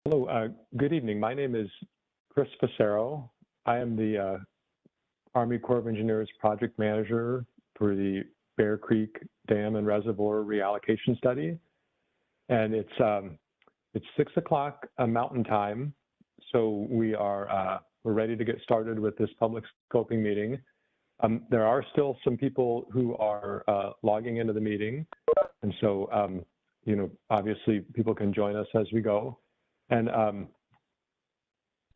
Hello, good evening. My name is Chris Facero. I am the Army Corps of Engineers project manager for the Bear Creek Dam and Reservoir Reallocation Study. And it's 6 o'clock Mountain Time. So we're ready to get started with this public scoping meeting. There are still some people who are logging into the meeting. And so, obviously people can join us as we go. And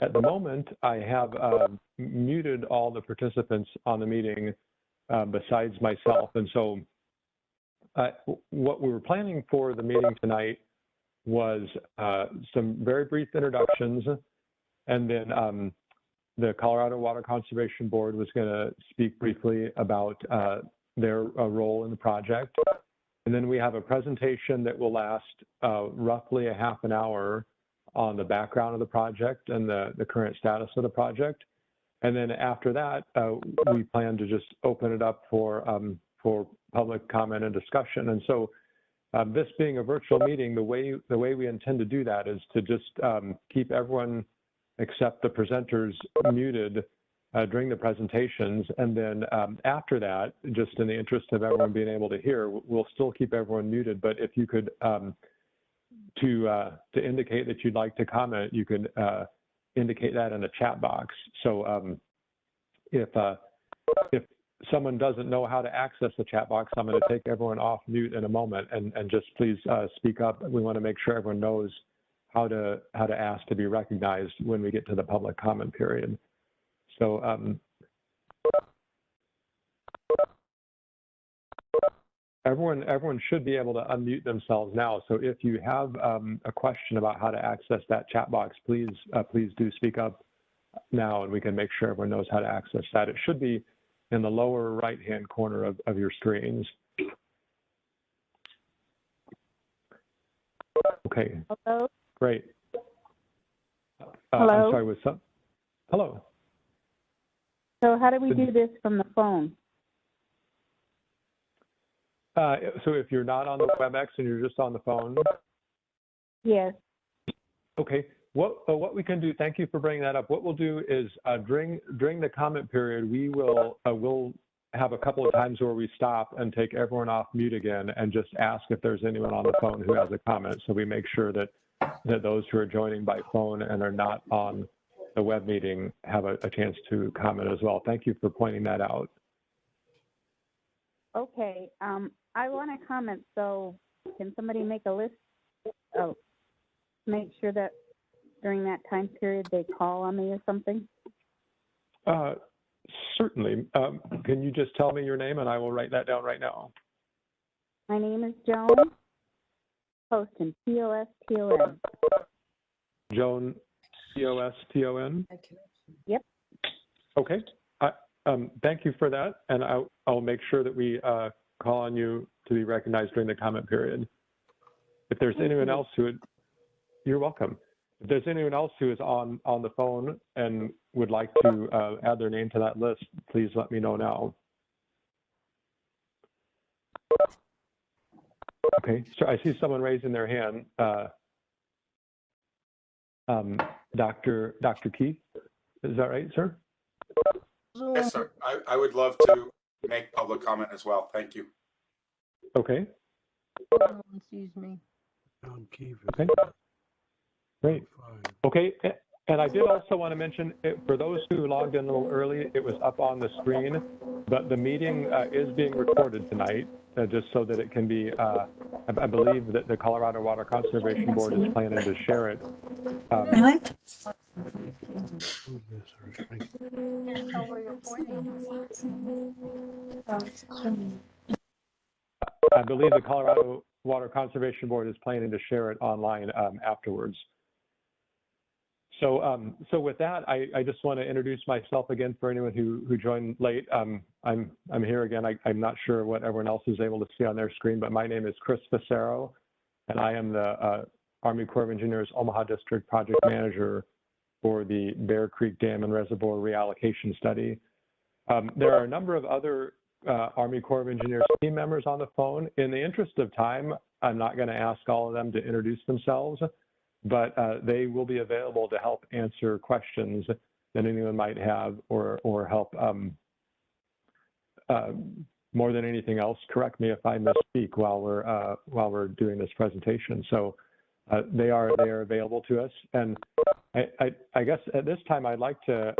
at the moment, I have muted all the participants on the meeting besides myself. And so what we were planning for the meeting tonight was some very brief introductions, and then the Colorado Water Conservation Board was going to speak briefly about their role in the project. And then we have a presentation that will last roughly a half an hour on the background of the project and the current status of the project. And then after that, we plan to just open it up for public comment and discussion. And so this being a virtual meeting, the way we intend to do that is to just keep everyone except the presenters muted during the presentations. And then after that, just in the interest of everyone being able to hear, we'll still keep everyone muted. But if you could, to indicate that you'd like to comment, you could indicate that in the chat box. So if someone doesn't know how to access the chat box, I'm going to take everyone off mute in a moment, and just please speak up. We want to make sure everyone knows how to ask to be recognized when we get to the public comment period. So everyone should be able to unmute themselves now. So if you have a question about how to access that chat box, please do speak up now, and we can make sure everyone knows how to access that. It should be in the lower right-hand corner of your screens. Okay. Hello. Great. Hello. I'm sorry, what's up? Hello. So how do we do this from the phone? So if you're not on the WebEx and you're just on the phone? Yes. Okay. What we can do, thank you for bringing that up. What we'll do is during the comment period, we'll have a couple of times where we stop and take everyone off mute again and just ask if there's anyone on the phone who has a comment. So we make sure that those who are joining by phone and are not on the web meeting have a chance to comment as well. Thank you for pointing that out. Okay. I want to comment. So can somebody make a list? Oh, make sure that during that time period they call on me or something? Certainly. Can you just tell me your name and I will write that down right now? My name is Joan Poston, P-O-S-T-O-N. Joan, P-O-S-T-O-N? Yep. Okay. Thank you for that. And I'll make sure that we call on you to be recognized during the comment period. If there's anyone else you're welcome. If there's anyone else who is on the phone and would like to add their name to that list, please let me know now. Okay, so I see someone raising their hand. Dr. Keith, is that right, sir? Yes, sir. I would love to make public comment as well. Thank you. Okay. Excuse me. Okay. Great. Okay, and I did also want to mention, for those who logged in a little early, it was up on the screen, but the meeting is being recorded tonight, just so that it can be, I believe that the Colorado Water Conservation Board is planning to share it. Really? I believe the Colorado Water Conservation Board is planning to share it online afterwards. So with that, I just want to introduce myself again for anyone who joined late. I'm here again. I'm not sure what everyone else is able to see on their screen, but my name is Chris Facero, and I am the Army Corps of Engineers Omaha District Project Manager for the Bear Creek Dam and Reservoir Reallocation Study. There are a number of other Army Corps of Engineers team members on the phone. In the interest of time, I'm not going to ask all of them to introduce themselves, but they will be available to help answer questions that anyone might have, or help, more than anything else, correct me if I misspeak while we're doing this presentation. So they are available to us. And I guess at this time, I'd like to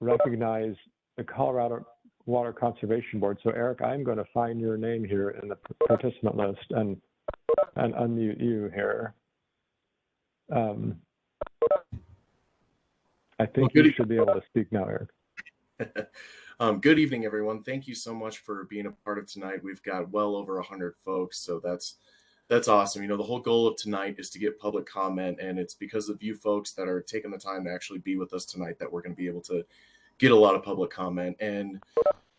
recognize the Colorado Water Conservation Board. So Eric, I'm going to find your name here in the participant list and unmute you here. I think you should be able to speak now, Eric. Good evening, everyone. Thank you so much for being a part of tonight. We've got well over 100 folks, so that's awesome. You know, the whole goal of tonight is to get public comment, and it's because of you folks that are taking the time to actually be with us tonight that we're going to be able to get a lot of public comment. And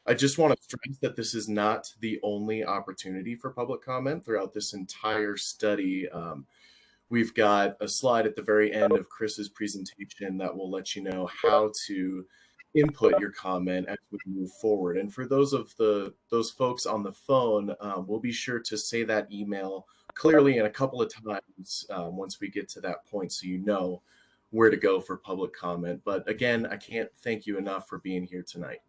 I just want to stress that this is not the only opportunity for public comment throughout this entire study. We've got a slide at the very end of Chris's presentation that will let you know how to input your comment as we move forward. And for those folks on the phone, we'll be sure to say that email clearly and a couple of times once we get to that point, so you know where to go for public comment. But again, I can't thank you enough for being here tonight.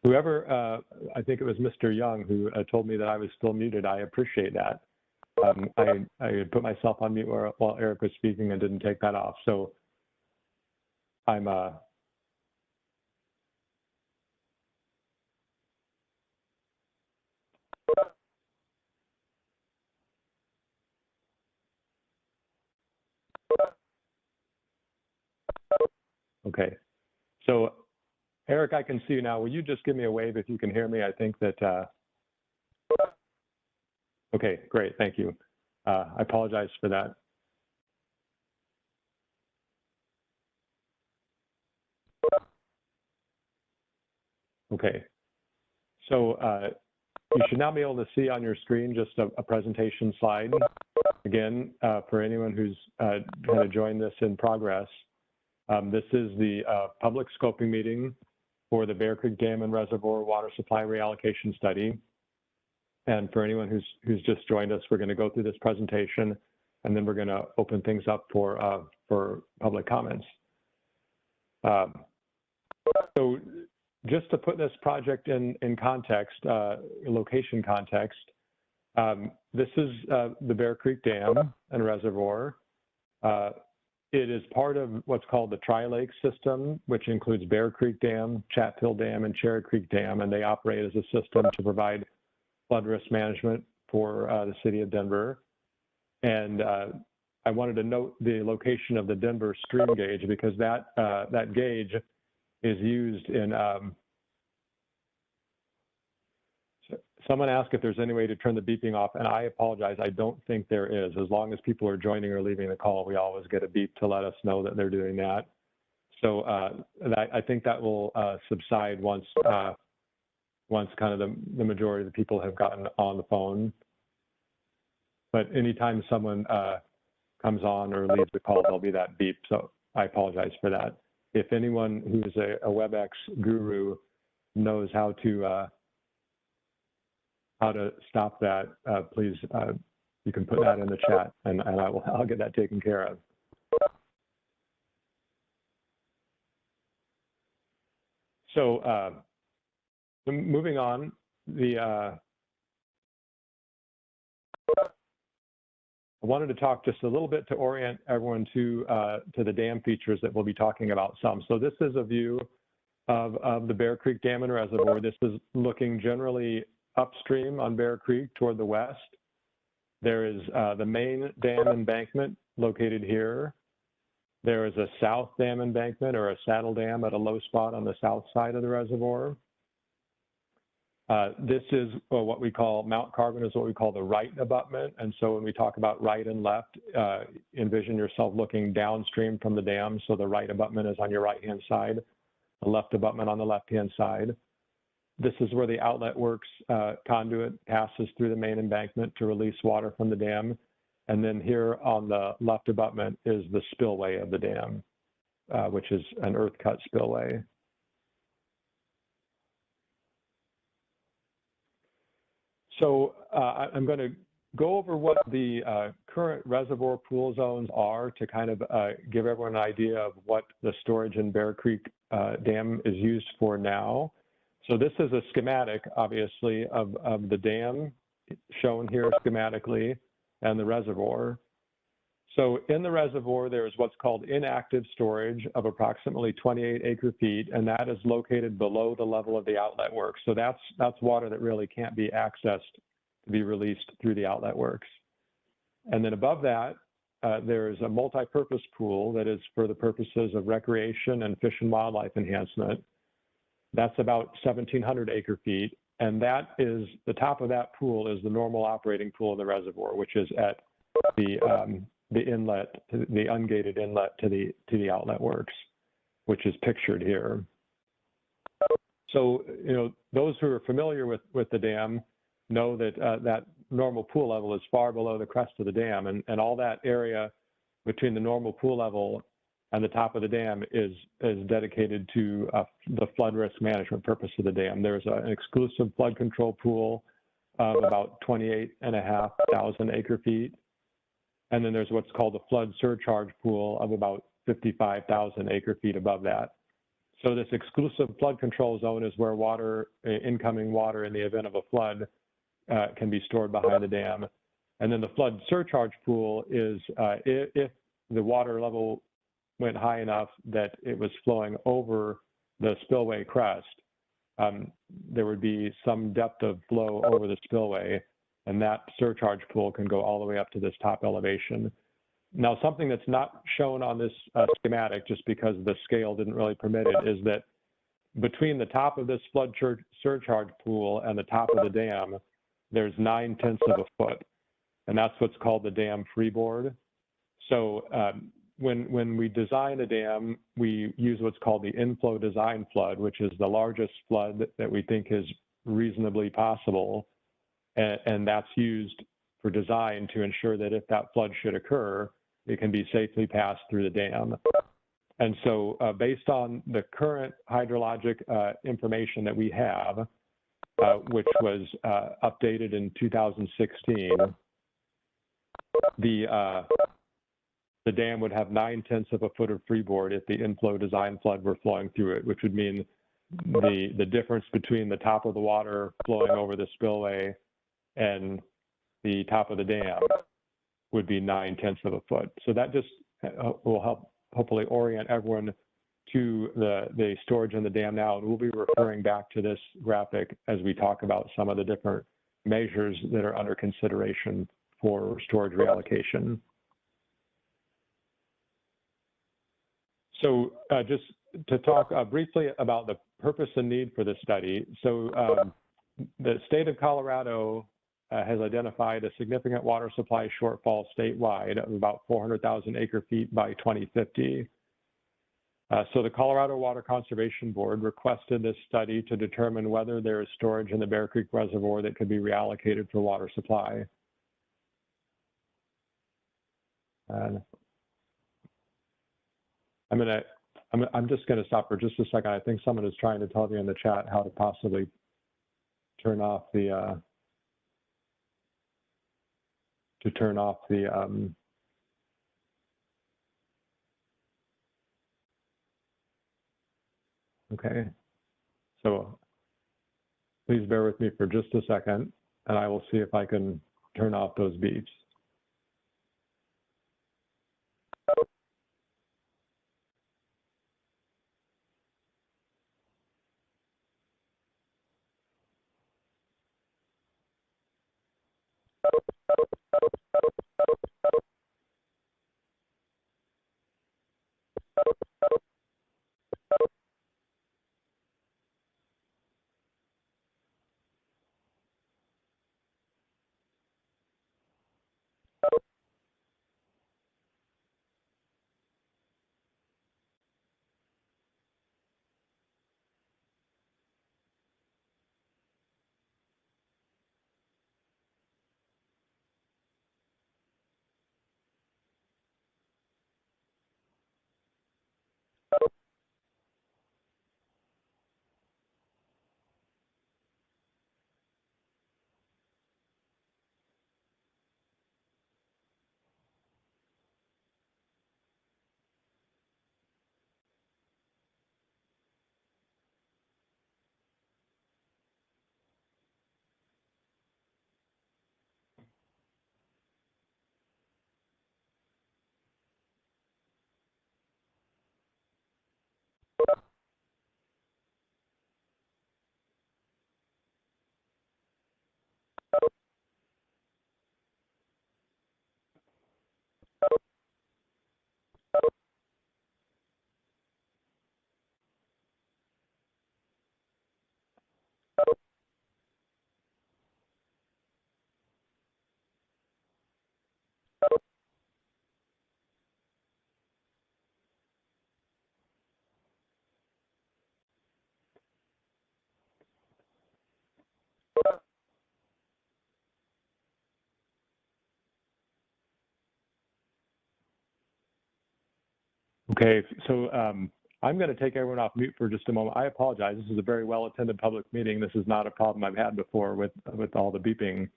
Whoever, I think it was Mr. Young who told me that I was still muted. I appreciate that. I put myself on mute while Eric was speaking and didn't take that off. So I'm okay. So Eric, I can see you now. Will you just give me a wave if you can hear me? I think that, okay, great, thank you. I apologize for that. Okay, so you should now be able to see on your screen just a presentation slide. Again, for anyone who's going to join this in progress, this is the public scoping meeting for the Bear Creek Dam and Reservoir Water Supply Reallocation Study. And for anyone who's just joined us, we're going to go through this presentation, and then we're going to open things up for public comments. So just to put this project in context, location context, this is the Bear Creek Dam and Reservoir. It is part of what's called the Tri-Lake system, which includes Bear Creek Dam, Chatfield Dam, and Cherry Creek Dam, and they operate as a system to provide flood risk management for the city of Denver. And I wanted to note the location of the Denver stream gauge, because that gauge is used in, someone asked if there's any way to turn the beeping off, and I apologize, I don't think there is. As long as people are joining or leaving the call, we always get a beep to let us know that they're doing that. So I think that will subside once kind of the majority of the people have gotten on the phone. But anytime someone comes on or leaves the call, there'll be that beep. So I apologize for that. If anyone who's a WebEx guru knows how to stop that, please, you can put that in the chat, and I'll get that taken care of. So moving on, I wanted to talk just a little bit to orient everyone to the dam features that we'll be talking about some. So this is a view of the Bear Creek Dam and Reservoir. This is looking generally upstream on Bear Creek toward the west. There is the main dam embankment located here. There is a south dam embankment or a saddle dam at a low spot on the south side of the reservoir. This is what we call, Mount Carbon is what we call the right abutment. And so when we talk about right and left, envision yourself looking downstream from the dam. So the right abutment is on your right-hand side, the left abutment on the left-hand side. This is where the Outlet Works conduit passes through the main embankment to release water from the dam. And then here on the left abutment is the spillway of the dam, which is an earth cut spillway. So I'm going to go over what the current reservoir pool zones are to kind of give everyone an idea of what the storage in Bear Creek Dam is used for now. So this is a schematic, obviously, of the dam shown here schematically and the reservoir. So in the reservoir, there is what's called inactive storage of approximately 28 acre feet, and that is located below the level of the outlet works. So that's water that really can't be accessed to be released through the outlet works. And then above that, there is a multi-purpose pool that is for the purposes of recreation and fish and wildlife enhancement. That's about 1,700 acre feet. And that is, the top of that pool is the normal operating pool of the reservoir, which is at the inlet, the ungated inlet to the outlet works, which is pictured here. So, you know, those who are familiar with the dam know that that normal pool level is far below the crest of the dam, and all that area between the normal pool level and the top of the dam is dedicated to the flood risk management purpose of the dam. There's an exclusive flood control pool of about 28,500 acre feet. And then there's what's called a flood surcharge pool of about 55,000 acre feet above that. So this exclusive flood control zone is where water, incoming water in the event of a flood can be stored behind the dam. And then the flood surcharge pool is if the water level went high enough that it was flowing over the spillway crest, there would be some depth of flow over the spillway, and that surcharge pool can go all the way up to this top elevation. Now, something that's not shown on this schematic, just because the scale didn't really permit it, is that between the top of this flood surcharge pool and the top of the dam, there's 9/10 of a foot, and that's what's called the dam freeboard. So when we design a dam, we use what's called the inflow design flood, which is the largest flood that we think is reasonably possible. And that's used for design to ensure that if that flood should occur, it can be safely passed through the dam. And so based on the current hydrologic information that we have, which was updated in 2016, the dam would have 9/10 of a foot of freeboard if the inflow design flood were flowing through it, which would mean the difference between the top of the water flowing over the spillway and the top of the dam would be 9/10 of a foot. So that just will help hopefully orient everyone to the storage in the dam now. And we'll be referring back to this graphic as we talk about some of the different measures that are under consideration for storage reallocation. So just to talk briefly about the purpose and need for this study. So the state of Colorado has identified a significant water supply shortfall statewide of about 400,000 acre feet by 2050. So the Colorado Water Conservation Board requested this study to determine whether there is storage in the Bear Creek Reservoir that could be reallocated for water supply. And I'm just going to stop for just a second. I think someone is trying to tell me in the chat how to possibly turn off the okay. So please bear with me for just a second, and I will see if I can turn off those beeps. Okay, so I'm going to take everyone off mute for just a moment. I apologize. This is a very well-attended public meeting. This is not a problem I've had before with all the beeping.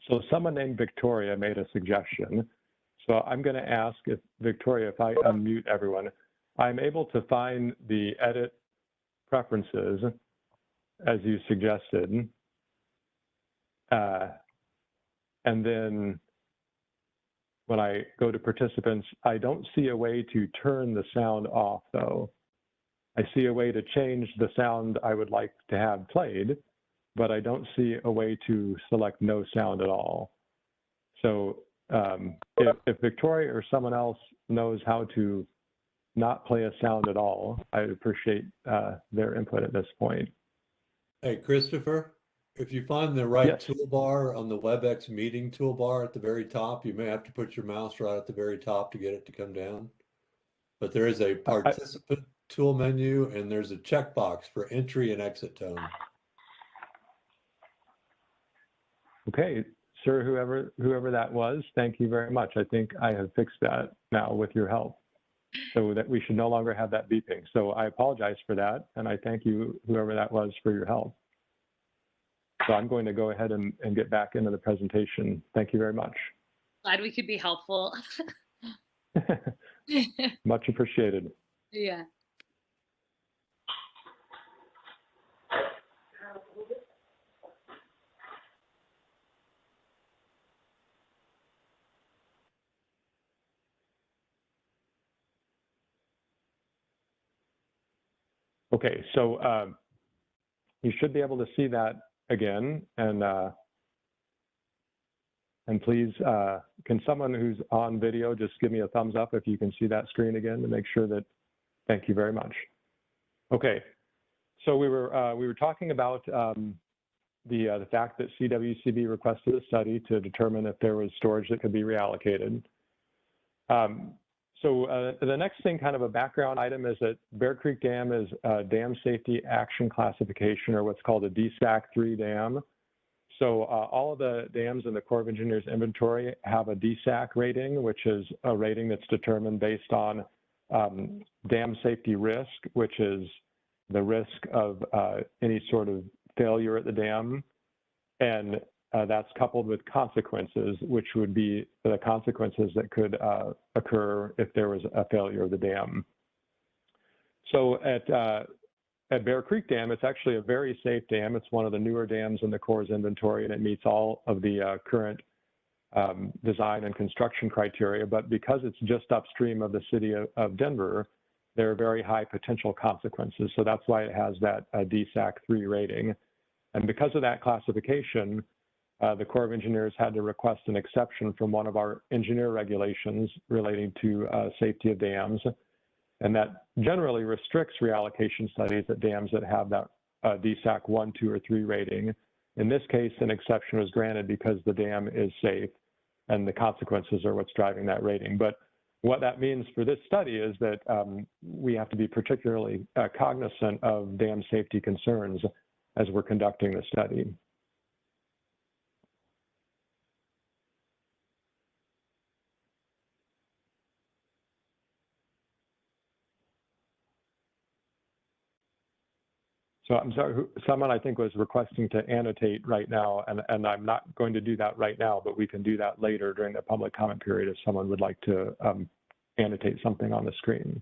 So someone named Victoria made a suggestion. So I'm going to ask if Victoria, if I unmute everyone, I'm able to find the edit preferences as you suggested. And then when I go to participants, I don't see a way to turn the sound off though. I see a way to change the sound I would like to have played, but I don't see a way to select no sound at all. So if Victoria or someone else knows how to not play a sound at all, I'd appreciate their input at this point. Hey, Christopher, if you find the right Yes. toolbar on the WebEx meeting toolbar at the very top, you may have to put your mouse right at the very top to get it to come down. But there is a participant tool menu and there's a checkbox for entry and exit tone. Okay, sir, whoever that was, thank you very much. I think I have fixed that now with your help, so that we should no longer have that beeping. So I apologize for that, and I thank you, whoever that was, for your help. So I'm going to go ahead and get back into the presentation. Thank you very much. Glad we could be helpful. Much appreciated. Yeah. Okay, so you should be able to see that again, and please, can someone who's on video just give me a thumbs up if you can see that screen again to make sure that, thank you very much. Okay, so we were talking about the fact that CWCB requested a study to determine if there was storage that could be reallocated. So the next thing, kind of a background item, is that Bear Creek Dam is a Dam Safety Action Classification, or what's called a DSAC 3 dam. So all of the dams in the Corps of Engineers inventory have a DSAC rating, which is a rating that's determined based on dam safety risk, which is the risk of any sort of failure at the dam. And that's coupled with consequences, which would be the consequences that could occur if there was a failure of the dam. So at Bear Creek Dam, it's actually a very safe dam. It's one of the newer dams in the Corps' inventory, and it meets all of the current design and construction criteria. But because it's just upstream of the city of Denver, there are very high potential consequences. So that's why it has that DSAC 3 rating. And because of that classification, the Corps of Engineers had to request an exception from one of our engineer regulations relating to safety of dams. And that generally restricts reallocation studies at dams that have that DSAC 1, 2, or 3 rating. In this case, an exception was granted because the dam is safe and the consequences are what's driving that rating. But what that means for this study is that we have to be particularly cognizant of dam safety concerns as we're conducting the study. So I'm sorry, someone I think was requesting to annotate right now, and I'm not going to do that right now, but we can do that later during the public comment period if someone would like to annotate something on the screen.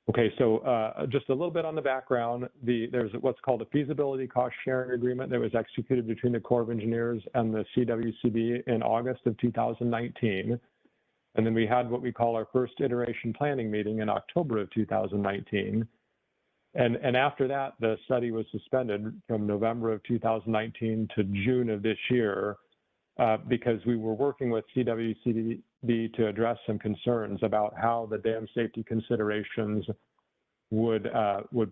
Okay, so just a little bit on the background. There's what's called a feasibility cost sharing agreement that was executed between the Corps of Engineers and the CWCB in August of 2019. And then we had what we call our first iteration planning meeting in October of 2019. And after that, the study was suspended from November of 2019 to June of this year because we were working with CWCB to address some concerns about how the dam safety considerations would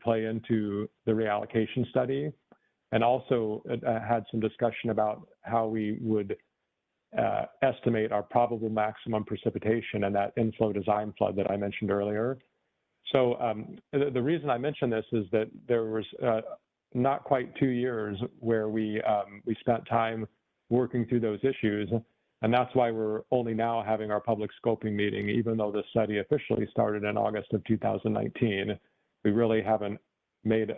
play into the reallocation study, and also had some discussion about how we would estimate our probable maximum precipitation and that inflow design flood that I mentioned earlier. So the reason I mention this is that there was not quite 2 years where we spent time working through those issues. And that's why we're only now having our public scoping meeting, even though the study officially started in August of 2019. We really haven't made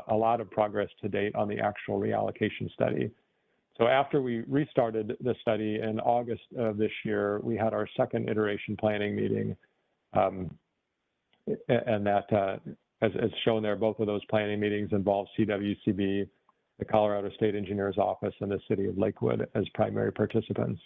a lot of progress to date on the actual reallocation study. So after we restarted the study in August of this year, we had our second iteration planning meeting. And that, as shown there, both of those planning meetings involve CWCB, the Colorado State Engineers Office, and the City of Lakewood as primary participants.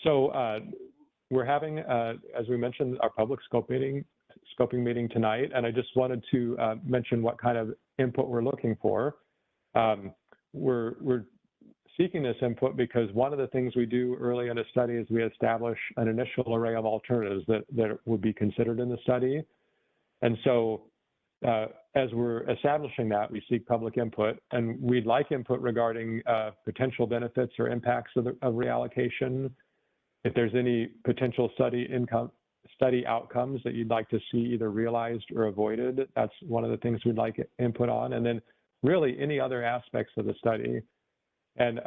So we're having, as we mentioned, our public scoping meeting tonight, and I just wanted to mention what kind of input we're looking for. We're seeking this input because one of the things we do early in a study is we establish an initial array of alternatives that would be considered in the study. And so as we're establishing that, we seek public input, and we'd like input regarding potential benefits or impacts of reallocation. If there's any potential study outcomes that you'd like to see either realized or avoided, that's one of the things we'd like input on. And then really any other aspects of the study. And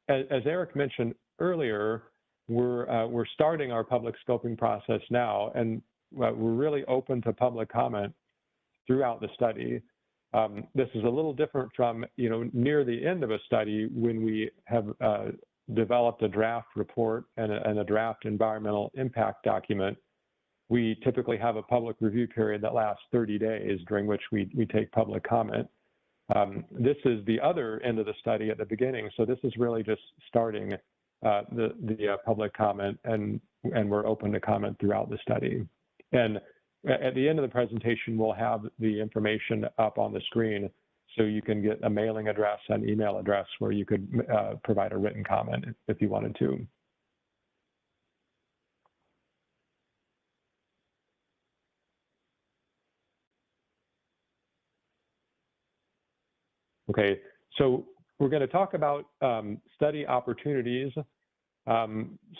as Eric mentioned earlier, we're starting our public scoping process now, and we're really open to public comment throughout the study. This is a little different from, near the end of a study when we have developed a draft report and a draft environmental impact document. We typically have a public review period that lasts 30 days, during which we take public comment. This is the other end of the study at the beginning, so this is really just starting the public comment, and we're open to comment throughout the study. And at the end of the presentation, we'll have the information up on the screen, so you can get a mailing address and email address where you could provide a written comment if you wanted to. Okay, so we're going to talk about study opportunities,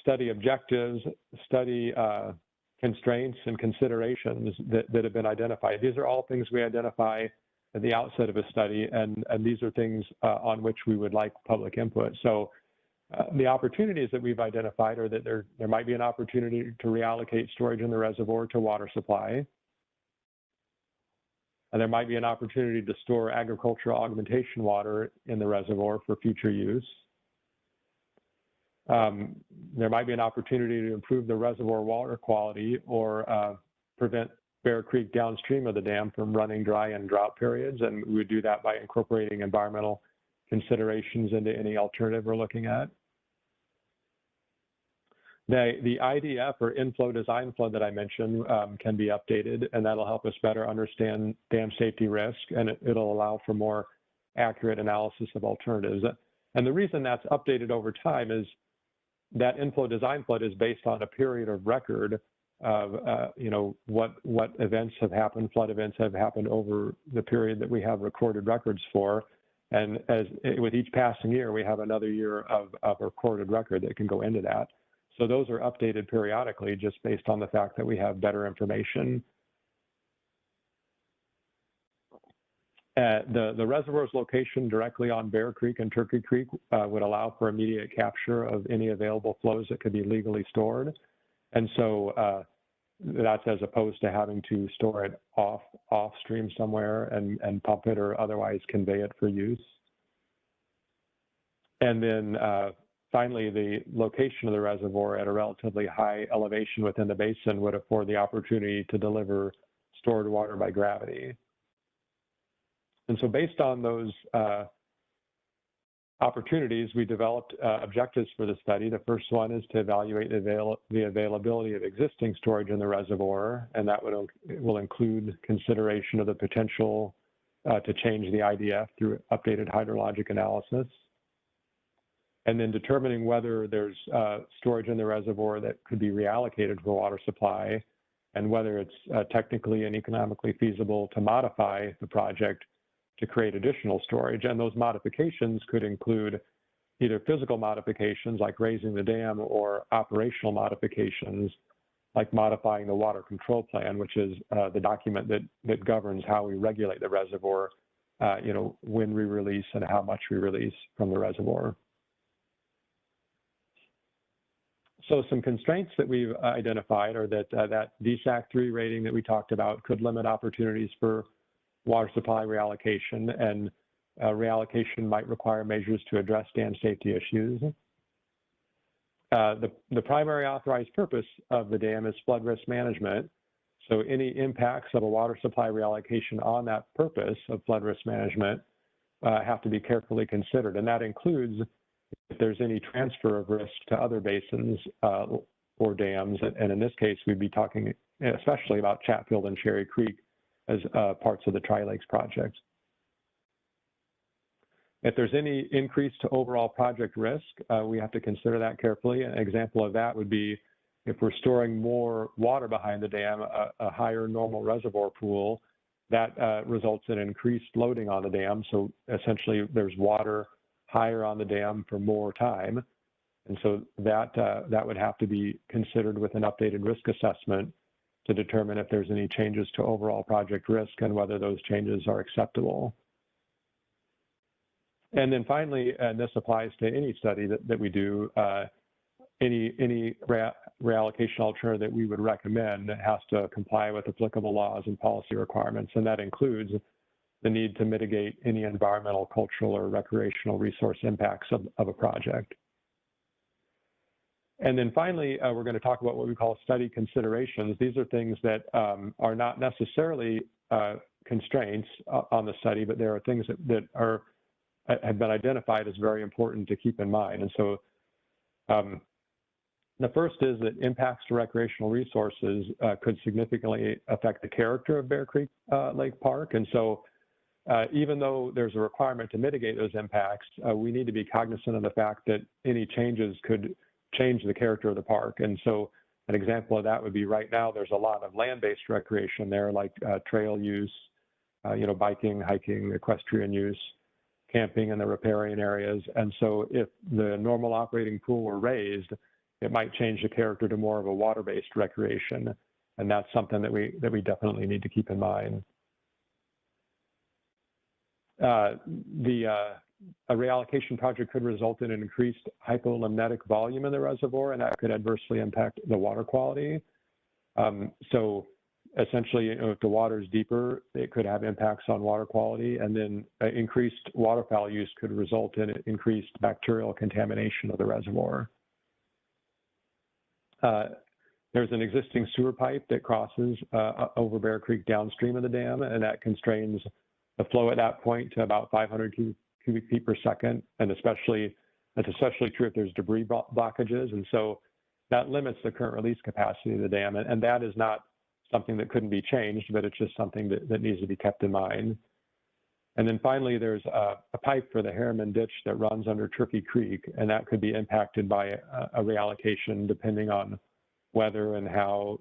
study objectives, study constraints and considerations that have been identified. These are all things we identify at the outset of a study, and these are things on which we would like public input. So the opportunities that we've identified are that there might be an opportunity to reallocate storage in the reservoir to water supply. And there might be an opportunity to store agricultural augmentation water in the reservoir for future use. There might be an opportunity to improve the reservoir water quality or prevent Bear Creek downstream of the dam from running dry in drought periods, and we would do that by incorporating environmental considerations into any alternative we're looking at. The IDF, or inflow design flood, that I mentioned can be updated, and that'll help us better understand dam safety risk, and it'll allow for more accurate analysis of alternatives. And the reason that's updated over time is that inflow design flood is based on a period of record of what events have happened, flood events have happened over the period that we have recorded records for. And with each passing year, we have another year of recorded record that can go into that. So those are updated periodically just based on the fact that we have better information. The reservoir's location directly on Bear Creek and Turkey Creek would allow for immediate capture of any available flows that could be legally stored. And so that's as opposed to having to store it off stream somewhere and pump it or otherwise convey it for use. And then finally, the location of the reservoir at a relatively high elevation within the basin would afford the opportunity to deliver stored water by gravity. And so based on those opportunities, we developed objectives for the study. The first one is to evaluate the availability of existing storage in the reservoir, and that will include consideration of the potential to change the IDF through updated hydrologic analysis. And then determining whether there's storage in the reservoir that could be reallocated for water supply, and whether it's technically and economically feasible to modify the project to create additional storage. And those modifications could include either physical modifications like raising the dam, or operational modifications like modifying the water control plan, which is the document that governs how we regulate the reservoir, when we release and how much we release from the reservoir. So some constraints that we've identified are that that DSAC 3 rating that we talked about could limit opportunities for water supply reallocation, and reallocation might require measures to address dam safety issues. The primary authorized purpose of the dam is flood risk management. So any impacts of a water supply reallocation on that purpose of flood risk management have to be carefully considered. And that includes if there's any transfer of risk to other basins or dams. And in this case, we'd be talking especially about Chatfield and Cherry Creek as parts of the Tri-Lakes project. If there's any increase to overall project risk, we have to consider that carefully. An example of that would be if we're storing more water behind the dam, a higher normal reservoir pool, that results in increased loading on the dam. So essentially there's water higher on the dam for more time. And so that would have to be considered with an updated risk assessment to determine if there's any changes to overall project risk and whether those changes are acceptable. And then finally, and this applies to any study that we do, any reallocation alternative that we would recommend has to comply with applicable laws and policy requirements. And that includes the need to mitigate any environmental, cultural, or recreational resource impacts of a project. And then finally, we're going to talk about what we call study considerations. These are things that are not necessarily constraints on the study, but there are things that have been identified as very important to keep in mind. And so the first is that impacts to recreational resources could significantly affect the character of Bear Creek Lake Park. And so even though there's a requirement to mitigate those impacts, we need to be cognizant of the fact that any changes could change the character of the park. And so an example of that would be right now there's a lot of land-based recreation there, like trail use, biking, hiking, equestrian use, camping in the riparian areas. And so if the normal operating pool were raised, it might change the character to more of a water-based recreation. And that's something that we definitely need to keep in mind. A reallocation project could result in an increased hypolimnetic volume in the reservoir, and that could adversely impact the water quality. So essentially, if the water is deeper, it could have impacts on water quality, and then increased waterfowl use could result in increased bacterial contamination of the reservoir. There's an existing sewer pipe that crosses over Bear Creek downstream of the dam, and that constrains the flow at that point to about 500 cubic feet per second, and that's especially true if there's debris blockages. And so that limits the current release capacity of the dam, and that is not something that couldn't be changed, but it's just something that needs to be kept in mind. And then finally, there's a pipe for the Harriman Ditch that runs under Turkey Creek, and that could be impacted by a reallocation depending on weather and how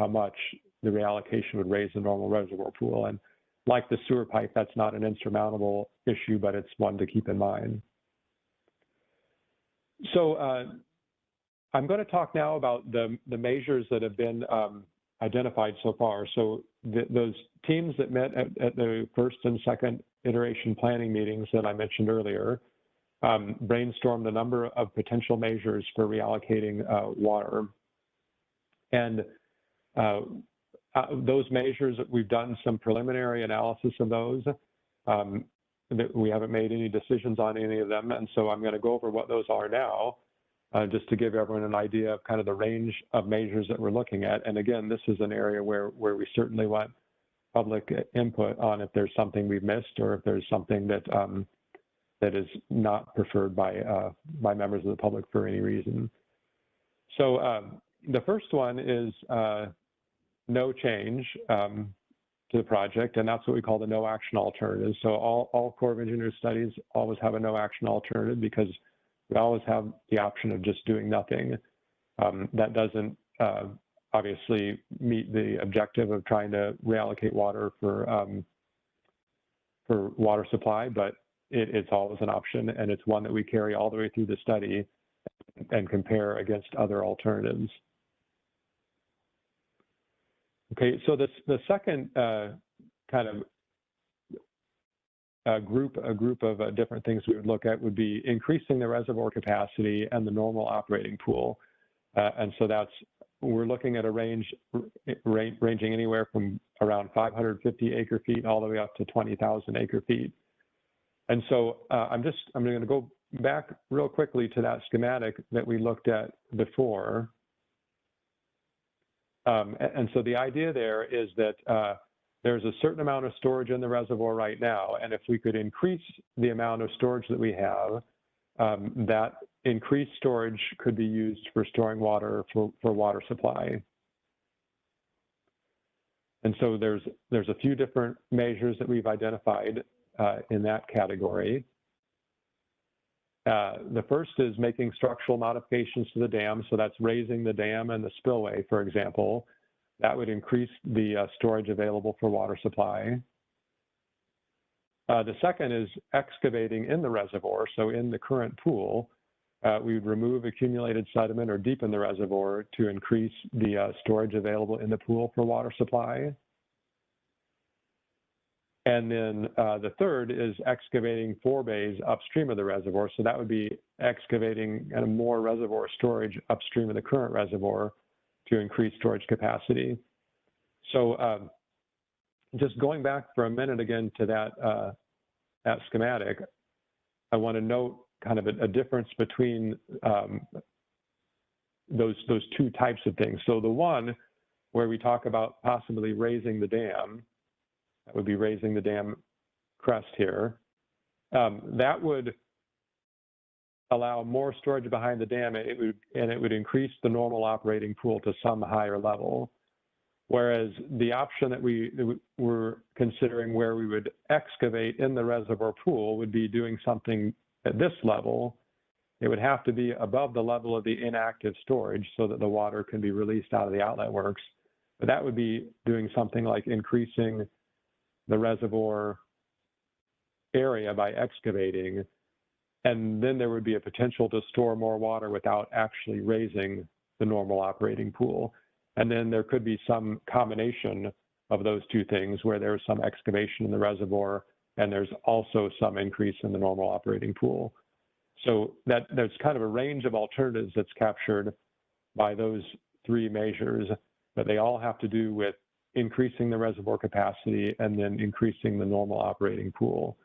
much the reallocation would raise the normal reservoir pool. And like the sewer pipe, that's not an insurmountable issue, but it's one to keep in mind. So I'm going to talk now about the measures that have been identified so far. So those teams that met at the first and second iteration planning meetings that I mentioned earlier brainstormed a number of potential measures for reallocating water. And those measures, we've done some preliminary analysis of those. We haven't made any decisions on any of them, and so I'm going to go over what those are now, just to give everyone an idea of kind of the range of measures that we're looking at. And again, this is an area where we certainly want public input on if there's something we've missed or if there's something that that is not preferred by members of the public for any reason. So the first one is no change to the project, and that's what we call the no action alternative. So all Corps of Engineers studies always have a no action alternative because we always have the option of just doing nothing. That doesn't obviously meet the objective of trying to reallocate water for water supply, but it's always an option, and it's one that we carry all the way through the study and compare against other alternatives. Okay, so the second kind of group of different things we would look at would be increasing the reservoir capacity and the normal operating pool. And so we're looking at a ranging anywhere from around 550 acre feet all the way up to 20,000 acre feet. And so I'm going to go back real quickly to that schematic that we looked at before. And so the idea there is that there's a certain amount of storage in the reservoir right now, and if we could increase the amount of storage that we have, that increased storage could be used for storing water for water supply. And so there's a few different measures that we've identified in that category. The first is making structural modifications to the dam. So that's raising the dam and the spillway, for example. That would increase the storage available for water supply. The second is excavating in the reservoir. So in the current pool, we would remove accumulated sediment or deepen the reservoir to increase the storage available in the pool for water supply. And then the third is excavating forebays upstream of the reservoir. So that would be excavating more reservoir storage upstream of the current reservoir to increase storage capacity. So just going back for a minute again to that schematic, I want to note kind of a difference between those two types of things. So the one where we talk about possibly raising the dam, that would be raising the dam crest here, that would allow more storage behind the dam, and it would increase the normal operating pool to some higher level. Whereas the option that we were considering where we would excavate in the reservoir pool would be doing something at this level. It would have to be above the level of the inactive storage so that the water can be released out of the outlet works. But that would be doing something like increasing the reservoir area by excavating, and then there would be a potential to store more water without actually raising the normal operating pool. And then there could be some combination of those two things where there's some excavation in the reservoir and there's also some increase in the normal operating pool. So there's kind of a range of alternatives that's captured by those three measures, but they all have to do with increasing the reservoir capacity and then increasing the normal operating pool.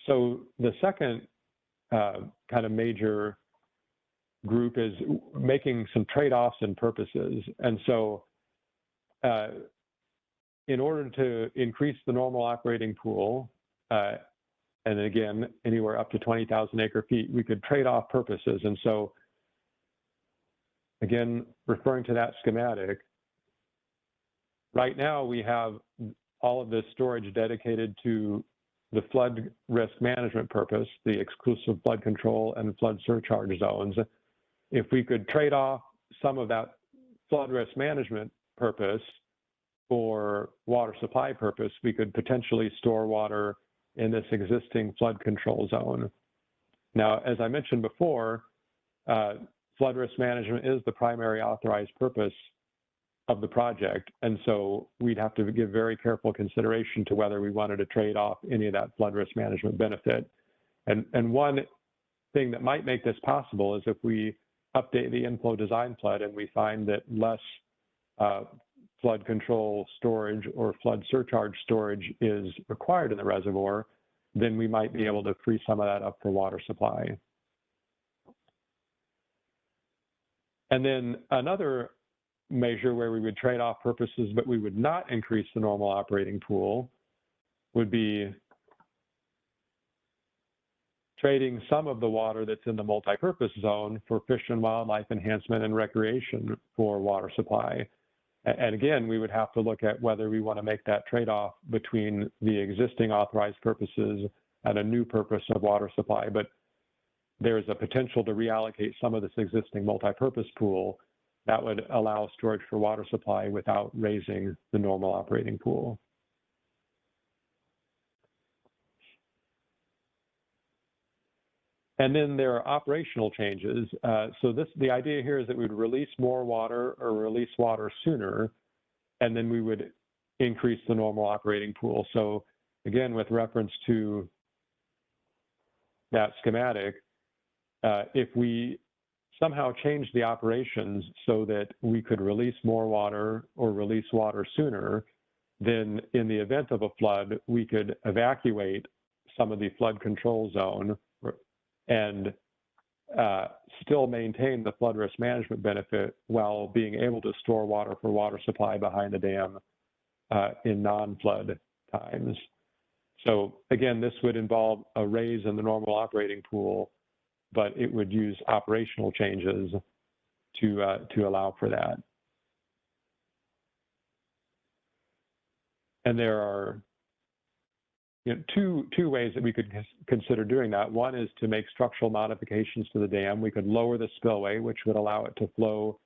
So the second kind of major group is making some trade-offs and purposes. And so in order to increase the normal operating pool, and again, anywhere up to 20,000 acre feet, we could trade off purposes. And so, again, referring to that schematic, right now we have all of this storage dedicated to the flood risk management purpose, the exclusive flood control and flood surcharge zones. If we could trade off some of that flood risk management purpose for water supply purpose, we could potentially store water in this existing flood control zone. Now, as I mentioned before, flood risk management is the primary authorized purpose of the project, and so we'd have to give very careful consideration to whether we wanted to trade off any of that flood risk management benefit. And one thing that might make this possible is if we update the inflow design flood and we find that less flood control storage or flood surcharge storage is required in the reservoir, then we might be able to free some of that up for water supply. And then another measure where we would trade off purposes, but we would not increase the normal operating pool, would be trading some of the water that's in the multi-purpose zone for fish and wildlife enhancement and recreation for water supply. And again, we would have to look at whether we want to make that trade-off between the existing authorized purposes and a new purpose of water supply. But there's a potential to reallocate some of this existing multi-purpose pool that would allow storage for water supply without raising the normal operating pool. And then there are operational changes. So the idea here is that we'd release more water or release water sooner, and then we would increase the normal operating pool. So again, with reference to that schematic, if we somehow change the operations so that we could release more water or release water sooner, then in the event of a flood, we could evacuate some of the flood control zone and still maintain the flood risk management benefit while being able to store water for water supply behind the dam in non-flood times. So again, this would involve a raise in the normal operating pool, but it would use operational changes to allow for that. And there are two ways that we could consider doing that. One is to make structural modifications to the dam. We could lower the spillway, which would allow it to flow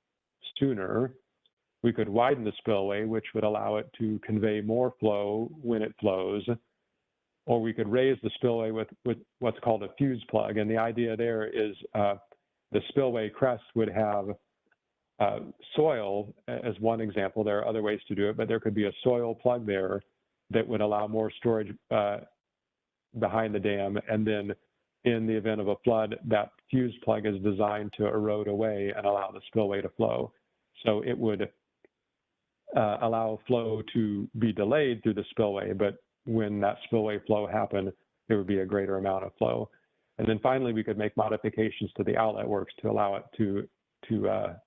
sooner. We could widen the spillway, which would allow it to convey more flow when it flows. Or we could raise the spillway with what's called a fuse plug. And the idea there is the spillway crest would have soil as one example. There are other ways to do it, but there could be a soil plug there that would allow more storage behind the dam. And then in the event of a flood, that fuse plug is designed to erode away and allow the spillway to flow. So it would allow flow to be delayed through the spillway, but when that spillway flow happened, there would be a greater amount of flow. And then finally, we could make modifications to the outlet works to allow it to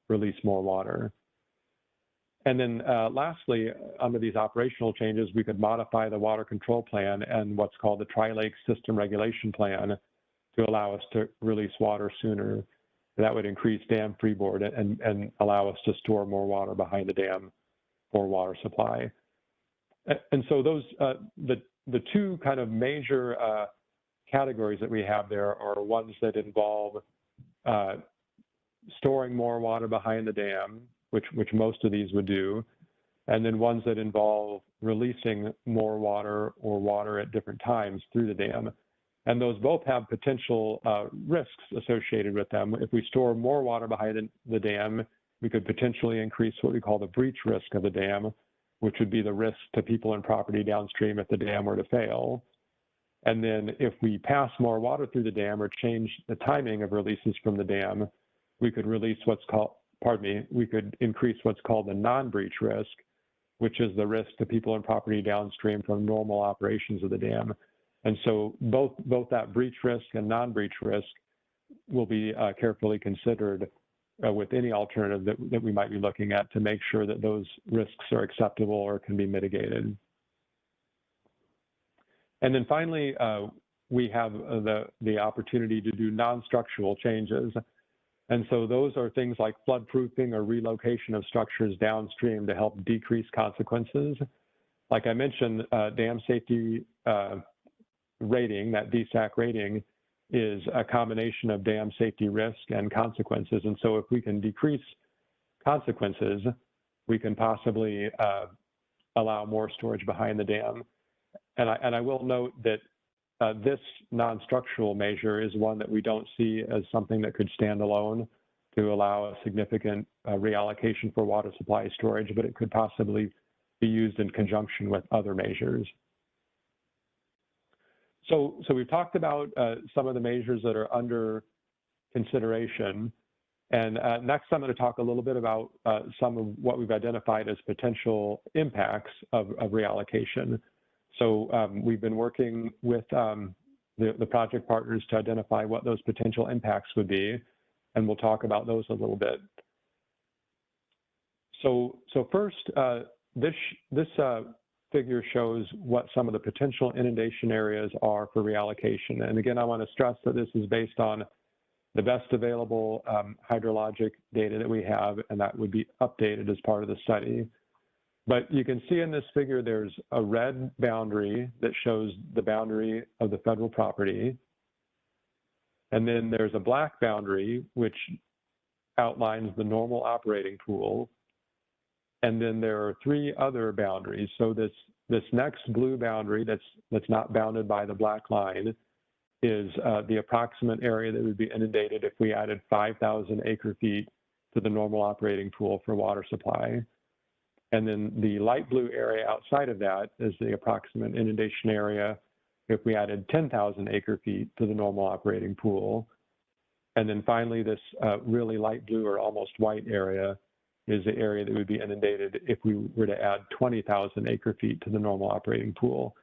release more water. And then lastly, under these operational changes, we could modify the water control plan and what's called the Tri-Lake System Regulation Plan to allow us to release water sooner. That would increase dam freeboard and allow us to store more water behind the dam for water supply. And so those, the two kind of major categories that we have there are ones that involve storing more water behind the dam, which most of these would do, and then ones that involve releasing more water or water at different times through the dam. And those both have potential risks associated with them. If we store more water behind the dam, we could potentially increase what we call the breach risk of the dam, which would be the risk to people and property downstream if the dam were to fail. And then if we pass more water through the dam or change the timing of releases from the dam, we could release what's called, we could increase what's called the non-breach risk, which is the risk to people and property downstream from normal operations of the dam. And so both that breach risk and non-breach risk will be carefully considered with any alternative that we might be looking at to make sure that those risks are acceptable or can be mitigated. And then finally, we have the opportunity to do non-structural changes. And so those are things like floodproofing or relocation of structures downstream to help decrease consequences. Like I mentioned, dam safety rating, that DSAC rating, is a combination of dam safety risk and consequences. And so if we can decrease consequences, we can possibly allow more storage behind the dam. And I will note that this non-structural measure is one that we don't see as something that could stand alone to allow a significant reallocation for water supply storage, but it could possibly be used in conjunction with other measures. So we've talked about some of the measures that are under consideration. And next, I'm going to talk a little bit about some of what we've identified as potential impacts of reallocation. So we've been working with the project partners to identify what those potential impacts would be, and we'll talk about those a little bit. So first, this figure shows what some of the potential inundation areas are for reallocation. And again, I want to stress that this is based on the best available hydrologic data that we have, and that would be updated as part of the study. But you can see in this figure, there's a red boundary that shows the boundary of the federal property. And then there's a black boundary, which outlines the normal operating pool. And then there are three other boundaries. So this next blue boundary that's not bounded by the black line is the approximate area that would be inundated if we added 5,000 acre feet to the normal operating pool for water supply. And then the light blue area outside of that is the approximate inundation area if we added 10,000 acre feet to the normal operating pool. And then finally, this really light blue or almost white area is the area that would be inundated if we were to add 20,000 acre feet to the normal operating pool.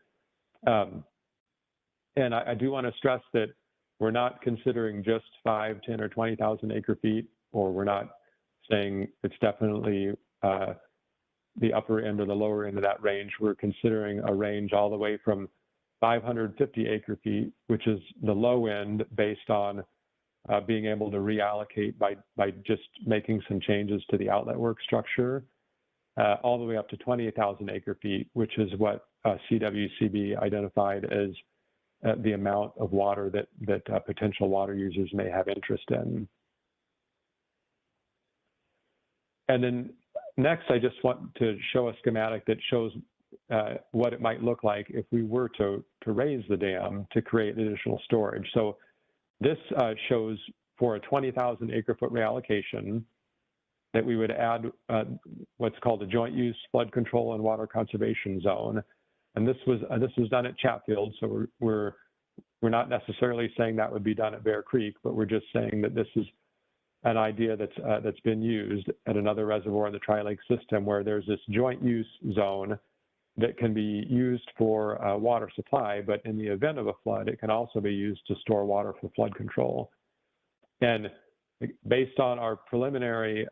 And I do want to stress that we're not considering just 5, 10, or 20,000 acre feet, or we're not saying it's definitely the upper end or the lower end of that range. We're considering a range all the way from 550 acre feet, which is the low end based on being able to reallocate by just making some changes to the outlet work structure, all the way up to 20,000 acre feet, which is what CWCB identified as the amount of water that potential water users may have interest in. And then next, I just want to show a schematic that shows what it might look like if we were to raise the dam to create additional storage. So this shows for a 20,000 acre foot reallocation that we would add what's called a joint use flood control and water conservation zone. And this was done at Chatfield, so we're not necessarily saying that would be done at Bear Creek, but we're just saying that this is an idea that's been used at another reservoir in the Tri-Lake system, where there's this joint use zone that can be used for water supply, but in the event of a flood, it can also be used to store water for flood control. And based on our preliminary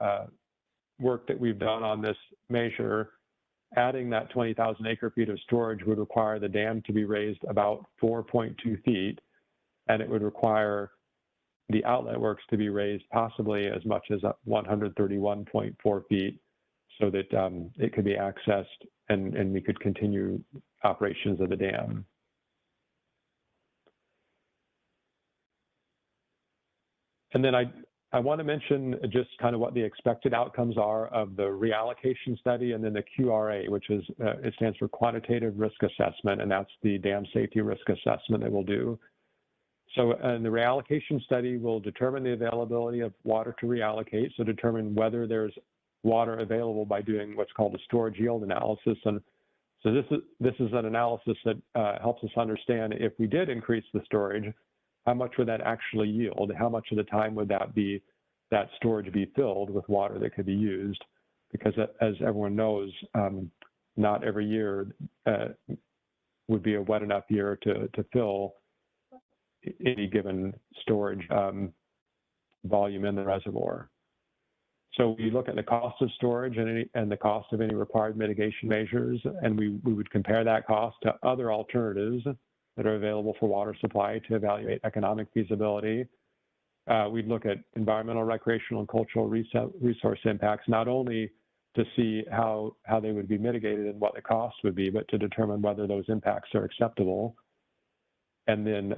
work that we've done on this measure, adding that 20,000 acre feet of storage would require the dam to be raised about 4.2 feet, and it would require the outlet works to be raised possibly as much as 131.4 feet so that it could be accessed and we could continue operations of the dam. And then I want to mention just kind of what the expected outcomes are of the reallocation study, and then the QRA, which is, it stands for Quantitative Risk Assessment, and that's the dam safety risk assessment that we'll do. So in the reallocation study, we'll determine the availability of water to reallocate, so determine whether there's water available by doing what's called a storage yield analysis. And so this is an analysis that helps us understand if we did increase the storage, how much would that actually yield? How much of the time would that storage be filled with water that could be used? Because as everyone knows, not every year would be a wet enough year to fill any given storage volume in the reservoir. So we look at the cost of storage and the cost of any required mitigation measures, and we would compare that cost to other alternatives that are available for water supply to evaluate economic feasibility. We'd look at environmental, recreational, and cultural resource impacts, not only to see how they would be mitigated and what the cost would be, but to determine whether those impacts are acceptable. And then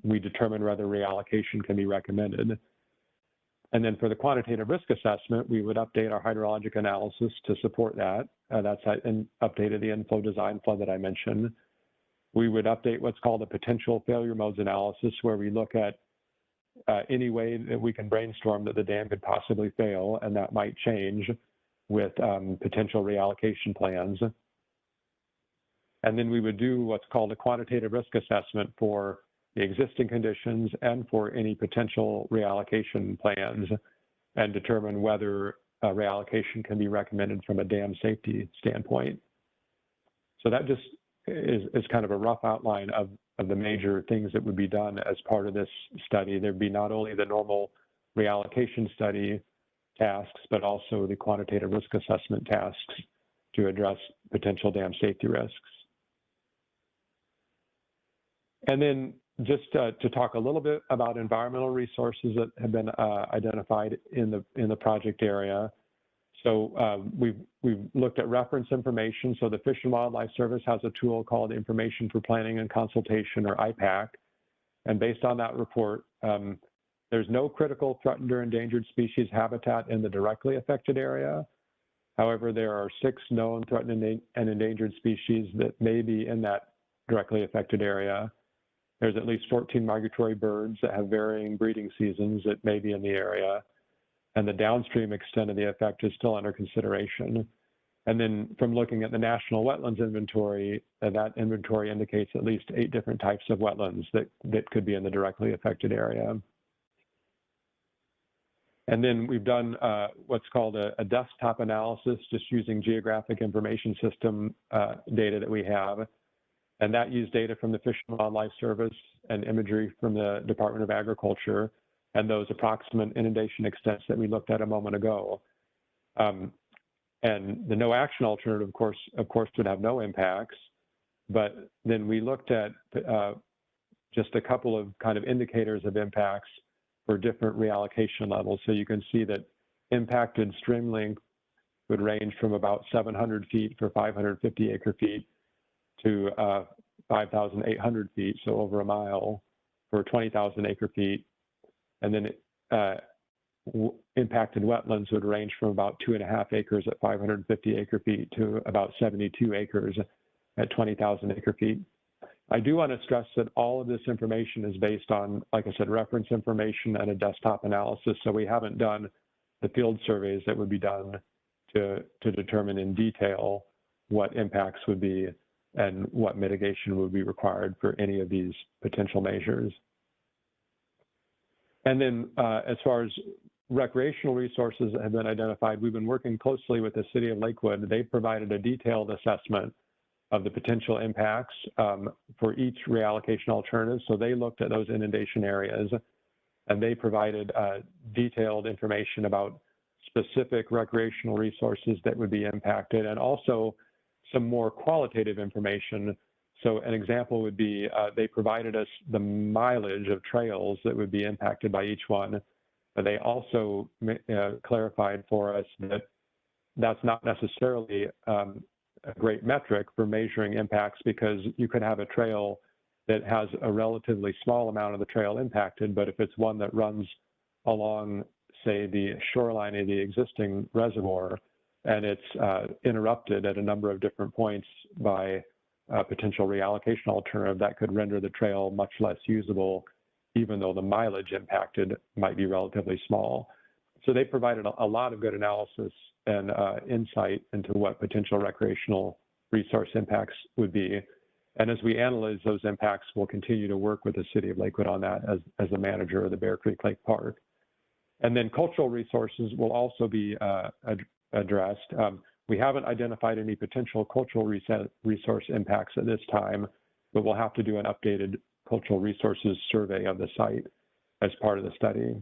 we determine whether reallocation can be recommended. And then for the quantitative risk assessment, we would update our hydrologic analysis to support that. That's updated the inflow design flood that I mentioned. We would update what's called a potential failure modes analysis, where we look at any way that we can brainstorm that the dam could possibly fail, and that might change with potential reallocation plans. And then we would do what's called a quantitative risk assessment for the existing conditions and for any potential reallocation plans, and determine whether reallocation can be recommended from a dam safety standpoint. So that just is kind of a rough outline of the major things that would be done as part of this study. There'd be not only the normal reallocation study tasks, but also the quantitative risk assessment tasks to address potential dam safety risks. And then just to talk a little bit about environmental resources that have been identified in the project area. So we've looked at reference information. So the Fish and Wildlife Service has a tool called Information for Planning and Consultation, or IPAC. And based on that report, there's no critical threatened or endangered species habitat in the directly affected area. However, there are 6 known threatened and endangered species that may be in that directly affected area. There's at least 14 migratory birds that have varying breeding seasons that may be in the area. And the downstream extent of the effect is still under consideration. And then from looking at the National Wetlands Inventory, that inventory indicates at least 8 different types of wetlands that could be in the directly affected area. And then we've done what's called a desktop analysis, just using geographic information system data that we have. And that used data from the Fish and Wildlife Service and imagery from the Department of Agriculture, and those approximate inundation extents that we looked at a moment ago. And the no action alternative, of course, would have no impacts. But then we looked at just a couple of kind of indicators of impacts for different reallocation levels. So you can see that impacted stream length would range from about 700 feet for 550 acre feet to 5,800 feet, so over a mile for 20,000 acre feet. And then impacted wetlands would range from about 2.5 acres at 550 acre feet to about 72 acres at 20,000 acre feet. I do want to stress that all of this information is based on, like I said, reference information and a desktop analysis. So we haven't done the field surveys that would be done to determine in detail what impacts would be and what mitigation would be required for any of these potential measures. And then as far as recreational resources that have been identified, we've been working closely with the City of Lakewood. They provided a detailed assessment of the potential impacts for each reallocation alternative. So they looked at those inundation areas, and they provided detailed information about specific recreational resources that would be impacted, and also some more qualitative information. So an example would be they provided us the mileage of trails that would be impacted by each one. But they also clarified for us that that's not necessarily a great metric for measuring impacts, because you could have a trail that has a relatively small amount of the trail impacted, but if it's one that runs along, say, the shoreline of the existing reservoir, and it's interrupted at a number of different points by a potential reallocation alternative, that could render the trail much less usable, even though the mileage impacted might be relatively small. So they provided a lot of good analysis and insight into what potential recreational resource impacts would be. And as we analyze those impacts, we'll continue to work with the City of Lakewood on that as the manager of the Bear Creek Lake Park. And then cultural resources will also be addressed. We haven't identified any potential cultural resource impacts at this time, but we'll have to do an updated cultural resources survey of the site as part of the study.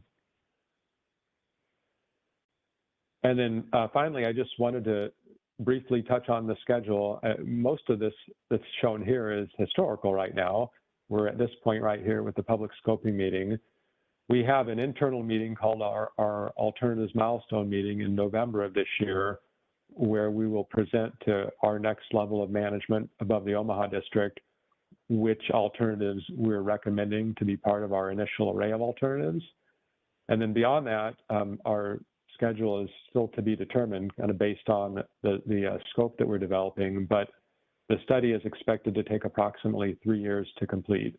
And then finally, I just wanted to briefly touch on the schedule. Most of this that's shown here is historical right now. we're at this point right here with the public scoping meeting. We have an internal meeting called our Alternatives Milestone meeting in November of this year, where we will present to our next level of management above the Omaha district which alternatives we're recommending to be part of our initial array of alternatives. And then beyond that, our schedule is still to be determined, kind of based on the scope that we're developing, but the study is expected to take approximately 3 years to complete.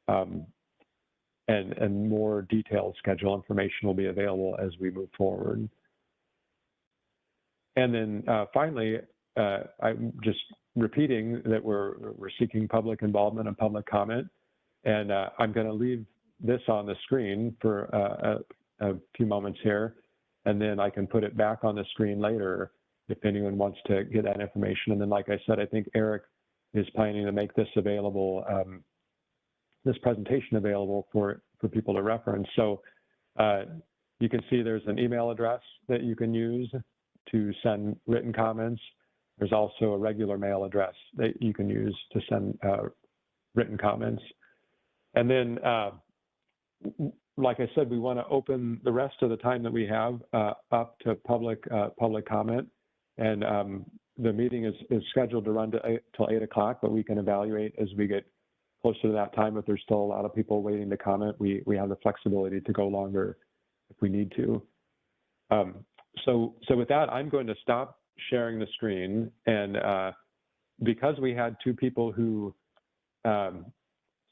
And more detailed schedule information will be available as we move forward. And then finally, I'm just repeating that we're seeking public involvement and public comment. And I'm going to leave this on the screen for a few moments here, and then I can put it back on the screen later if anyone wants to get that information. And then, like I said, I think Eric is planning to make this available, this presentation available for people to reference. So you can see there's an email address that you can use to send written comments. There's also a regular mail address that you can use to send written comments. And then, like I said, we want to open the rest of the time that we have up to public comment. And the meeting is scheduled to run till 8 o'clock, but we can evaluate as we get closer to that time. If there's still a lot of people waiting to comment, we have the flexibility to go longer if we need to. So with that, I'm going to stop sharing the screen. And because we had 2 people who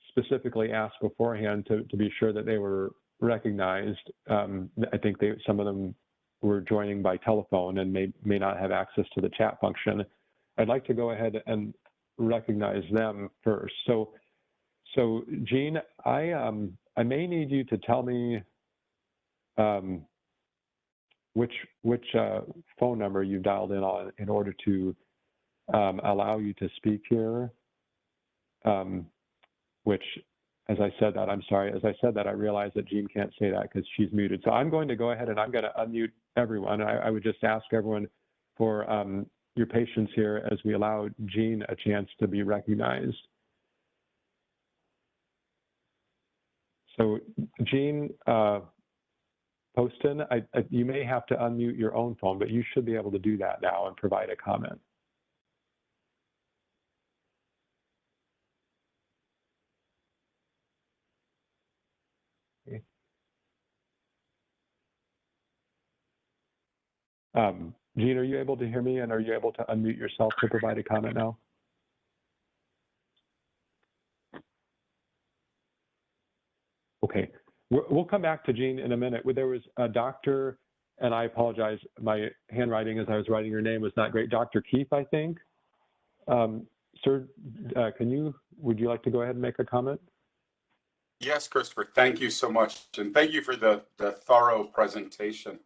specifically asked beforehand to be sure that they were recognized, I think some of them were joining by telephone and may not have access to the chat function. I'd like to go ahead and recognize them first. So Jean, I may need you to tell me which phone number you dialed in on in order to allow you to speak here. Which, as I said that, I'm sorry, as I said that, I realized that Jean can't say that because she's muted. So I'm going to go ahead and I'm going to unmute everyone. I would just ask everyone for your patience here as we allow Jean a chance to be recognized. So Jean Poston, you may have to unmute your own phone, but you should be able to do that now and provide a comment. Okay. Jean, are you able to hear me, and are you able to unmute yourself to provide a comment now? Okay, we'll come back to Jean in a minute. There was a doctor, and I apologize, my handwriting as I was writing your name was not great. Dr. Keith, I think. Sir, would you like to go ahead and make a comment? Yes, Christopher, thank you so much. And thank you for the thorough presentation.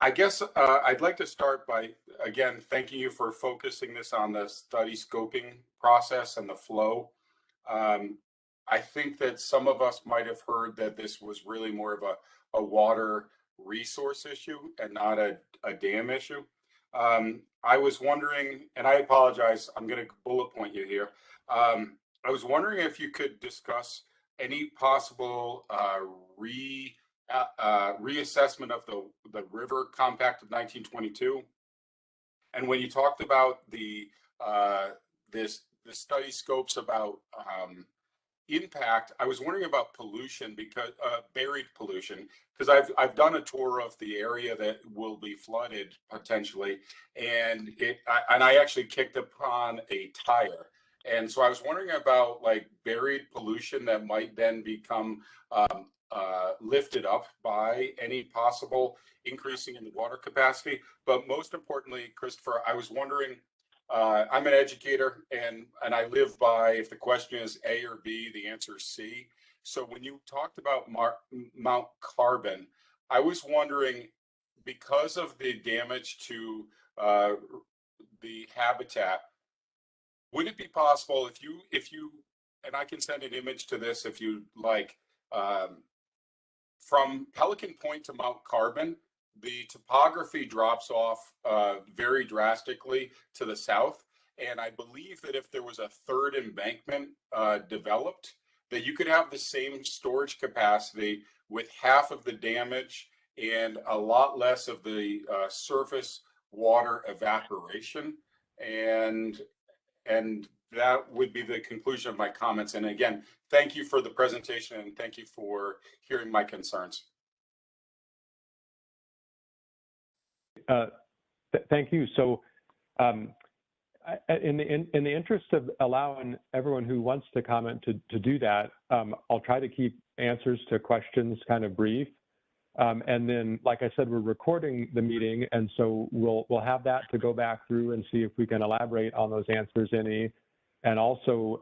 I guess I'd like to start by, again, thanking you for focusing this on the study scoping process and the flow. I think that some of us might have heard that this was really more of a water resource issue and not a dam issue. I was wondering, and I apologize, I'm going to bullet point you here. I was wondering if you could discuss any possible reassessment of the river compact of 1922. And when you talked about the study scopes about impact, I was wondering about pollution, because buried pollution, because I've done a tour of the area that will be flooded potentially, and I actually kicked upon a tire. And so I was wondering about like buried pollution that might then become lifted up by any possible increasing in the water capacity. But most importantly, Christopher, I was wondering, I'm an educator and I live by, if the question is A or B, the answer is C. So when you talked about Mount Carbon, I was wondering, because of the damage to the habitat, would it be possible if you, and I can send an image to this if you like, from Pelican Point to Mount Carbon, the topography drops off very drastically to the south. And I believe that if there was a third embankment developed, that you could have the same storage capacity with half of the damage and a lot less of the surface water evaporation. And that would be the conclusion of my comments. And again, thank you for the presentation and thank you for hearing my concerns. Thank you. So in the interest of allowing everyone who wants to comment to do that, I'll try to keep answers to questions kind of brief. And then, like I said, we're recording the meeting, and so we'll have that to go back through and see if we can elaborate on those answers any. And also,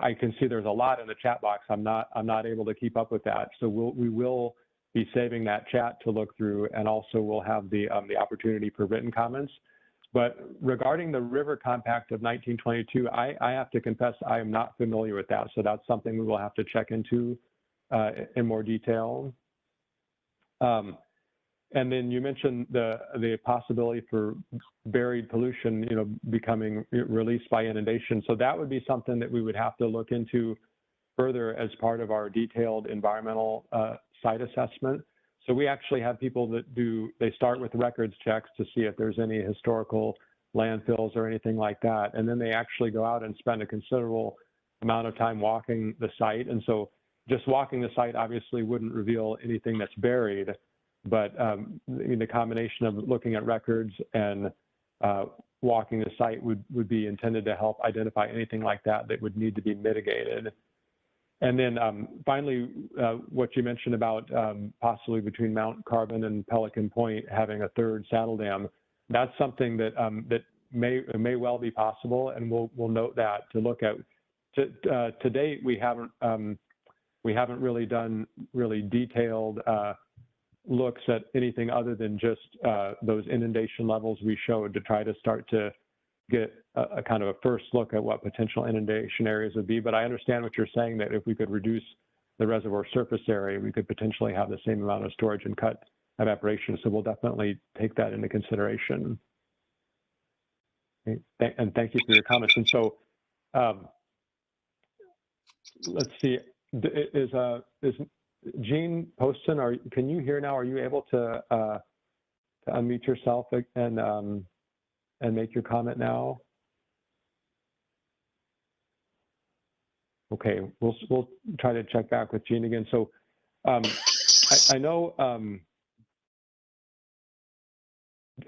I can see there's a lot in the chat box. I'm not able to keep up with that, so we will be saving that chat to look through, and also we'll have the opportunity for written comments. But regarding the river compact of 1922, I have to confess I am not familiar with that, so that's something we will have to check into in more detail. And then you mentioned the possibility for buried pollution, becoming released by inundation. So that would be something that we would have to look into further as part of our detailed environmental site assessment. So we actually have people that they start with records checks to see if there's any historical landfills or anything like that. And then they actually go out and spend a considerable amount of time walking the site. And so just walking the site obviously wouldn't reveal anything that's buried, but the combination of looking at records and walking the site would be intended to help identify anything like that that would need to be mitigated. And then finally, what you mentioned about possibly between Mount Carbon and Pelican Point having a third saddle dam, that's something that that may well be possible, and we'll note that to look at. To date, we haven't really done really detailed looks at anything other than just those inundation levels we showed to try to start to get a kind of a first look at what potential inundation areas would be. But I understand what you're saying, that if we could reduce the reservoir surface area, we could potentially have the same amount of storage and cut evaporation. So we'll definitely take that into consideration. Okay. And thank you for your comments. And so let's see, is Jean Poston, can you hear now? Are you able to unmute yourself and make your comment now? Okay, we'll try to check back with Jean again. So I know,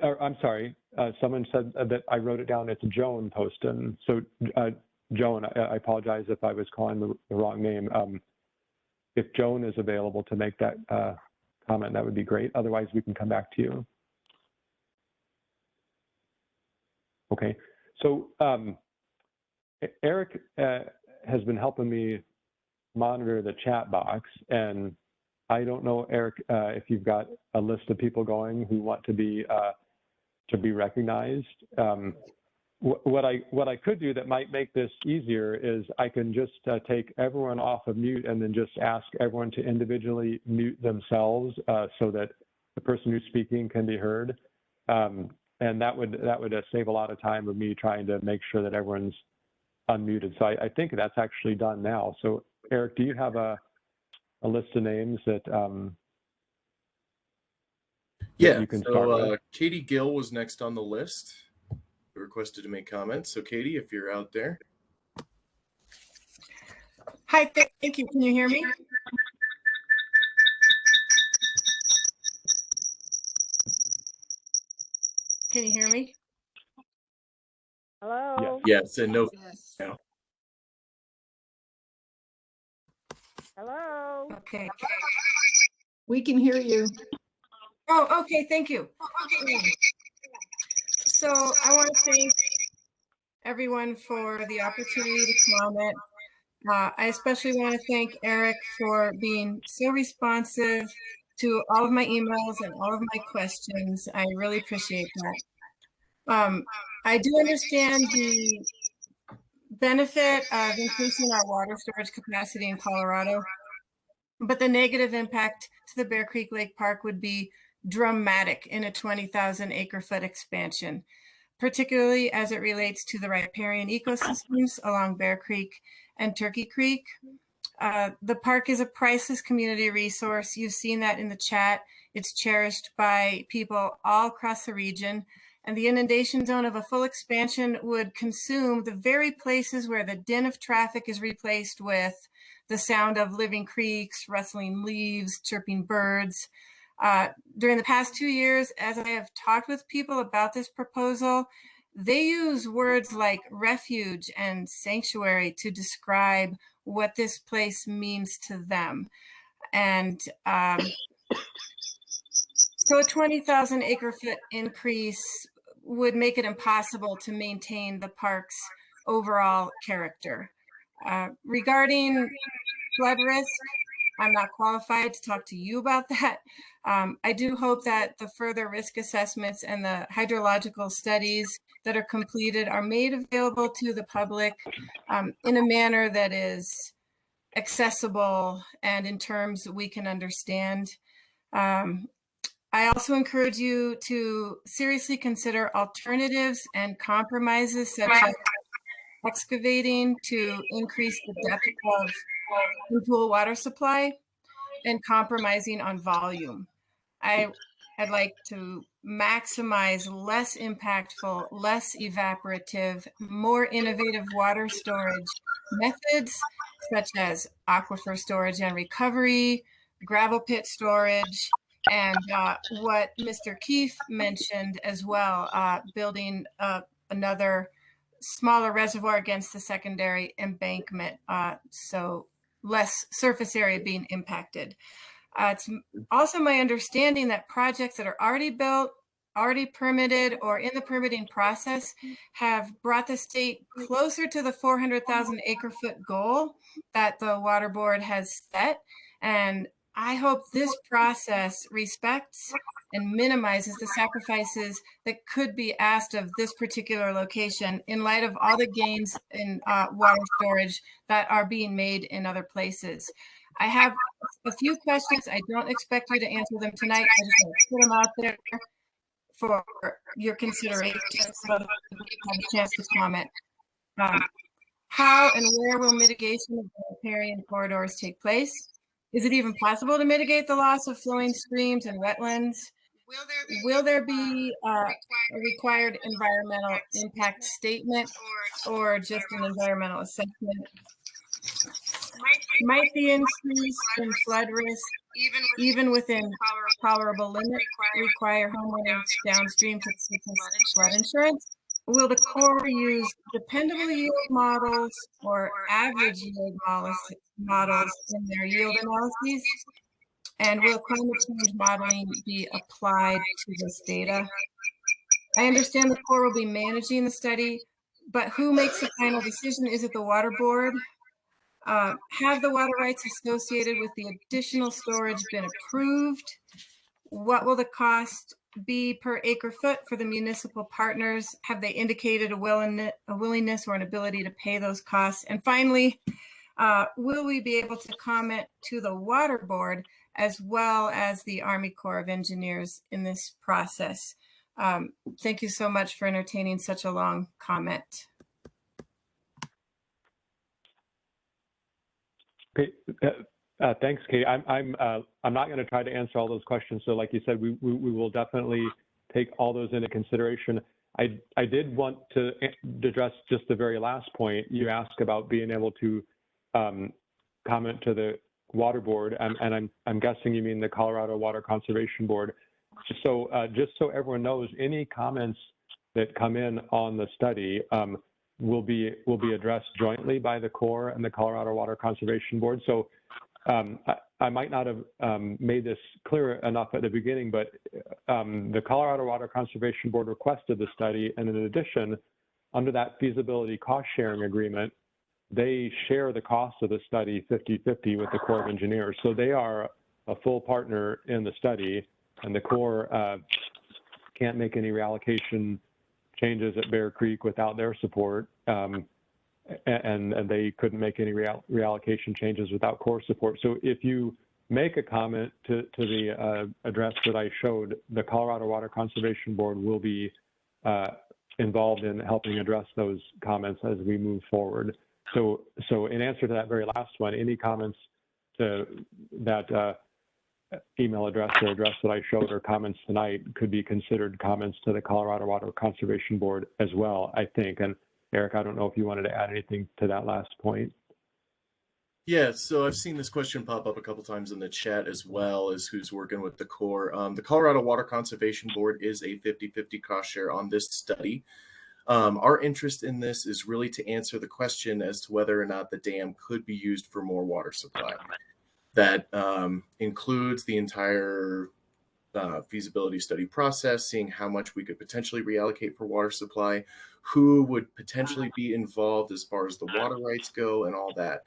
I'm sorry, someone said that I wrote it down. It's Joan Poston. So Joan, I apologize if I was calling the wrong name. If Joan is available to make that comment, that would be great. Otherwise, we can come back to you. Okay, so Eric has been helping me monitor the chat box, and I don't know, Eric, if you've got a list of people going who want to be recognized. What I could do that might make this easier is I can just take everyone off of mute and then just ask everyone to individually mute themselves so that the person who's speaking can be heard. And that would save a lot of time of me trying to make sure that everyone's unmuted. So I think that's actually done now. So Eric, do you have a list of names that yeah, you can start with? Katie Gill was next on the list, who requested to make comments. So Katie, if you're out there. Hi, thank you. Can you hear me? Can you hear me? Hello? Yes, and no. Yes. No. Hello? Okay. We can hear you. Oh, okay. Thank you. So I want to thank everyone for the opportunity to comment. I especially want to thank Eric for being so responsive to all of my emails and all of my questions. I really appreciate that. I do understand the benefit of increasing our water storage capacity in Colorado, but the negative impact to the Bear Creek Lake Park would be dramatic in a 20,000 acre foot expansion. particularly as it relates to the riparian ecosystems along Bear Creek and Turkey Creek. The park is a priceless community resource. You've seen that in the chat. It's cherished by people all across the region. And the inundation zone of a full expansion would consume the very places where the din of traffic is replaced with the sound of living creeks, rustling leaves, chirping birds. During the past 2 years, as I have talked with people about this proposal, they use words like refuge and sanctuary to describe what this place means to them. And so a 20,000 acre foot increase would make it impossible to maintain the park's overall character. Regarding flood risk, I'm not qualified to talk to you about that. I do hope that the further risk assessments and the hydrological studies that are completed are made available to the public in a manner that is accessible and in terms that we can understand. I also encourage you to seriously consider alternatives and compromises such as excavating to increase the depth of in-pool water supply and compromising on volume. I'd like to maximize less impactful, less evaporative, more innovative water storage methods, such as aquifer storage and recovery, gravel pit storage, and what Mr. Keefe mentioned as well, building another smaller reservoir against the secondary embankment, so less surface area being impacted. It's also my understanding that projects that are already built, already permitted, or in the permitting process have brought the state closer to the 400,000 acre foot goal that the Water Board has set. And I hope this process respects and minimizes the sacrifices that could be asked of this particular location in light of all the gains in water storage that are being made in other places. I have a few questions. I don't expect you to answer them tonight. I just want to put them out there for your consideration so that you have a chance to comment. How and where will mitigation of riparian corridors take place? Is it even possible to mitigate the loss of flowing streams and wetlands? Will there be a required environmental impact statement or just an environmental assessment? Might the increase in flood risk, even within tolerable limit, require homeowners downstream to purchase flood insurance? Will the Corps use dependable yield models or average yield models in their yield analyses? And will climate change modeling be applied to this data? I understand the Corps will be managing the study, but who makes the final decision? Is it the Water Board? Have the water rights associated with the additional storage been approved? What will the cost be per acre foot for the municipal partners? Have they indicated a willingness or an ability to pay those costs? And finally, will we be able to comment to the Water Board as well as the Army Corps of Engineers in this process? Thank you so much for entertaining such a long comment. Okay, thanks, Kate. I'm not going to try to answer all those questions. So, like you said, we will definitely take all those into consideration. I did want to address just the very last point. You asked about being able to comment to the Water Board, and I'm guessing you mean the Colorado Water Conservation Board. So just so everyone knows, any comments that come in on the study will be addressed jointly by the Corps and the Colorado Water Conservation Board. So I might not have made this clear enough at the beginning, but the Colorado Water Conservation Board requested the study, and in addition, under that feasibility cost sharing agreement, they share the cost of the study 50-50 with the Corps of Engineers. So they are a full partner in the study, and the Corps can't make any reallocation changes at Bear Creek without their support, and they couldn't make any reallocation changes without Corps support. So if you make a comment to the address that I showed, the Colorado Water Conservation Board will be involved in helping address those comments as we move forward. So in answer to that very last one, any comments to that email address or address that I showed or comments tonight could be considered comments to the Colorado Water Conservation Board as well, I think. And Eric, I don't know if you wanted to add anything to that last point. Yeah, so I've seen this question pop up a couple times in the chat as well as who's working with the Corps. The Colorado Water Conservation Board is a 50-50 cost share on this study. Our interest in this is really to answer the question as to whether or not the dam could be used for more water supply. That includes the entire feasibility study process, seeing how much we could potentially reallocate for water supply, who would potentially be involved as far as the water rights go and all that.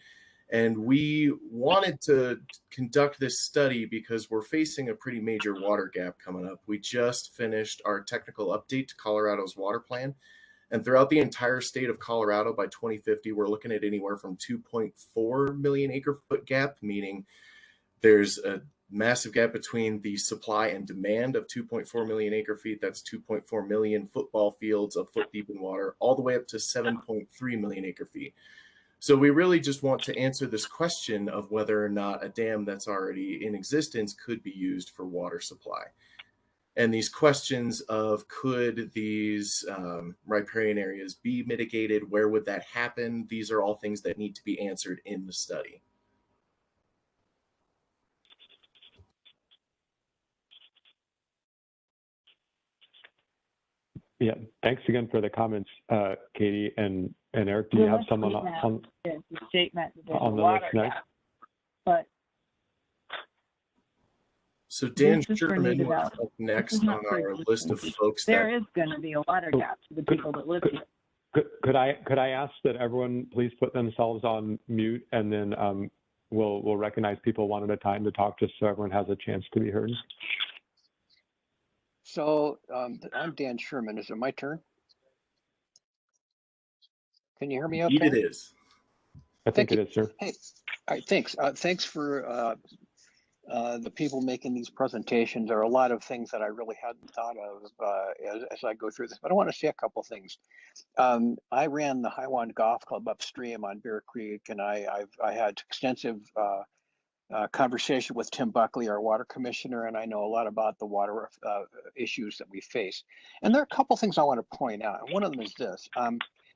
And we wanted to conduct this study because we're facing a pretty major water gap coming up. We just finished our technical update to Colorado's water plan. And throughout the entire state of Colorado by 2050, we're looking at anywhere from 2.4 million acre foot gap, meaning there's a massive gap between the supply and demand of 2.4 million acre feet. That's 2.4 million football fields a foot deep in water, all the way up to 7.3 million acre feet. So we really just want to answer this question of whether or not a dam that's already in existence could be used for water supply. And these questions of could these riparian areas be mitigated? Where would that happen? These are all things that need to be answered in the study. Yeah, thanks again for the comments, Katie and Eric. Do you have someone on the statement on the list next? But So Dan This is for Sherman new was development. up next This is not on for our existing list of people. folks There that is going to be a water gap to the people that live here. Could I ask that everyone please put themselves on mute, and then we'll recognize people one at a time to talk, just so everyone has a chance to be heard. So I'm Dan Sherman. Is it my turn? Can you hear me okay? Indeed it is. I think it is, sir. Hey, all right, thanks. Thanks for the people making these presentations. There are a lot of things that I really hadn't thought of as I go through this, but I want to say a couple things. I ran the Highwand Golf Club upstream on Bear Creek, and I had extensive conversation with Tim Buckley, our water commissioner, and I know a lot about the water issues that we face. And there are a couple things I want to point out. One of them is this.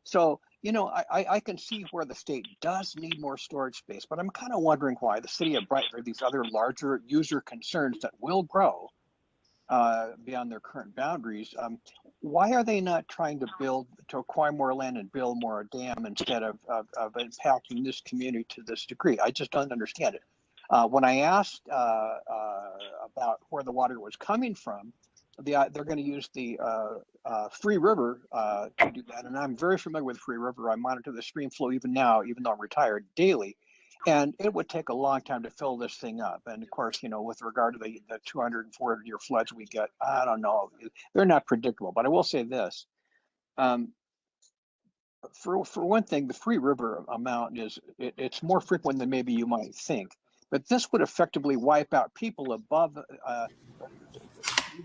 So, you know, I can see where the state does need more storage space, but I'm kind of wondering why the city of Brighton or these other larger user concerns that will grow beyond their current boundaries, why are they not trying to acquire more land and build more dam instead of impacting this community to this degree? I just don't understand it. When I asked about where the water was coming from, they're going to use the Free River to do that. And I'm very familiar with Free River. I monitor the stream flow even now, even though I'm retired, daily. And it would take a long time to fill this thing up. And of course, you know, with regard to the 200 and 400-year floods we get, I don't know, they're not predictable. But I will say this. For one thing, the Free River amount it's more frequent than maybe you might think. But this would effectively wipe out people above,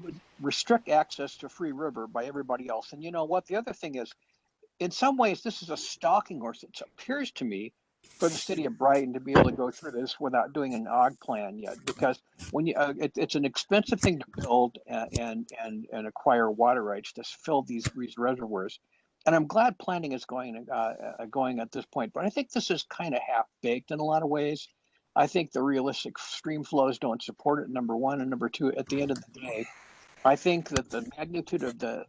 would restrict access to Free River by everybody else. And you know what? The other thing is, in some ways, this is a stalking horse, it appears to me, for the city of Brighton to be able to go through this without doing an OG plan yet. Because when you, it's an expensive thing to build and acquire water rights to fill these reservoirs. And I'm glad planning is going at this point. But I think this is kind of half-baked in a lot of ways. I think the realistic stream flows don't support it, number one. And number two, at the end of the day, I think that the magnitude of the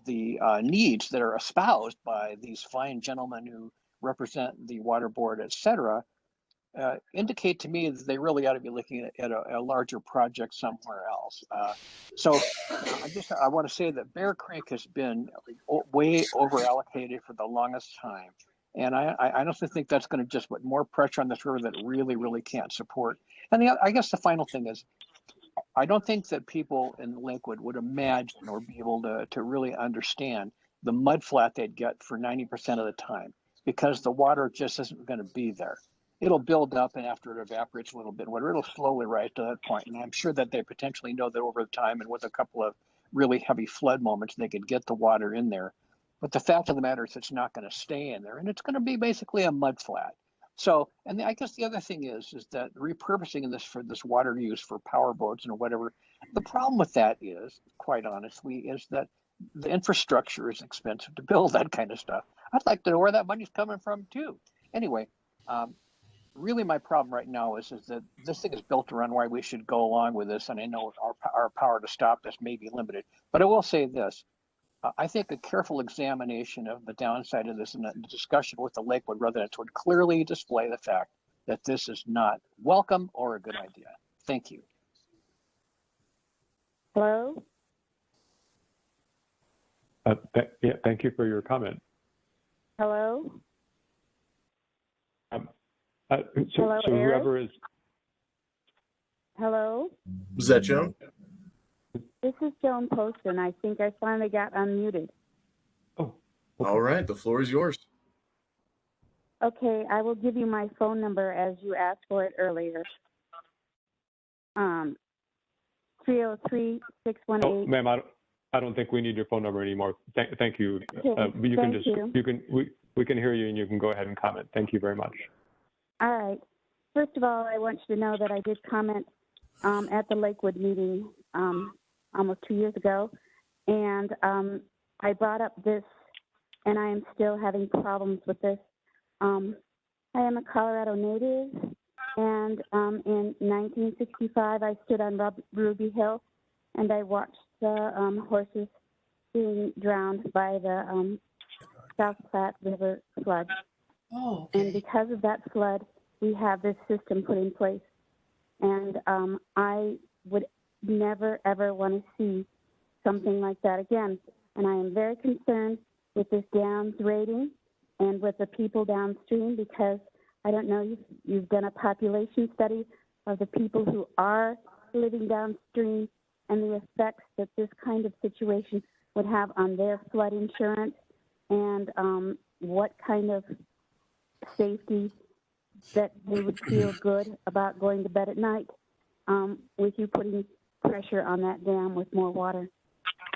needs that are espoused by these fine gentlemen who represent the water board, et cetera, indicate to me that they really ought to be looking at a larger project somewhere else. So I want to say that Bear Creek has been way over allocated for the longest time. And I don't think that's going to just put more pressure on this river that really, really can't support. And I guess the final thing is, I don't think that people in Lakewood would imagine or be able to really understand the mud flat they'd get for 90% of the time, because the water just isn't going to be there. It'll build up, and after it evaporates a little bit, it'll slowly rise to that point. And I'm sure that they potentially know that over time and with a couple of really heavy flood moments, they could get the water in there. But the fact of the matter is it's not going to stay in there, and it's going to be basically a mud flat. So, and I guess the other thing is that repurposing this for this water use for power boats and whatever, the problem with that is, quite honestly, is that the infrastructure is expensive to build that kind of stuff. I'd like to know where that money's coming from too. Anyway, really my problem right now is that this thing is built around why we should go along with this, and I know our power to stop this may be limited. But I will say this. I think a careful examination of the downside of this and a discussion with the Lakewood residents would clearly display the fact that this is not welcome or a good idea. Thank you. Hello? Yeah, thank you for your comment. Hello? So Hello, whoever Eric? is, Hello? Was that Joan? This is Joan Poston. I think I finally got unmuted. oh, All right, the floor is yours. Okay, I will give you my phone number as you asked for it earlier. 303-618. oh, ma'am, I don't think we need your phone number anymore. Thank you. Okay, You can thank just, you. we can hear you and you can go ahead and comment. Thank you very much. All right. First of all, I want you to know that I did comment at the Lakewood meeting almost 2 years ago, and I brought up this, and I am still having problems with this. I am a Colorado native, and in 1965, I stood on Ruby Hill, and I watched the horses being drowned by the South Platte River flood. Oh, okay. And because of that flood, we have this system put in place. And I would never, ever want to see something like that again. And I am very concerned with this dams rating and with the people downstream, because I don't know, you've done a population study of the people who are living downstream and the effects that this kind of situation would have on their flood insurance, and what kind of safety that they would feel good about going to bed at night with you putting pressure on that dam with more water.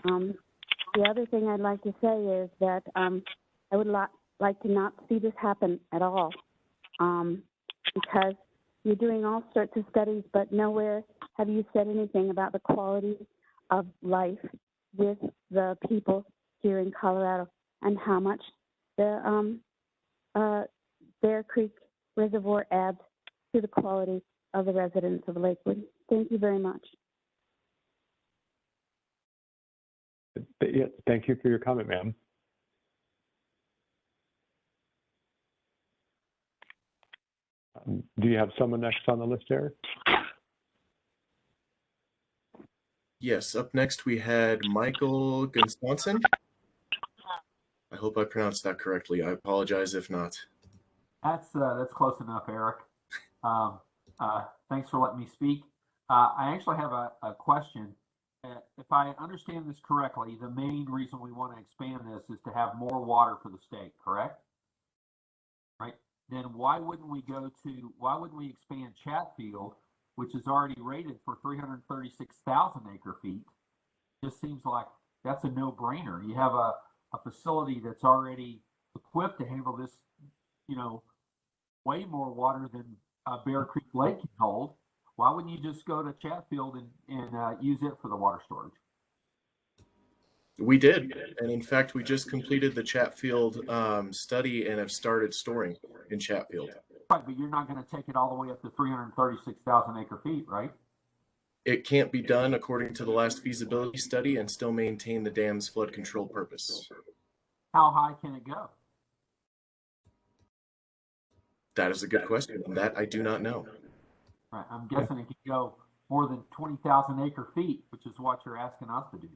The other thing I'd like to say is that I would like to not see this happen at all, because you're doing all sorts of studies, but nowhere have you said anything about the quality of life with the people here in Colorado and how much the Bear Creek Reservoir adds to the quality of the residents of Lakewood. Thank you very much. Yeah, thank you for your comment, ma'am. Do you have someone next on the list, Eric? Yes, up next we had Michael Gunstanson. I hope I pronounced that correctly. I apologize if not. That's close enough, Eric. Thanks for letting me speak. I actually have a question. If I understand this correctly, the main reason we want to expand this is to have more water for the state, correct? Right? Then why wouldn't we expand Chatfield, which is already rated for 336,000 acre feet? Just seems like that's a no-brainer. You have a facility that's already equipped to handle this, way more water than Bear Creek Lake can hold. Why wouldn't you just go to Chatfield and use it for the water storage? We did, and in fact, we just completed the Chatfield study and have started storing in Chatfield. Right, but you're not going to take it all the way up to 336,000 acre feet, right? It can't be done according to the last feasibility study and still maintain the dam's flood control purpose. How high can it go? That is a good question, and that I do not know. Right, I'm guessing it could go more than 20,000 acre feet, which is what you're asking us to do.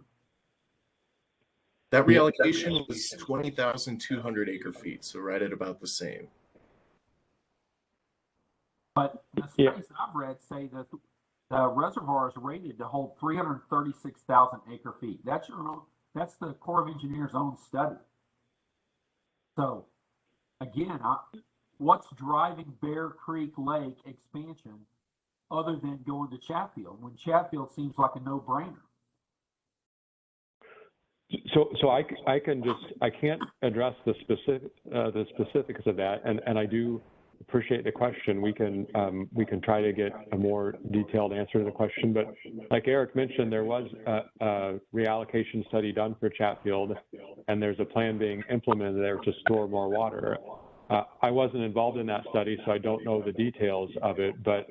That reallocation was 20,200 acre feet, so right at about the same. But the studies I've read say that the reservoir is rated to hold 336,000 acre feet. That's the Corps of Engineers' own study. So, again, what's driving Bear Creek Lake expansion other than going to Chatfield, when Chatfield seems like a no-brainer? So I can't address the specifics of that, and I do appreciate the question. We can try to get a more detailed answer to the question, but like Eric mentioned, there was a reallocation study done for Chatfield, and there's a plan being implemented there to store more water. I wasn't involved in that study, so I don't know the details of it, but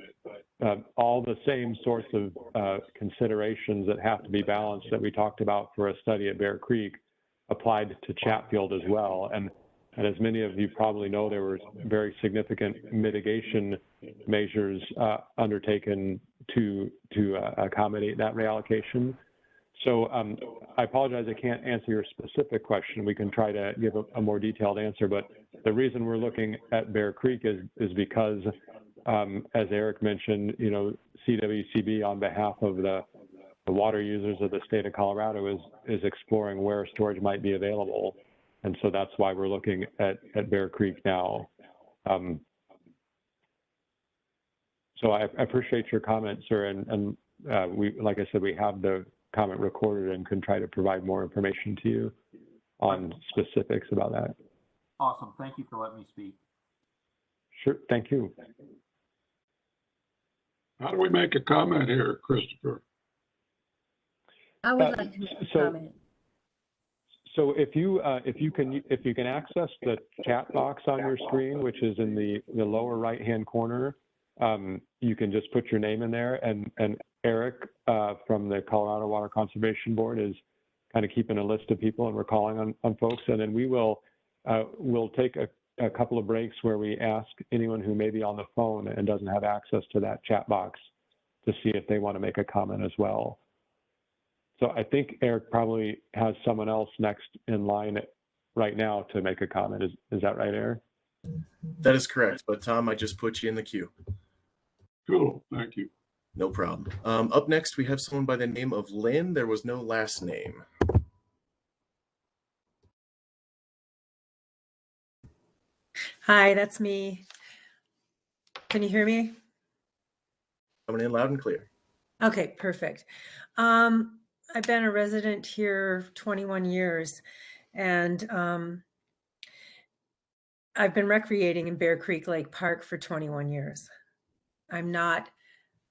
all the same sorts of considerations that have to be balanced that we talked about for a study at Bear Creek applied to Chatfield as well. And as many of you probably know, there were very significant mitigation measures undertaken to accommodate that reallocation. So I apologize, I can't answer your specific question. We can try to give a more detailed answer, but the reason we're looking at Bear Creek is because, as Eric mentioned, CWCB on behalf of the water users of the state of Colorado is exploring where storage might be available. And so that's why we're looking at Bear Creek now. So I appreciate your comment, sir. And we, like I said, we have the comment recorded and can try to provide more information to you on specifics about that. Awesome. Thank you for letting me speak. Sure. Thank you. How do we make a comment here, Christopher? I would like to make a comment. So if you can access the chat box on your screen, which is in the lower right-hand corner, you can just put your name in there, and Eric from the Colorado Water Conservation Board is kind of keeping a list of people, and we're calling on folks, and then we'll take a couple of breaks where we ask anyone who may be on the phone and doesn't have access to that chat box to see if they want to make a comment as well. So I think Eric probably has someone else next in line right now to make a comment. Is that right, Eric? That is correct. But Tom, I just put you in the queue. Cool. Thank you. No problem. Up next, we have someone by the name of Lynn. There was no last name. Hi, that's me. Can you hear me? Coming in loud and clear. Okay, perfect. I've been a resident here 21 years, and I've been recreating in Bear Creek Lake Park for 21 years. I'm not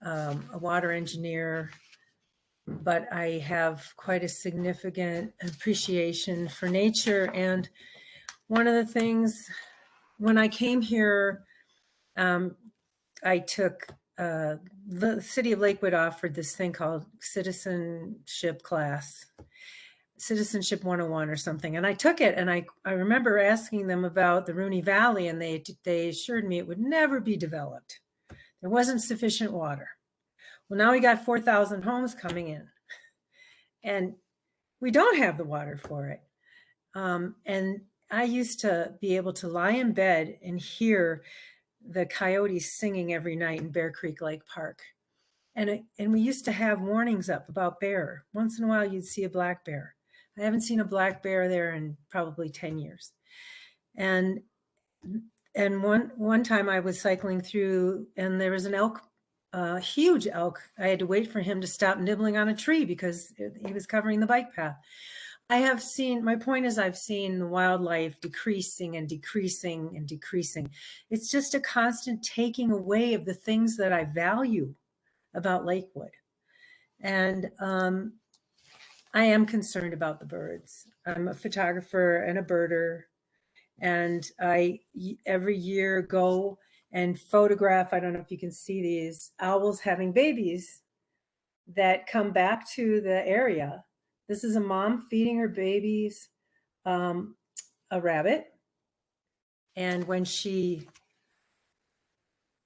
a water engineer, but I have quite a significant appreciation for nature. And one of the things, when I came here, I took the city of Lakewood offered this thing called citizenship class, Citizenship 101 or something. And I took it, and I remember asking them about the Rooney Valley, and they assured me it would never be developed. There wasn't sufficient water. Well, now we got 4,000 homes coming in, and we don't have the water for it. And I used to be able to lie in bed and hear the coyotes singing every night in Bear Creek Lake Park. And we used to have warnings up about bear. Once in a while, you'd see a black bear. I haven't seen a black bear there in probably 10 years. And one time I was cycling through, and there was an elk, a huge elk. I had to wait for him to stop nibbling on a tree because he was covering the bike path. My point is I've seen the wildlife decreasing and decreasing and decreasing. It's just a constant taking away of the things that I value about Lakewood. And I am concerned about the birds. I'm a photographer and a birder, and I every year go and photograph, I don't know if you can see these, owls having babies that come back to the area. This is a mom feeding her babies a rabbit. And when she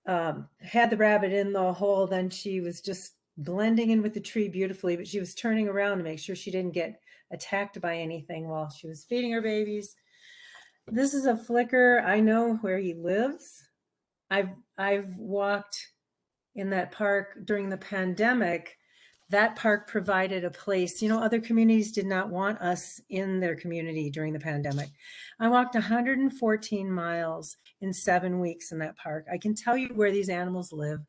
had the rabbit in the hole, then she was just blending in with the tree beautifully, but she was turning around to make sure she didn't get attacked by anything while she was feeding her babies. This is a flicker. I know where he lives. I've walked in that park during the pandemic. That park provided a place. Other communities did not want us in their community during the pandemic. I walked 114 miles in 7 weeks in that park. I can tell you where these animals live,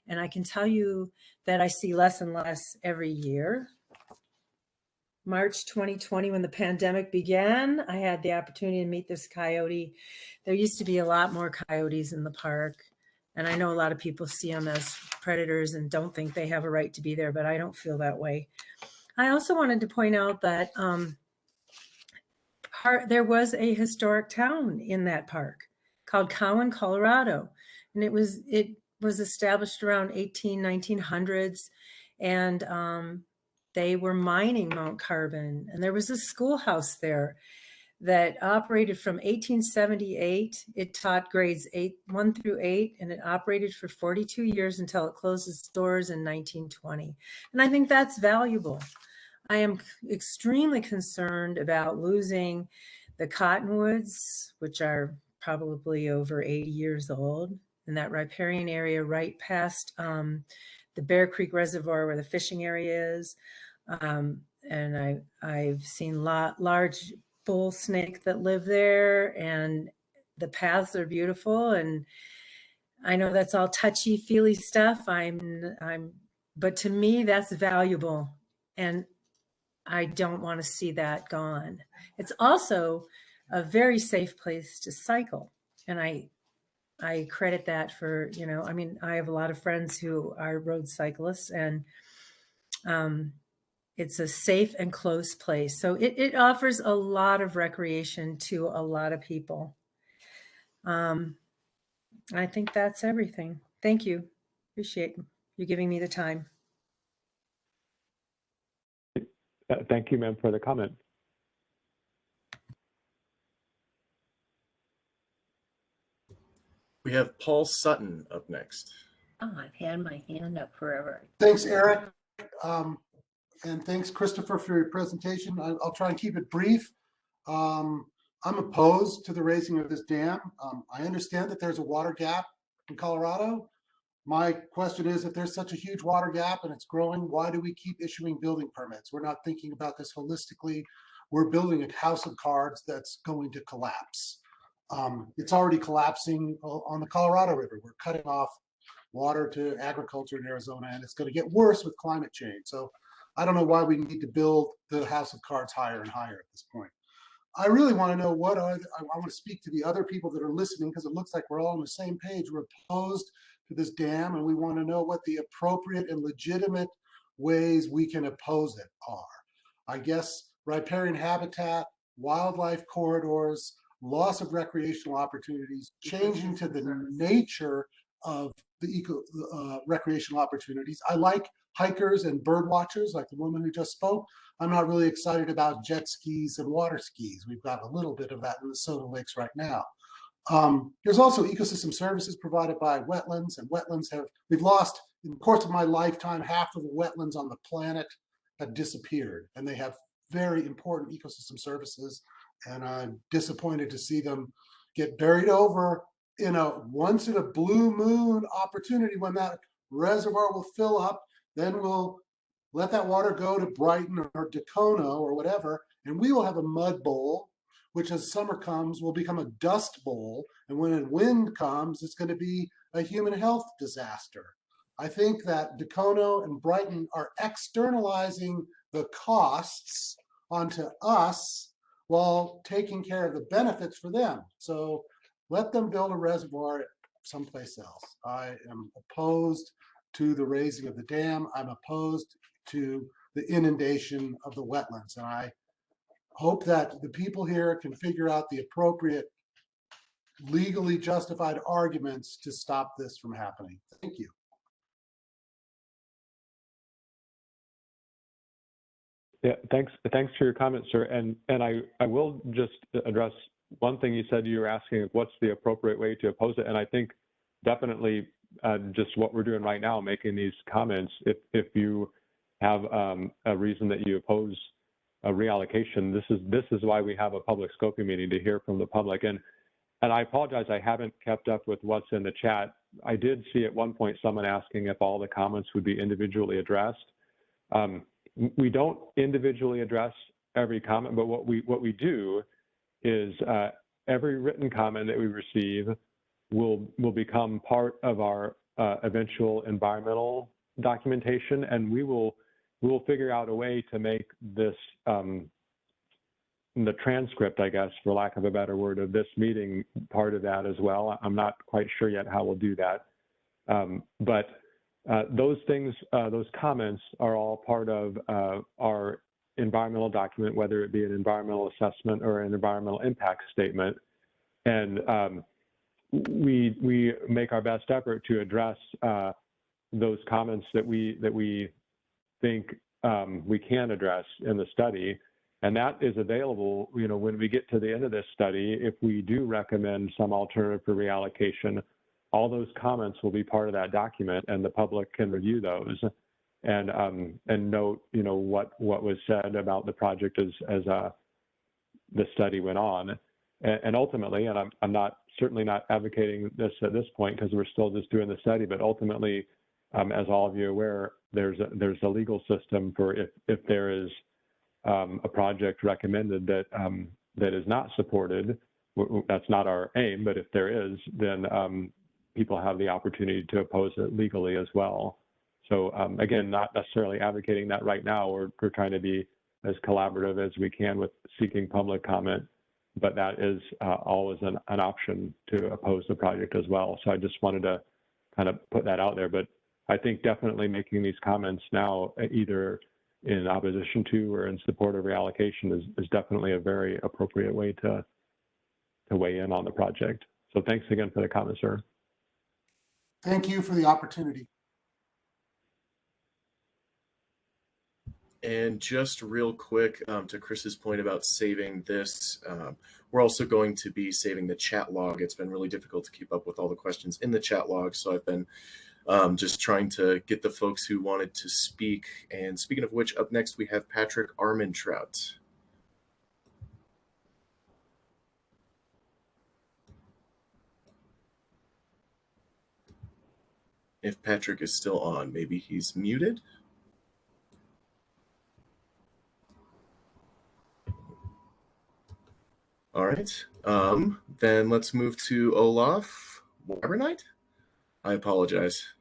and I can tell you that I see less and less every year. March 2020, when the pandemic began, I had the opportunity to meet this coyote. There used to be a lot more coyotes in the park. And I know a lot of people see them as predators and don't think they have a right to be there, but I don't feel that way. I also wanted to point out that there was a historic town in that park called Cowan, Colorado. And it was established around 1900s. And they were mining Mount Carbon. And there was a schoolhouse there that operated from 1878. It taught grades 1 through 8, and it operated for 42 years until it closed its doors in 1920. And I think that's valuable. I am extremely concerned about losing the cottonwoods, which are probably over 80 years old, in that riparian area right past the Bear Creek Reservoir where the fishing area is. And I've seen large bull snake that live there, and the paths are beautiful. And I know that's all touchy-feely stuff. But to me, that's valuable. And I don't want to see that gone. It's also a very safe place to cycle. And I credit that for, I mean, I have a lot of friends who are road cyclists, and it's a safe and close place. So it offers a lot of recreation to a lot of people. I think that's everything. Thank you. Appreciate you giving me the time. Thank you, ma'am, for the comment. We have Paul Sutton up next. Oh, I've had my hand up forever. Thanks, Eric. And thanks, Christopher, for your presentation. I'll try and keep it brief. I'm opposed to the raising of this dam. I understand that there's a water gap in Colorado. My question is, if there's such a huge water gap and it's growing, why do we keep issuing building permits? We're not thinking about this holistically. We're building a house of cards that's going to collapse. It's already collapsing on the Colorado River. We're cutting off water to agriculture in Arizona, and it's going to get worse with climate change. So I don't know why we need to build the house of cards higher and higher at this point. I really want to know I want to speak to the other people that are listening, because it looks like we're all on the same page. We're opposed to this dam, and we want to know what the appropriate and legitimate ways we can oppose it are. I guess riparian habitat, wildlife corridors, loss of recreational opportunities, changing to the nature of the recreational opportunities. I like hikers and bird watchers, like the woman who just spoke. I'm not really excited about jet skis and water skis. We've got a little bit of that in the Soda Lakes right now. There's also ecosystem services provided by wetlands, and we've lost, in the course of my lifetime, half of the wetlands on the planet have disappeared, and they have very important ecosystem services, and I'm disappointed to see them get buried over in a once in a blue moon opportunity when that reservoir will fill up. Then we'll let that water go to Brighton or Dacono or whatever, and we will have a mud bowl, which as summer comes will become a dust bowl. And when wind comes, it's going to be a human health disaster. I think that Dacono and Brighton are externalizing the costs onto us while taking care of the benefits for them. So let them build a reservoir someplace else. I am opposed to the raising of the dam. I'm opposed to the inundation of the wetlands. And I hope that the people here can figure out the appropriate legally justified arguments to stop this from happening. Thank you. Yeah, thanks for your comments, sir. And I will just address one thing you said. You were asking what's the appropriate way to oppose it, and I think definitely just what we're doing right now, making these comments. If you have a reason that you oppose a reallocation, this is why we have a public scoping meeting, to hear from the public. And I apologize, I haven't kept up with what's in the chat. I did see at one point someone asking if all the comments would be individually addressed. We don't individually address every comment, but what we do is every written comment that we receive will become part of our eventual environmental documentation, and we will we'll figure out a way to make this, the transcript, I guess, for lack of a better word, of this meeting part of that as well. I'm not quite sure yet how we'll do that. But those things, those comments are all part of our environmental document, whether it be an environmental assessment or an environmental impact statement. And we make our best effort to address those comments that we think we can address in the study. And that is available, you know, when we get to the end of this study. If we do recommend some alternative for reallocation, all those comments will be part of that document, and the public can review those and note, you know, what was said about the project as the study went on. And ultimately, and I'm not certainly not advocating this at this point because we're still just doing the study, but ultimately, as all of you are aware, there's a legal system for if there is a project recommended that is not supported. That's not our aim, but if there is, then people have the opportunity to oppose it legally as well. So again, not necessarily advocating that right now. We're trying to be as collaborative as we can with seeking public comment, but that is always an option to oppose the project as well. So I just wanted to kind of put that out there. But I think definitely making these comments now, either in opposition to or in support of reallocation, is definitely a very appropriate way to weigh in on the project. So thanks again for the comment, sir. Thank you for the opportunity. And just real quick, to Chris's point about saving this, we're also going to be saving the chat log. It's been really difficult to keep up with all the questions in the chat log, so I've been just trying to get the folks who wanted to speak. And speaking of which, up next we have Patrick Armentrout. If Patrick is still on, maybe he's muted. All right, then let's move to Olaf Wabernight. I apologize.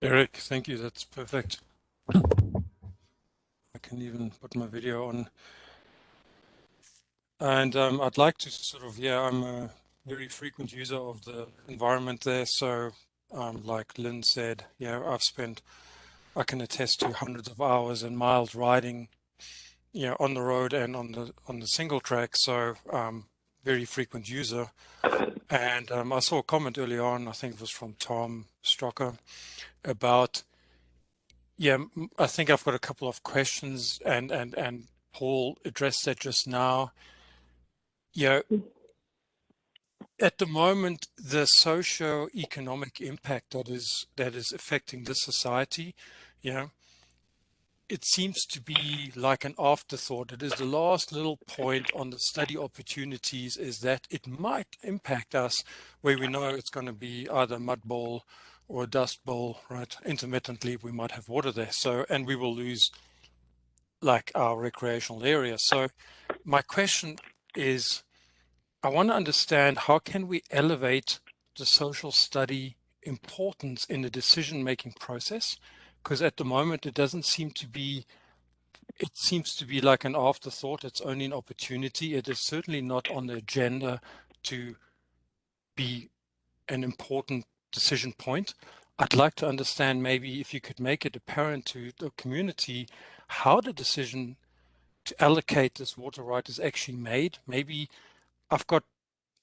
Eric, thank you. That's perfect. I can even put my video on. And I'd like to sort of, I'm a very frequent user of the environment there. So like Lynn said, I can attest to hundreds of hours and miles riding, on the road and on the single track. So very frequent user. And I saw a comment early on, I think it was from Tom Strocker, about, I think I've got a couple of questions, and Paul addressed that just now. At the moment, the socio-economic impact that is affecting this society, it seems to be like an afterthought. It is the last little point on the study opportunities, is that it might impact us where we know it's going to be either a mud bowl or a dust bowl, right? Intermittently, we might have water there. So, and we will lose like our recreational area. So my question is, I want to understand, how can we elevate the social study importance in the decision-making process? Because at the moment, it seems to be like an afterthought. It's only an opportunity. It is certainly not on the agenda to be an important decision point. I'd like to understand, maybe if you could make it apparent to the community how the decision to allocate this water right is actually made. Maybe I've got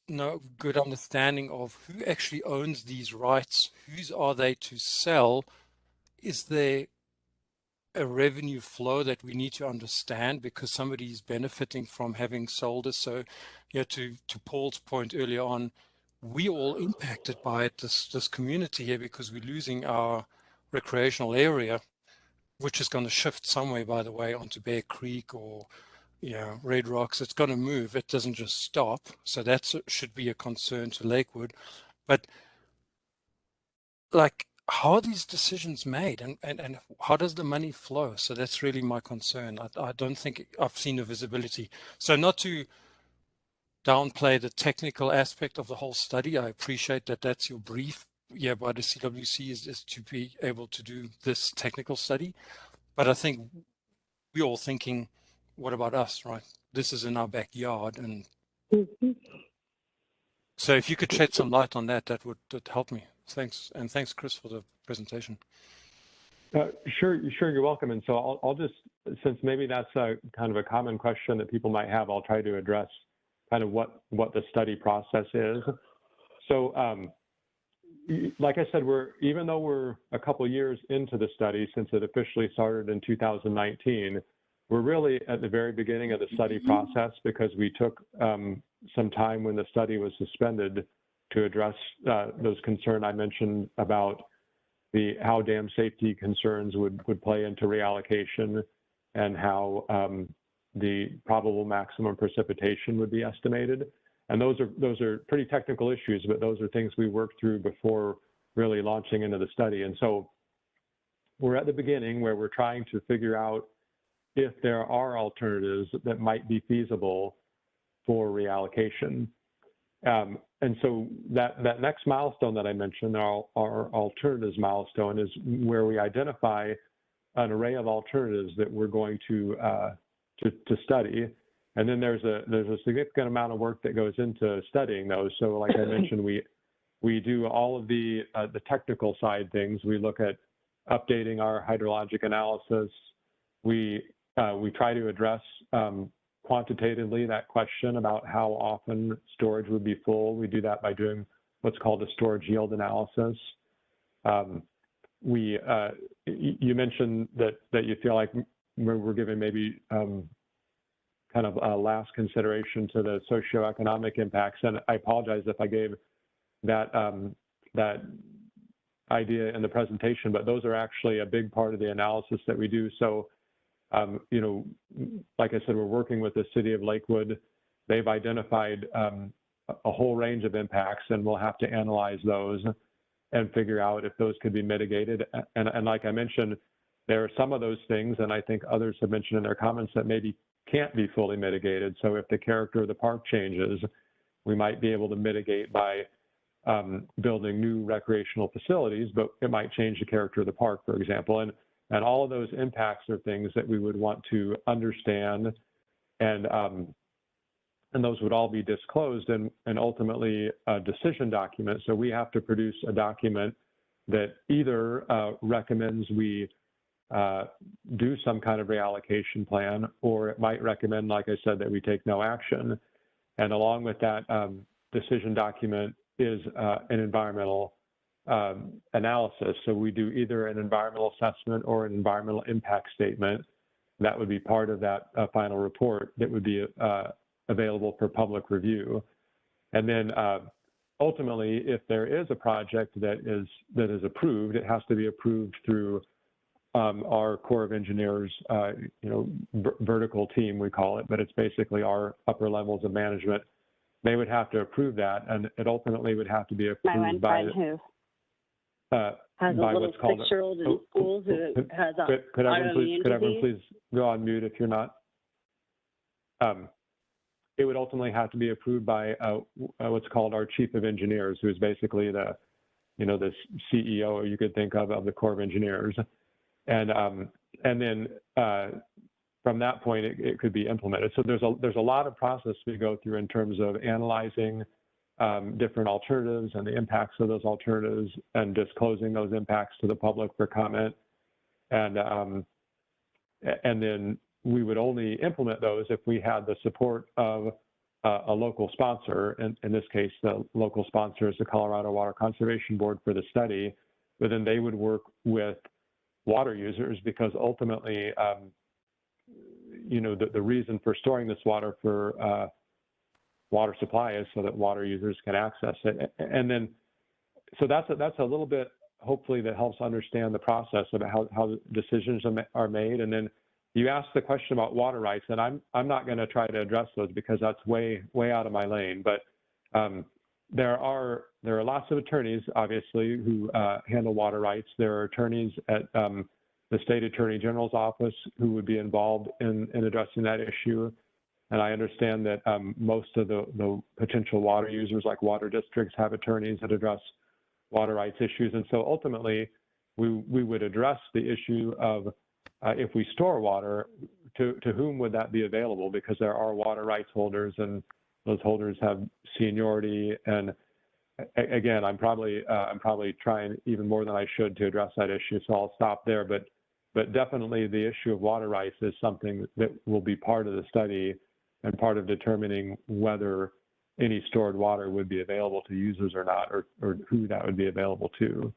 no good understanding of who actually owns these rights. Whose are they to sell? Is there a revenue flow that we need to understand because somebody is benefiting from having sold this? So, to Paul's point earlier on, we all impacted by it, this community here, because we're losing our recreational area, which is going to shift somewhere, by the way, onto Bear Creek or Red Rocks. It's going to move. It doesn't just stop. So that should be a concern to Lakewood. But like, how are these decisions made, and how does the money flow? So that's really my concern. I don't think I've seen the visibility. So not to downplay the technical aspect of the whole study, I appreciate that that's your brief, yeah, by the CWC is to be able to do this technical study. But I think we're all thinking, what about us, right? This is in our backyard. And so if you could shed some light on that, that would help me. Thanks. And thanks, Chris, for the presentation. Sure, you're welcome. And so I'll just, since maybe that's a kind of a common question that people might have, I'll try to address kind of what the study process is. So like I said, even though we're a couple years into the study, since it officially started in 2019, we're really at the very beginning of the study process, because we took some time when the study was suspended to address those concerns I mentioned about how dam safety concerns would play into reallocation, and how the probable maximum precipitation would be estimated. And those are pretty technical issues, but those are things we worked through before really launching into the study. And so we're at the beginning where we're trying to figure out if there are alternatives that might be feasible for reallocation. And so that next milestone that I mentioned, our alternatives milestone, is where we identify an array of alternatives that we're going to study. And then there's a significant amount of work that goes into studying those. So like I mentioned, we do all of the technical side things. We look at updating our hydrologic analysis. We try to address quantitatively that question about how often storage would be full. We do that by doing what's called a storage yield analysis. You mentioned that you feel like we're giving maybe kind of a last consideration to the socioeconomic impacts, and I apologize if I gave that idea in the presentation, but those are actually a big part of the analysis that we do. So, like I said, we're working with the city of Lakewood. They've identified a whole range of impacts, and we'll have to analyze those and figure out if those could be mitigated. And like I mentioned, there are some of those things, and I think others have mentioned in their comments, that maybe can't be fully mitigated. So if the character of the park changes, we might be able to mitigate by building new recreational facilities, but it might change the character of the park, for example. And all of those impacts are things that we would want to understand, and those would all be disclosed and ultimately a decision document. So we have to produce a document that either recommends we do some kind of reallocation plan, or it might recommend, like I said, that we take no action. And along with that decision document is an environmental analysis. So we do either an environmental assessment or an environmental impact statement. That would be part of that final report that would be available for public review. And then ultimately, if there is a project that is approved, it has to be approved through our Corps of Engineers, vertical team, we call it, but it's basically our upper levels of management. They would have to approve that, and it ultimately would have to be approved by who has a little 6-year-old in schools who has could everyone please go on mute if you're not? It would ultimately have to be approved by what's called our Chief of Engineers, who is basically the CEO, you could think of the Corps of Engineers. And then from that point, it could be implemented. So there's a lot of process we go through in terms of analyzing different alternatives and the impacts of those alternatives, and disclosing those impacts to the public for comment. And then we would only implement those if we had the support of a local sponsor. In this case, the local sponsor is the Colorado Water Conservation Board for the study, but then they would work with water users, because ultimately, the reason for storing this water for water supply is so that water users can access it. And then, so that's a little bit, hopefully, that helps understand the process of how decisions are made. And then you asked the question about water rights, and I'm not going to try to address those because that's way out of my lane. But there are lots of attorneys, obviously, who handle water rights. There are attorneys at the State Attorney General's office who would be involved in addressing that issue. And I understand that most of the potential water users, like water districts, have attorneys that address water rights issues. And so ultimately, we would address the issue of if we store water, to whom would that be available? Because there are water rights holders, and those holders have seniority. And again, I'm probably trying even more than I should to address that issue, so I'll stop there. But definitely the issue of water rights is something that will be part of the study and part of determining whether any stored water would be available to users or not, or who that would be available to.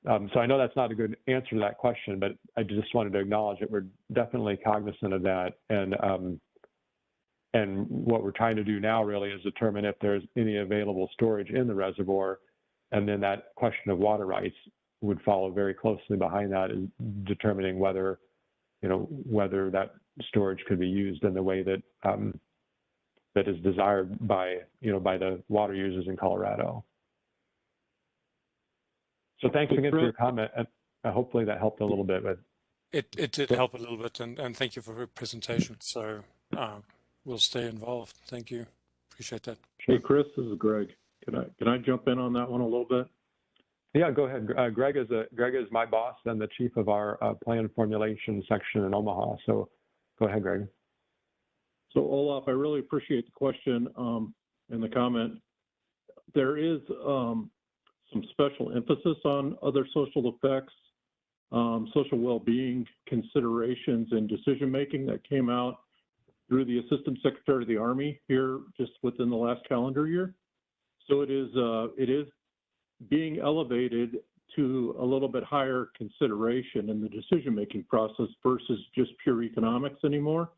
So I know that's not a good answer to that question, but I just wanted to acknowledge that we're definitely cognizant of that. And what we're trying to do now really is determine if there's any available storage in the reservoir. And then that question of water rights would follow very closely behind that, is determining whether, whether that storage could be used in the way that that is desired by, by the water users in Colorado. So thanks again for your comment. And hopefully that helped a little bit. But it did help a little bit, and thank you for your presentation. So we'll stay involved. Thank you. Appreciate that. Hey, Chris, this is Greg. Can I jump in on that one a little bit? Yeah, go ahead. Greg is my boss and the chief of our plan formulation section in Omaha. So go ahead, Greg. So Olaf, I really appreciate the question and the comment. There is some special emphasis on other social effects, social well-being considerations and decision-making that came out through the Assistant Secretary of the Army here just within the last calendar year. So it is being elevated to a little bit higher consideration in the decision-making process versus just pure economics anymore.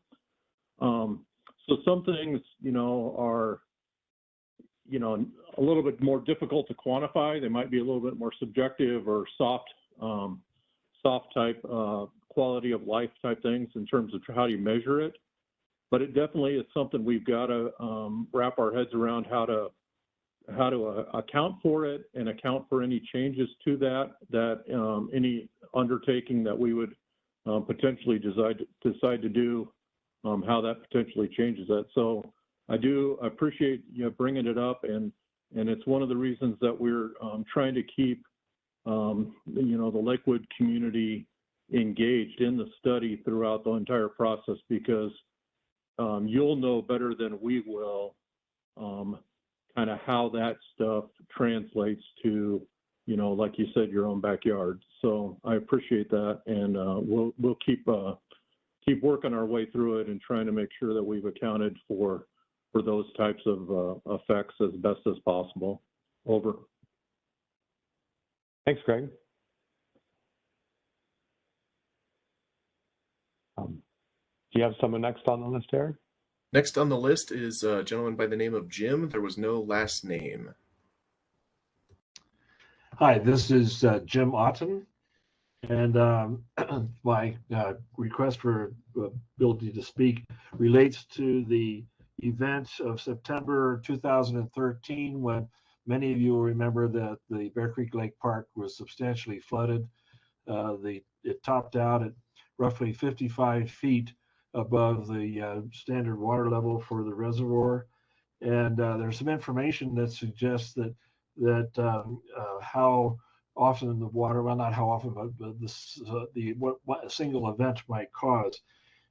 So some things, are, a little bit more difficult to quantify. They might be a little bit more subjective or soft type quality of life type things in terms of how you measure it. But it definitely is something we've got to wrap our heads around how to account for it and account for any changes to that any undertaking that we would potentially decide to do, how that potentially changes that. So I do appreciate you bringing it up, and it's one of the reasons that we're trying to keep the Lakewood community engaged in the study throughout the entire process, because you'll know better than we will kind of how that stuff translates to, like you said, your own backyard. So I appreciate that, and we'll keep working our way through it and trying to make sure that we've accounted for those types of effects as best as possible. Over. Thanks, Greg. Do you have someone next on the list, Eric? Next on the list is a gentleman by the name of Jim. There was no last name. Hi, this is Jim Otten, and my request for ability to speak relates to the event of September 2013, when many of you will remember that the Bear Creek Lake Park was substantially flooded. It topped out at roughly 55 feet above the standard water level for the reservoir. And there's some information that suggests that how often the water, well, not how often, but what a single event might cause.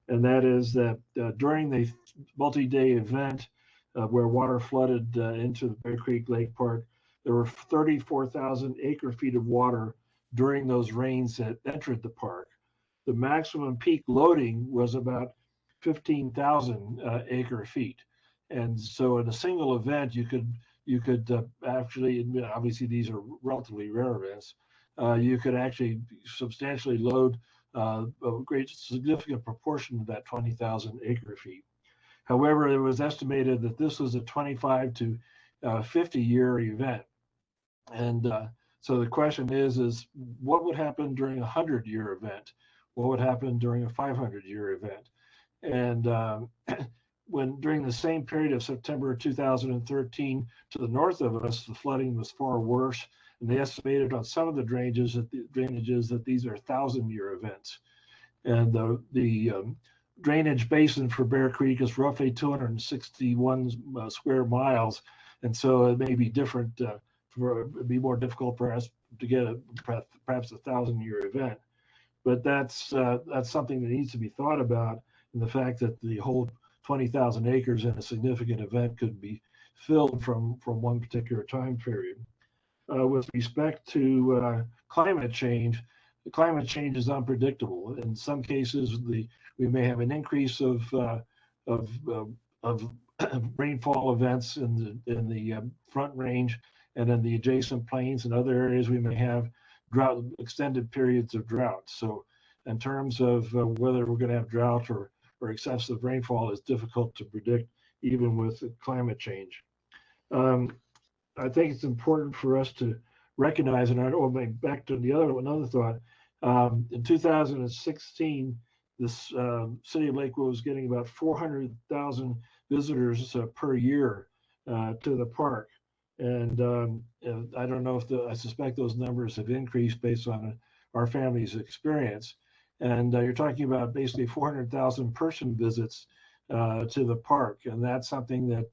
And that is that during the multi-day event where water flooded into the Bear Creek Lake Park, there were 34,000 acre feet of water during those rains that entered the park. The maximum peak loading was about 15,000 acre feet. And so in a single event, you could actually, obviously these are relatively rare events, you could actually substantially load a great significant proportion of that 20,000 acre feet. However, it was estimated that this was a 25 to 50 year event. And so the question is what would happen during a 100-year event? What would happen during a 500-year event? And when during the same period of September 2013, to the north of us, the flooding was far worse. And they estimated on some of the drainages that these are 1,000-year events. And the drainage basin for Bear Creek is roughly 261 square miles. And so it may be different it'd be more difficult for us to get perhaps a 1,000-year event. But that's something that needs to be thought about, and the fact that the whole 20,000 acres in a significant event could be filled from one particular time period. With respect to climate change, the climate change is unpredictable. In some cases, we may have an increase of rainfall events in the Front Range and in the adjacent plains. In other areas, we may have extended periods of drought. So in terms of whether we're going to have drought or excessive rainfall is difficult to predict, even with climate change. I think it's important for us to recognize, and back to another thought. In 2016, this city of Lakewood was getting about 400,000 visitors per year to the park. And I don't know if I suspect those numbers have increased based on our family's experience. And you're talking about basically 400,000 person visits to the park. And that's something that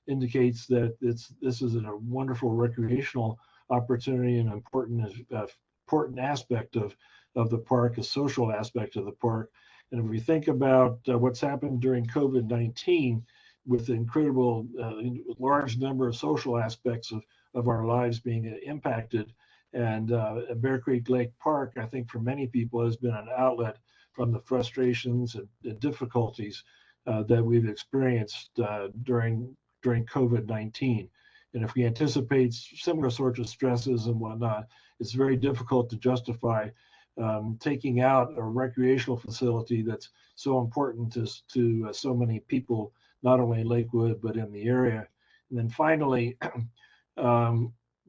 indicates that this is a wonderful recreational opportunity and important aspect of the park, a social aspect of the park. And if we think about what's happened during COVID-19 with the incredible large number of social aspects of our lives being impacted, and Bear Creek Lake Park, I think for many people has been an outlet from the frustrations and difficulties that we've experienced during COVID-19. And if we anticipate similar sorts of stresses and whatnot, it's very difficult to justify taking out a recreational facility that's so important to so many people, not only in Lakewood, but in the area. And then finally,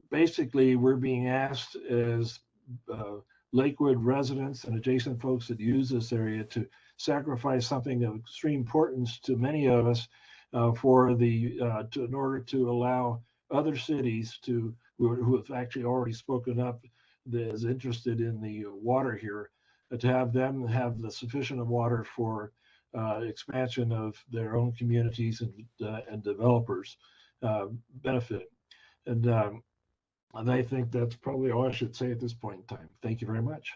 basically, we're being asked as Lakewood residents and adjacent folks that use this area to sacrifice something of extreme importance to many of us in order to allow other cities who have actually already spoken up that is interested in the water here, to have them have the sufficient water for expansion of their own communities and developers benefit. And I think that's probably all I should say at this point in time. Thank you very much.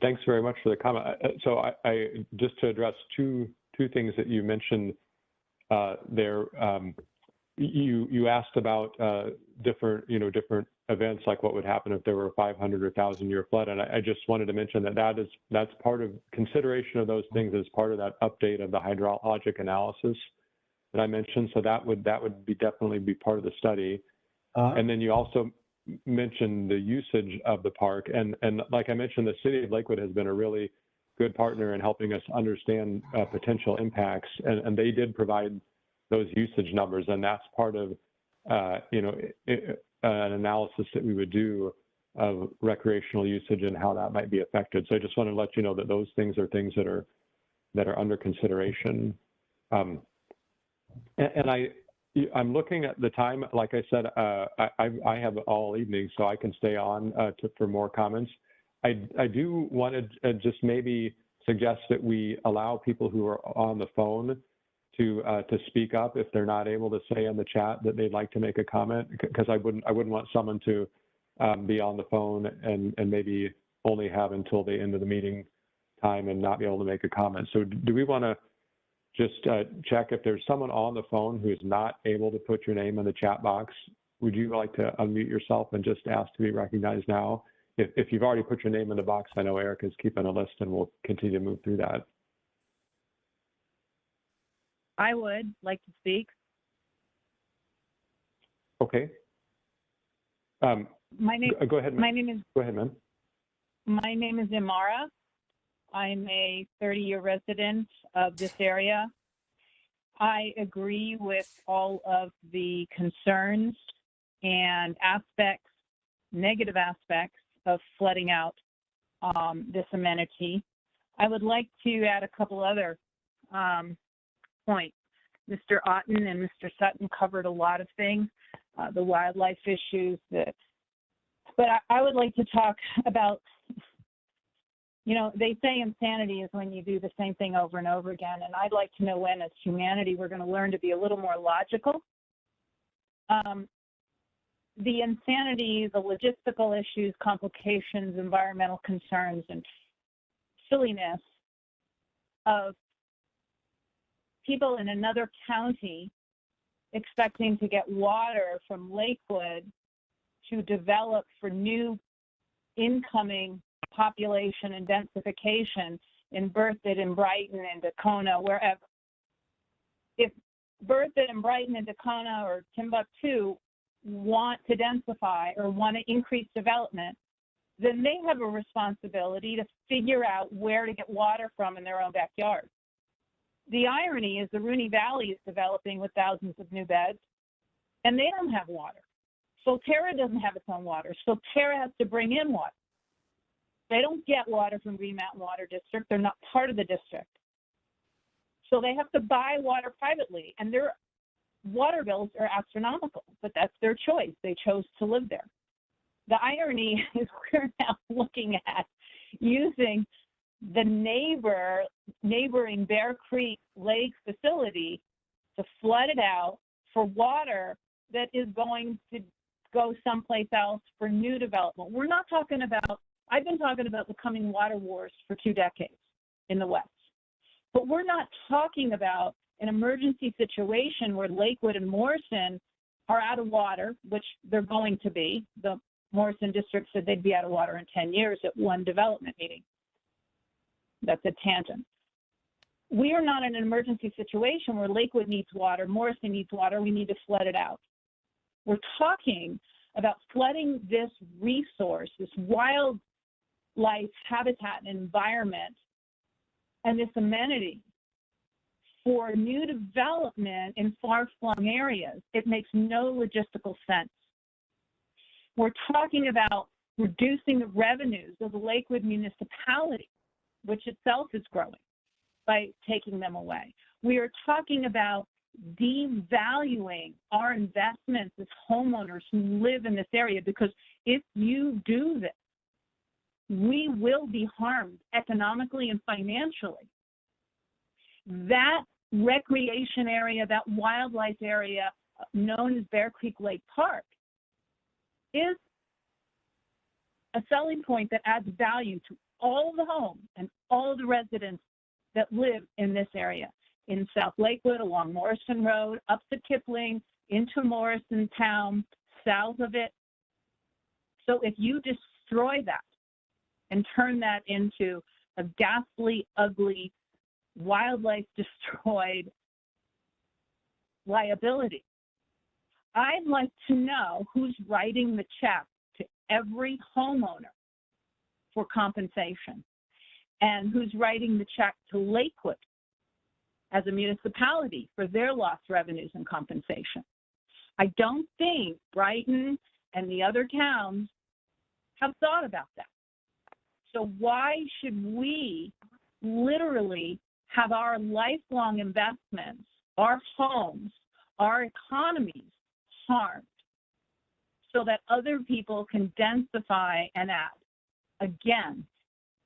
Thanks very much for the comment. So I just to address two things that you mentioned there. You asked about different events, like what would happen if there were a 500 or 1,000-year flood, and I just wanted to mention that's part of consideration of those things as part of that update of the hydrologic analysis that I mentioned. So that would definitely be part of the study. And then you also mentioned the usage of the park, and like I mentioned, the city of Lakewood has been a really good partner in helping us understand potential impacts, and they did provide those usage numbers, and that's part of an analysis that we would do of recreational usage and how that might be affected. So I just want to let you know that those things are things that are under consideration. And I'm looking at the time. Like I said, I have all evening, so I can stay on for more comments. I do want to just maybe suggest that we allow people who are on the phone to speak up if they're not able to say in the chat that they'd like to make a comment, because I wouldn't want someone to be on the phone and maybe only have until the end of the meeting time and not be able to make a comment. So do we want to just check if there's someone on the phone who is not able to put your name in the chat box? Would you like to unmute yourself and just ask to be recognized now? If you've already put your name in the box, I know Eric is keeping a list and we'll continue to move through that. I would like to speak. Okay. My name. Go ahead. My name is. Go ahead, ma'am. My name is Imara. I'm a 30-year resident of this area. I agree with all of the concerns and aspects, negative aspects of flooding out this amenity. I would like to add a couple other points. Mr. Otten and Mr. Sutton covered a lot of things, the wildlife issues, but I would like to talk about, they say insanity is when you do the same thing over and over again, and I'd like to know when, as humanity, we're going to learn to be a little more logical the insanity, the logistical issues, complications, environmental concerns, and silliness of people in another county expecting to get water from Lakewood to develop for new incoming population and densification in Berthoud and Brighton and Dacona, wherever. If Berthoud and Brighton and Dacona or Timbuktu want to densify or want to increase development, then they have a responsibility to figure out where to get water from in their own backyard. The irony is the Rooney Valley is developing with thousands of new beds, and they don't have water. Solterra doesn't have its own water. Solterra has to bring in water. They don't get water from Green Mountain Water District. They're not part of the district. So they have to buy water privately, and their water bills are astronomical, but that's their choice. They chose to live there. The irony is we're now looking at using the neighboring Bear Creek Lake facility to flood it out for water that is going to go someplace else for new development. We're not talking about, I've been talking about the coming water wars for 2 decades in the West. But we're not talking about an emergency situation where Lakewood and Morrison are out of water, which they're going to be. The Morrison district said they'd be out of water in 10 years at one development meeting. That's a tangent. We are not in an emergency situation where Lakewood needs water, Morrison needs water, we need to flood it out. We're talking about flooding this resource, this wildlife habitat and environment, and this amenity for new development in far-flung areas. It makes no logistical sense. We're talking about reducing the revenues of the Lakewood municipality, which itself is growing, by taking them away. We are talking about devaluing our investments as homeowners who live in this area, because if you do this, we will be harmed economically and financially. That recreation area, that wildlife area known as Bear Creek Lake Park, is a selling point that adds value to all the homes and all the residents that live in this area, in South Lakewood, along Morrison Road, up to Kipling, into Morrison Town, south of it. So if you destroy that and turn that into a ghastly, ugly, wildlife destroyed liability, I'd like to know who's writing the check to every homeowner for compensation, and who's writing the check to Lakewood as a municipality for their lost revenues and compensation. I don't think Brighton and the other towns have thought about that. So why should we literally have our lifelong investments, our homes, our economies harmed so that other people can densify and add? Again,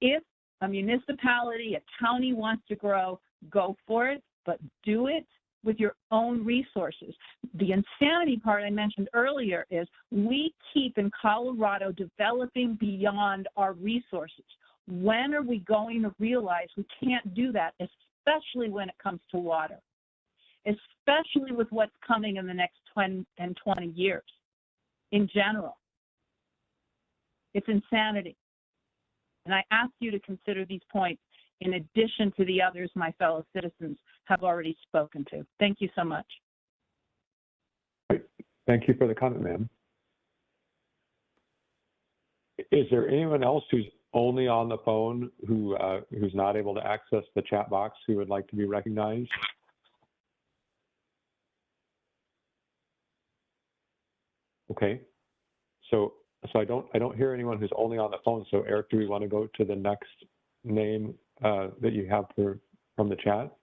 if a municipality, a county wants to grow, go for it, but do it with your own resources. The insanity part I mentioned earlier is we keep in Colorado developing beyond our resources. When are we going to realize we can't do that, especially when it comes to water, especially with what's coming in the next 10 and 20 years in general? It's insanity. And I ask you to consider these points in addition to the others my fellow citizens have already spoken to. Thank you so much. Thank you for the comment, ma'am. Is there anyone else who's only on the phone who's not able to access the chat box who would like to be recognized? Okay. So I don't hear anyone who's only on the phone. So Eric, do we want to go to the next name that you have from the chat?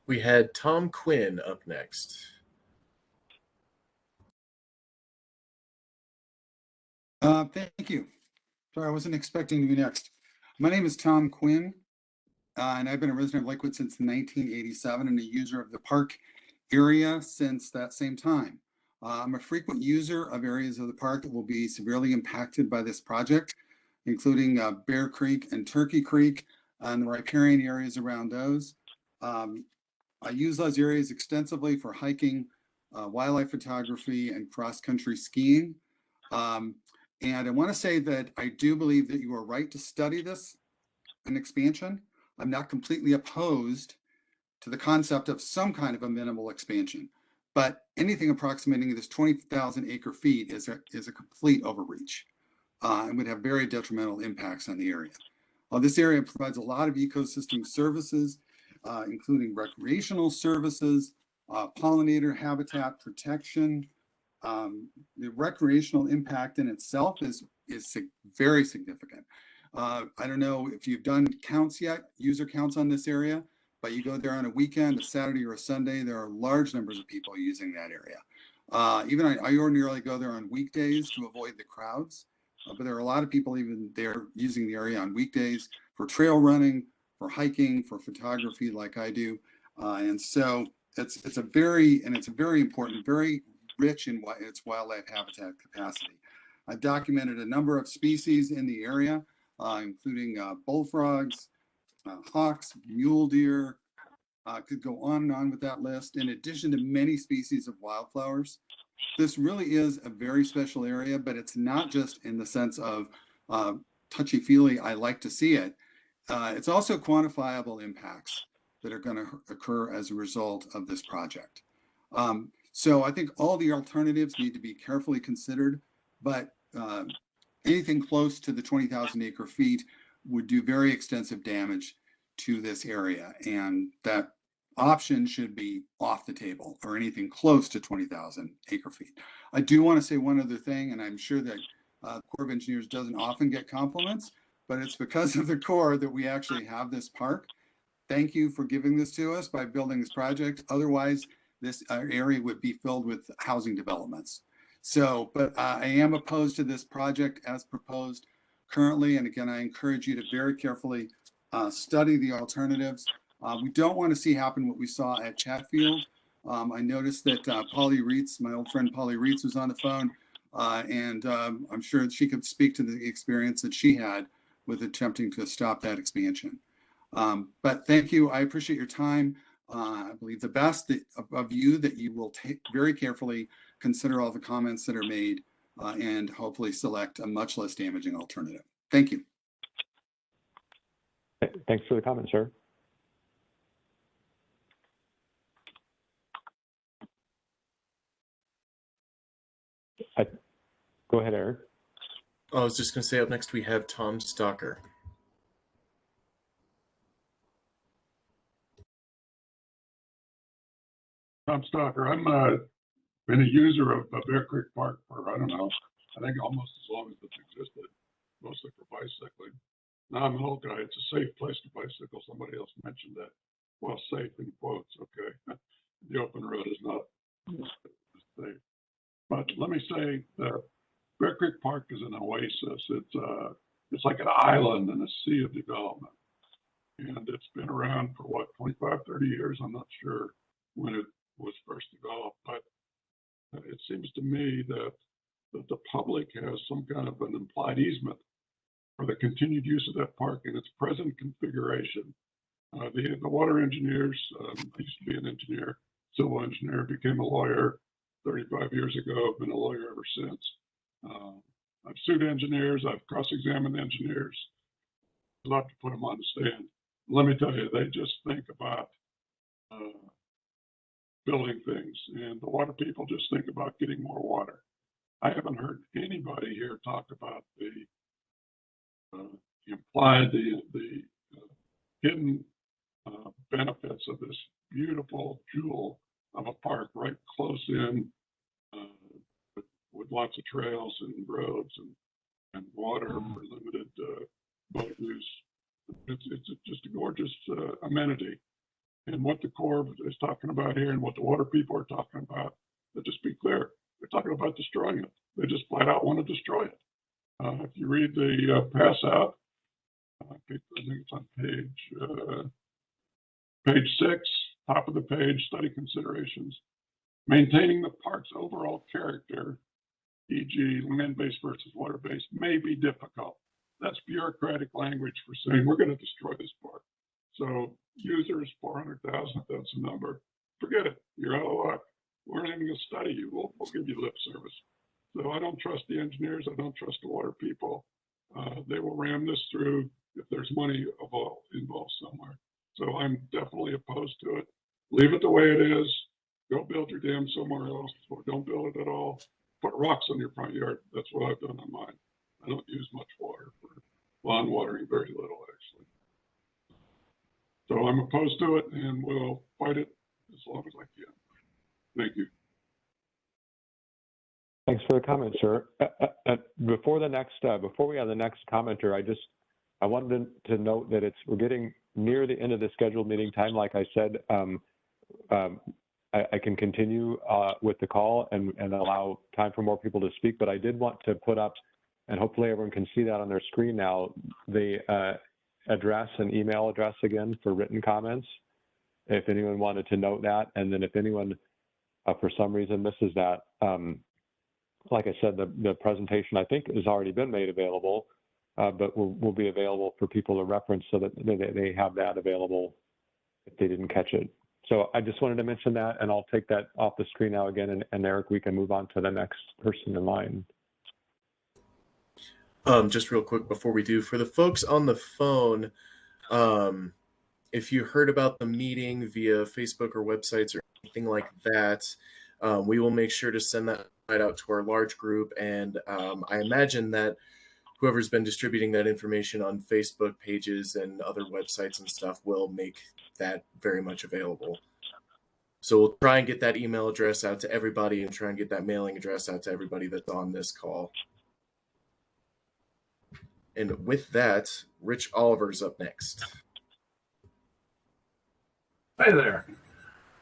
We had Tom Quinn up next. Thank you. Sorry, I wasn't expecting to be next. My name is Tom Quinn, and I've been a resident of Lakewood since 1987 and a user of the park area since that same time. I'm a frequent user of areas of the park that will be severely impacted by this project, including Bear Creek and Turkey Creek and the riparian areas around those. I use those areas extensively for hiking, wildlife photography, and cross-country skiing. And I want to say that I do believe that you are right to study this, an expansion. I'm not completely opposed to the concept of some kind of a minimal expansion, but anything approximating this 20,000 acre feet is a complete overreach and would have very detrimental impacts on the area. This area provides a lot of ecosystem services, including recreational services, pollinator habitat protection. The recreational impact in itself is very significant. I don't know if you've done counts yet, user counts on this area, but you go there on a weekend, a Saturday or a Sunday, there are large numbers of people using that area. Even I ordinarily go there on weekdays to avoid the crowds, but there are a lot of people even there using the area on weekdays for trail running, for hiking, for photography like I do. And so it's a very important, very rich in its wildlife habitat capacity. I've documented a number of species in the area, including bullfrogs, hawks, mule deer, could go on and on with that list, in addition to many species of wildflowers. This really is a very special area, but it's not just in the sense of touchy-feely, I like to see it. It's also quantifiable impacts that are going to occur as a result of this project. So I think all the alternatives need to be carefully considered, but anything close to the 20,000 acre feet would do very extensive damage to this area, and that option should be off the table, or anything close to 20,000 acre feet. I do want to say one other thing, and I'm sure that the Corps of Engineers doesn't often get compliments, but it's because of the Corps that we actually have this park. Thank you for giving this to us by building this project. Otherwise, this area would be filled with housing developments. So, but I am opposed to this project as proposed currently. And again, I encourage you to very carefully study the alternatives. We don't want to see happen what we saw at Chatfield. I noticed that Polly Reitz, my old friend Polly Reitz, was on the phone, and I'm sure she could speak to the experience that she had with attempting to stop that expansion. But thank you. I appreciate your time. I believe the best of you that you will take very carefully consider all the comments that are made and hopefully select a much less damaging alternative. Thank you. Thanks for the comment, sir. Go ahead, Eric. I was just going to say, up next we have Tom Stalker. Tom Stalker. I'm been a user of Bear Creek Park for, I don't know, I think almost as long as it's existed, mostly for bicycling. Now I'm an old guy. It's a safe place to bicycle. Somebody else mentioned that. Well, safe in quotes, okay. The open road is not safe. But let me say that Bear Creek Park is an oasis. It's like an island in a sea of development. And it's been around for what, 25, 30 years? I'm not sure when it was first developed, but it seems to me that the public has some kind of an implied easement for the continued use of that park in its present configuration. The water engineers, I used to be an engineer, civil engineer, became a lawyer 35 years ago. I've been a lawyer ever since. I've sued engineers, I've cross-examined engineers. I'd love to put them on the stand. Let me tell you, they just think about building things, and the water people just think about getting more water. I haven't heard anybody here talk about the implied, the hidden benefits of this beautiful jewel of a park right close in with lots of trails and roads and water for limited boat use. It's just a gorgeous amenity. And what the Corps is talking about here and what the water people are talking about, to just be clear, they're talking about destroying it. They just flat out want to destroy it. If you read the pass out, I think it's on page 6, top of the page, study considerations. Maintaining the park's overall character, e.g. land-based versus water-based, may be difficult. That's bureaucratic language for saying we're going to destroy this park. So users, 400,000, that's a number. Forget it. You're out of luck. We're not even going to study you. We'll give you lip service. So I don't trust the engineers. I don't trust the water people. They will ram this through if there's money involved somewhere. So I'm definitely opposed to it. Leave it the way it is. Go build your dam somewhere else, or don't build it at all. Put rocks on your front yard. That's what I've done on mine. I don't use much water for lawn watering, very little actually. So I'm opposed to it and will fight it as long as I can. Thank you. Thanks for the comment, sir. Before we have the next commenter, I wanted to note that we're getting near the end of the scheduled meeting time. Like I said, I can continue with the call and allow time for more people to speak, but I did want to put up, and hopefully everyone can see that on their screen now, the address and email address again for written comments, if anyone wanted to note that. And then if anyone, for some reason, misses that, like I said, the presentation, I think, has already been made available, but will be available for people to reference so that they have that available if they didn't catch it. So I just wanted to mention that, and I'll take that off the screen now again, and Eric, we can move on to the next person in line. Just real quick before we do, for the folks on the phone, if you heard about the meeting via Facebook or websites or anything like that, we will make sure to send that right out to our large group. And I imagine that whoever's been distributing that information on Facebook pages and other websites and stuff will make that very much available. So we'll try and get that email address out to everybody and try and get that mailing address out to everybody that's on this call. And with that, Rich Oliver's up next. Hi there.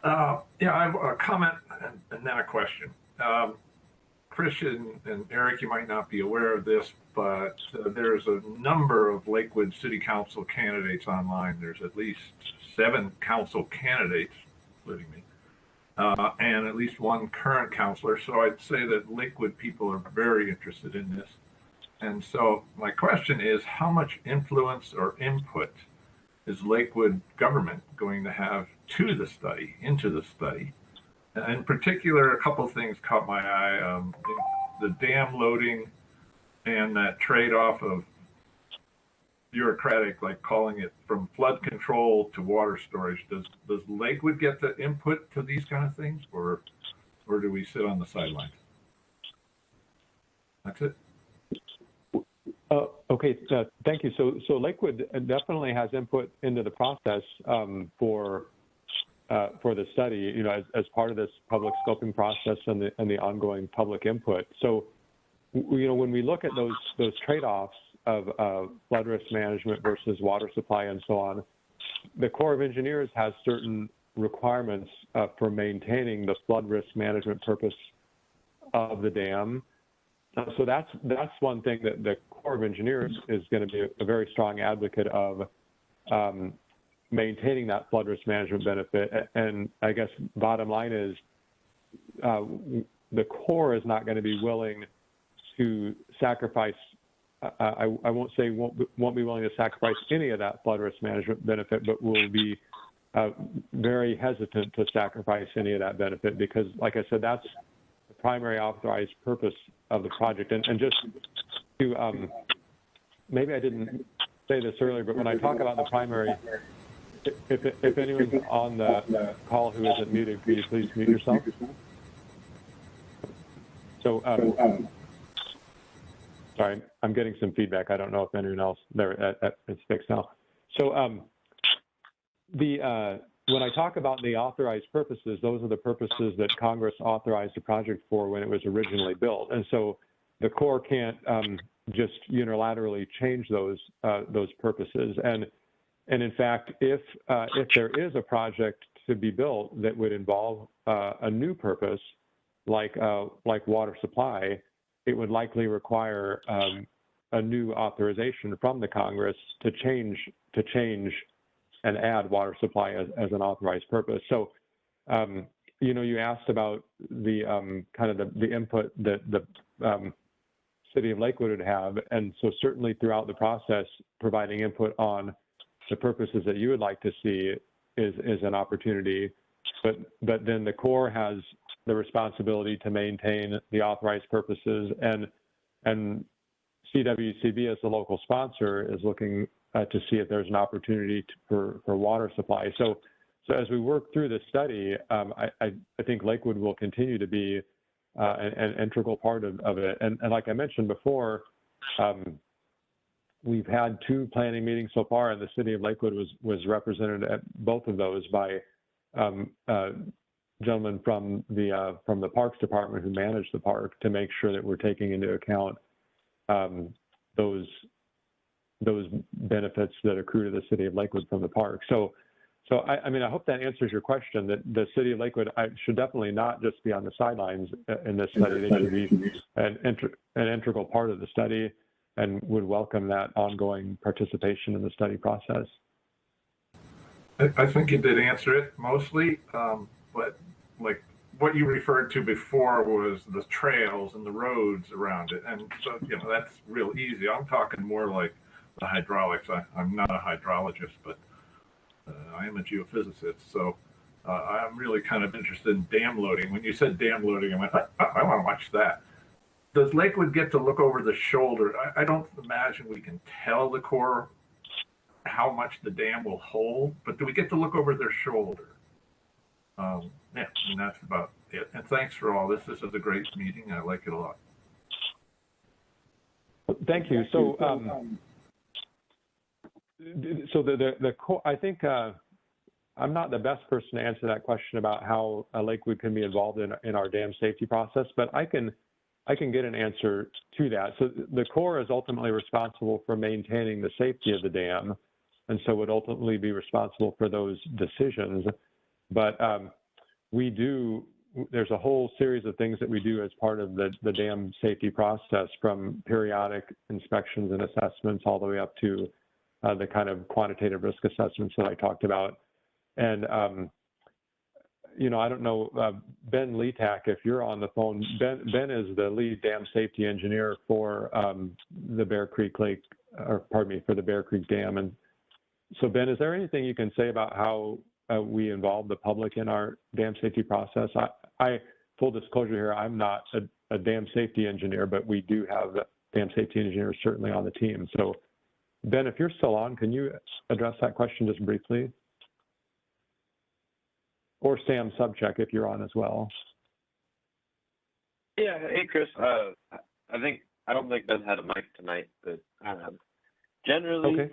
Yeah, I have a comment and then a question. Christian and Eric, you might not be aware of this, but there's a number of Lakewood City Council candidates online. There's at least 7 council candidates, including me, and at least 1 current councilor. So I'd say that Lakewood people are very interested in this. And so my question is, how much influence or input is Lakewood government going to have to the study, into the study? In particular, a couple of things caught my eye. The dam loading and that trade-off of bureaucratic, like calling it from flood control to water storage. Does Lakewood get the input to these kind of things, or do we sit on the sidelines? That's it. Okay, thank you. So Lakewood definitely has input into the process for the study, you know, as part of this public scoping process and the ongoing public input. So, you know, when we look at those trade-offs of flood risk management versus water supply and so on, the Corps of Engineers has certain requirements for maintaining the flood risk management purpose of the dam. So that's one thing that the Corps of Engineers is going to be a very strong advocate of, maintaining that flood risk management benefit. And I guess bottom line is the Corps is not going to be willing to sacrifice, I won't say won't be willing to sacrifice any of that flood risk management benefit, but will be very hesitant to sacrifice any of that benefit because, like I said, that's the primary authorized purpose of the project. And just to, maybe I didn't say this earlier, but when I talk about the primary, if anyone's on the call who isn't muted, could you please mute yourself? So, sorry, I'm getting some feedback. I don't know if anyone else there, it's fixed now. So when I talk about the authorized purposes, those are the purposes that Congress authorized the project for when it was originally built. And so the Corps can't just unilaterally change those purposes. And in fact, if there is a project to be built that would involve a new purpose, like water supply, it would likely require a new authorization from the Congress to change and add water supply as an authorized purpose. So you asked about the kind of the input that the City of Lakewood would have, and so certainly throughout the process, providing input on the purposes that you would like to see is an opportunity. But then the Corps has the responsibility to maintain the authorized purposes, and CWCB as the local sponsor is looking to see if there's an opportunity for water supply. So as we work through this study, I think Lakewood will continue to be an integral part of it. And like I mentioned before, we've had 2 planning meetings so far, and the City of Lakewood was represented at both of those by gentlemen from the Parks Department who manage the park, to make sure that we're taking into account those benefits that accrue to the City of Lakewood from the park. So I mean, I hope that answers your question, that the City of Lakewood should definitely not just be on the sidelines in this study. They should be an integral part of the study, and would welcome that ongoing participation in the study process. I think you did answer it mostly, but like what you referred to before was the trails and the roads around it. And so, that's real easy. I'm talking more like the hydraulics. I'm not a hydrologist, but I am a geophysicist. So I'm really kind of interested in dam loading. When you said dam loading, I went, I want to watch that. Does Lakewood get to look over the shoulder? I don't imagine we can tell the Corps how much the dam will hold, but do we get to look over their shoulder? Yeah, and that's about it. And thanks for all this. This is a great meeting. I like it a lot. Thank you. So, I think I'm not the best person to answer that question about how Lakewood can be involved in our dam safety process, but I can get an answer to that. So the Corps is ultimately responsible for maintaining the safety of the dam, and so would ultimately be responsible for those decisions. But there's a whole series of things that we do as part of the dam safety process, from periodic inspections and assessments all the way up to the kind of quantitative risk assessments that I talked about. And, I don't know, Ben Letak, if you're on the phone. Ben is the lead dam safety engineer for the Bear Creek for the Bear Creek Dam. And so, Ben, is there anything you can say about how we involve the public in our dam safety process? Full disclosure here, I'm not a dam safety engineer, but we do have dam safety engineers certainly on the team. So, Ben, if you're still on, can you address that question just briefly? Or Sam Subcheck, if you're on as well. Yeah, hey Chris. I don't think Ben had a mic tonight, but generally,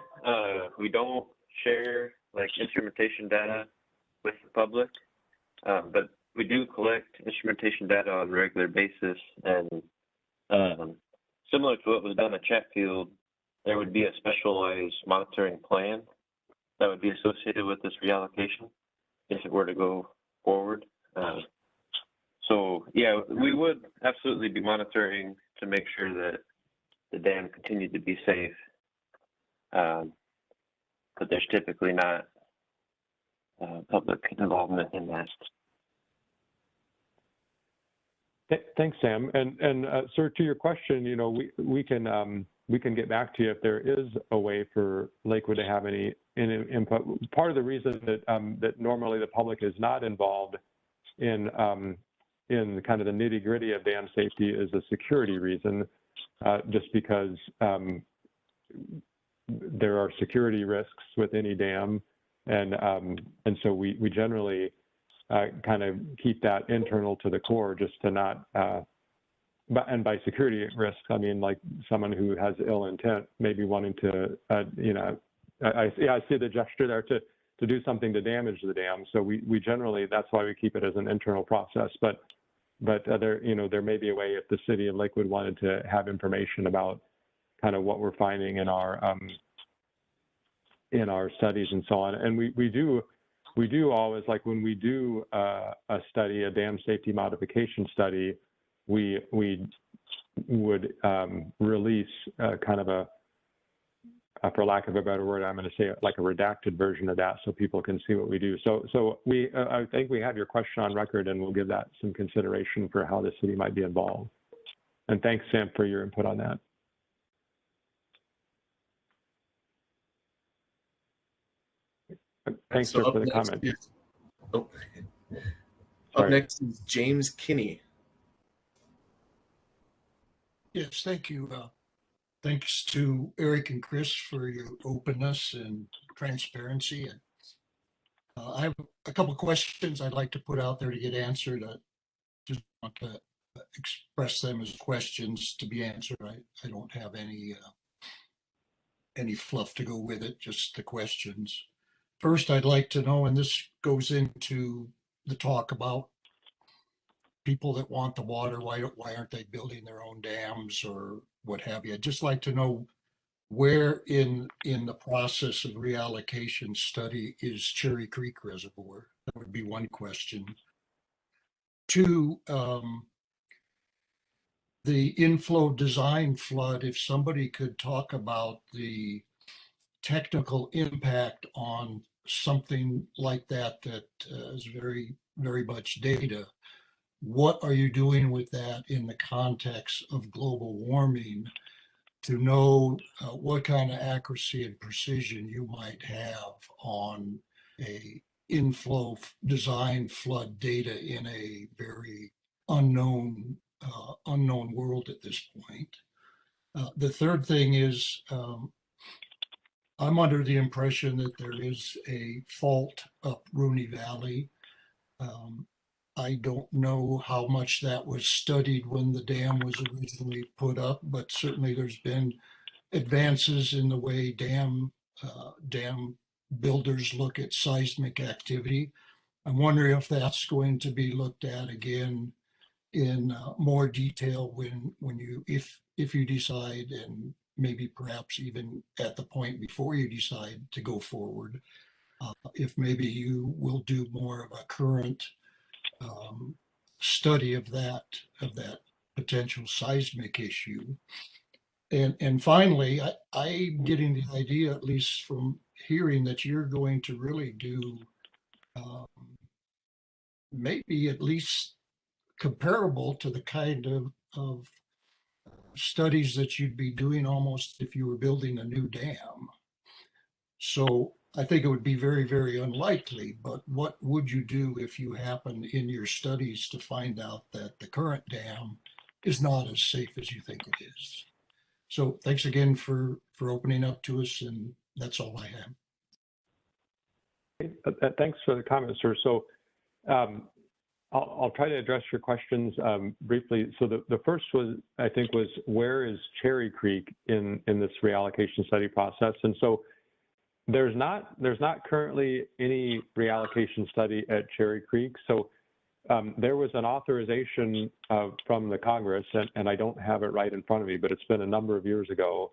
we don't share instrumentation data with the public, but we do collect instrumentation data on a regular basis. And similar to what was done at Chatfield, there would be a specialized monitoring plan that would be associated with this reallocation if it were to go forward. So yeah, we would absolutely be monitoring to make sure that the dam continued to be safe. But there's typically not public involvement in that. Thanks, Sam. And sir, to your question, we can get back to you if there is a way for Lakewood to have any input. Part of the reason that normally the public is not involved in kind of the nitty-gritty of dam safety is a security reason, just because there are security risks with any dam, and so we generally kind of keep that internal to the Corps, just to not. And by security risks, I mean like someone who has ill intent, maybe wanting to, I see the gesture there to do something to damage the dam. So we generally, that's why we keep it as an internal process. But there may be a way if the City of Lakewood wanted to have information about kind of what we're finding in our studies and so on. And we do always, like when we do a study, a dam safety modification study, we would release kind of for lack of a better word, I'm going to say like a redacted version of that so people can see what we do. So I think we have your question on record, and we'll give that some consideration for how the city might be involved. And thanks, Sam, for your input on that. Thanks, sir, for the comment. Up next is James Kinney. Yes, thank you. Thanks to Eric and Chris for your openness and transparency. And I have a couple of questions I'd like to put out there to get answered. I just want to express them as questions to be answered. I don't have any fluff to go with it, just the questions. First, I'd like to know, and this goes into the talk about people that want the water, why aren't they building their own dams or what have you? I'd just like to know where in the process of reallocation study is Cherry Creek Reservoir? That would be one question. Two, the inflow design flood, if somebody could talk about the technical impact on something like that is very, very much data. What are you doing with that in the context of global warming to know what kind of accuracy and precision you might have on a inflow design flood data in a very unknown world at this point? The third thing is I'm under the impression that there is a fault up Rooney Valley. I don't know how much that was studied when the dam was originally put up, but certainly there's been advances in the way dam builders look at seismic activity. I'm wondering if that's going to be looked at again in more detail when you if you decide, and maybe perhaps even at the point before you decide to go forward, if maybe you will do more of a current study of that potential seismic issue. And finally, I'm getting the idea, at least from hearing, that you're going to really do maybe at least comparable to the kind of studies that you'd be doing almost if you were building a new dam. So I think it would be very, very unlikely, but what would you do if you happen in your studies to find out that the current dam is not as safe as you think it is? So thanks again for opening up to us, and that's all I have. Thanks for the comment, sir. So I'll try to address your questions briefly. So the first was, I think, was where is Cherry Creek in this reallocation study process? And so there's not currently any reallocation study at Cherry Creek. So there was an authorization from the Congress, and I don't have it right in front of me, but it's been a number of years ago,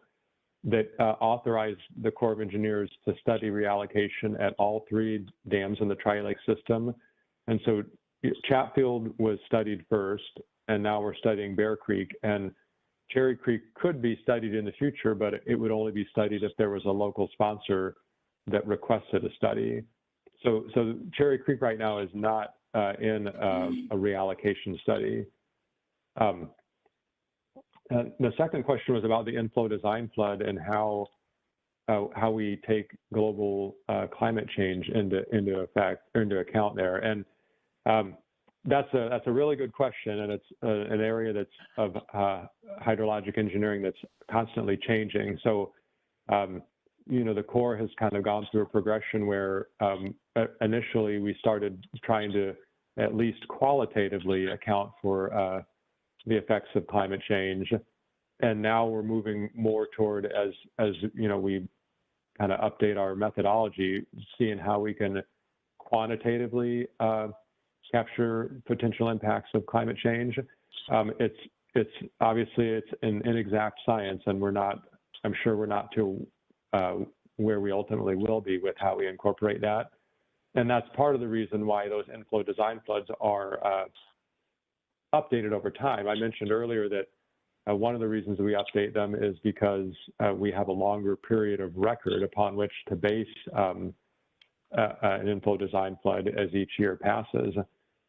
that authorized the Corps of Engineers to study reallocation at all three dams in the Tri-Lake system. And so Chatfield was studied first, and now we're studying Bear Creek. And Cherry Creek could be studied in the future, but it would only be studied if there was a local sponsor that requested a study. So Cherry Creek right now is not in a reallocation study. The second question was about the inflow design flood and how we take global climate change into account there. And that's a really good question, and it's an area that's of hydrologic engineering that's constantly changing. So, the Corps has kind of gone through a progression where initially we started trying to at least qualitatively account for the effects of climate change, and now we're moving more toward, as we kind of update our methodology, seeing how we can quantitatively capture potential impacts of climate change. It's obviously an inexact science, and I'm sure we're not to where we ultimately will be with how we incorporate that. And that's part of the reason why those inflow design floods are updated over time. I mentioned earlier that One of the reasons we update them is because we have a longer period of record upon which to base an inflow design flood as each year passes.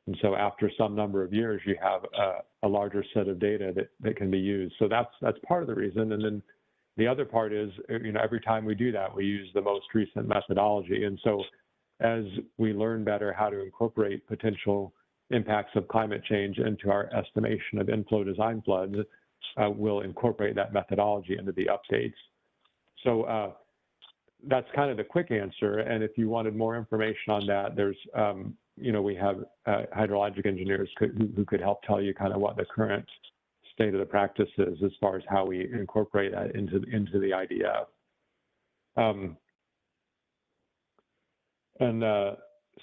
And so after some number of years, you have a larger set of data that can be used. So that's part of the reason. And then the other part is, every time we do that, we use the most recent methodology. And so as we learn better how to incorporate potential impacts of climate change into our estimation of inflow design floods, we'll incorporate that methodology into the updates. So that's kind of the quick answer. And if you wanted more information on that, there's, we have hydrologic engineers who could help tell you kind of what the current state of the practice is as far as how we incorporate that into the IDF.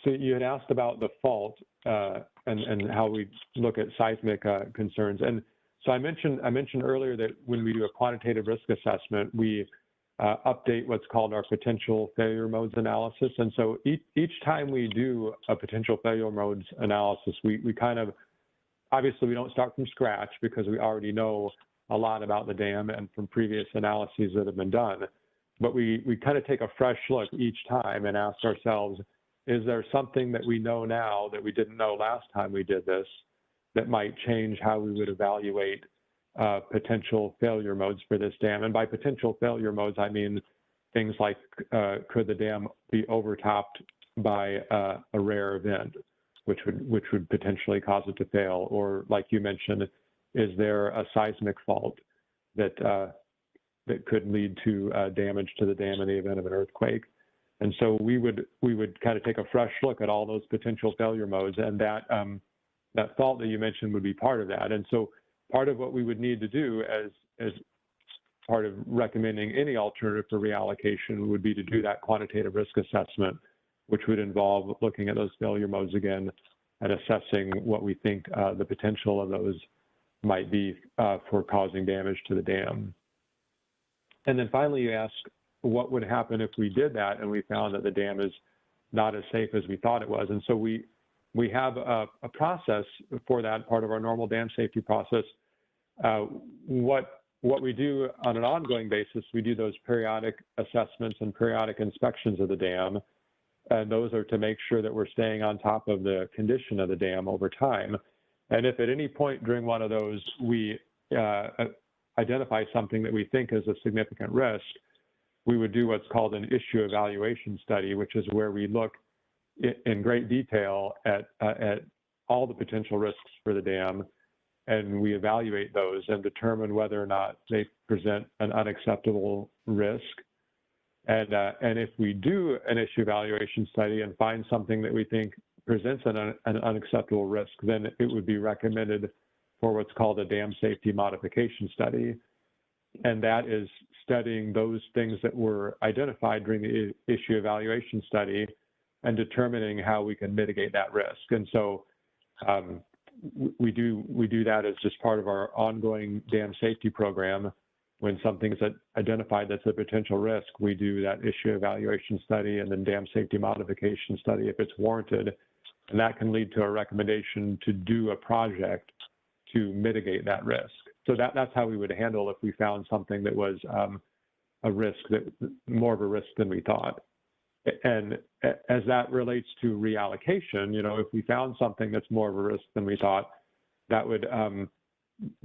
So you had asked about the fault and how we look at seismic concerns. And so I mentioned earlier that when we do a quantitative risk assessment, we update what's called our potential failure modes analysis. And so each time we do a potential failure modes analysis, we kind of, obviously we don't start from scratch because we already know a lot about the dam and from previous analyses that have been done. But we kind of take a fresh look each time and ask ourselves, is there something that we know now that we didn't know last time we did this that might change how we would evaluate potential failure modes for this dam? And by potential failure modes, I mean things like, could the dam be overtopped by a rare event, which would potentially cause it to fail? Or like you mentioned, is there a seismic fault that could lead to damage to the dam in the event of an earthquake? And so we would kind of take a fresh look at all those potential failure modes, and that fault that you mentioned would be part of that. And so part of what we would need to do as part of recommending any alternative for reallocation would be to do that quantitative risk assessment, which would involve looking at those failure modes again and assessing what we think the potential of those might be for causing damage to the dam. And then finally, you ask, what would happen if we did that and we found that the dam is not as safe as we thought it was? And so we have a process for that, part of our normal dam safety process. What we do on an ongoing basis, we do those periodic assessments and periodic inspections of the dam. And those are to make sure that we're staying on top of the condition of the dam over time. And if at any point during one of those we identify something that we think is a significant risk, we would do what's called an issue evaluation study, which is where we look in great detail at all the potential risks for the dam, and we evaluate those and determine whether or not they present an unacceptable risk. And if we do an issue evaluation study and find something that we think presents an unacceptable risk, then it would be recommended for what's called a dam safety modification study. And that is studying those things that were identified during the issue evaluation study and determining how we can mitigate that risk. And so we do that as just part of our ongoing dam safety program. When something's identified that's a potential risk, we do that issue evaluation study and then dam safety modification study if it's warranted. And that can lead to a recommendation to do a project to mitigate that risk. So that's how we would handle if we found something that was a risk, more of a risk than we thought. And as that relates to reallocation, if we found something that's more of a risk than we thought, that would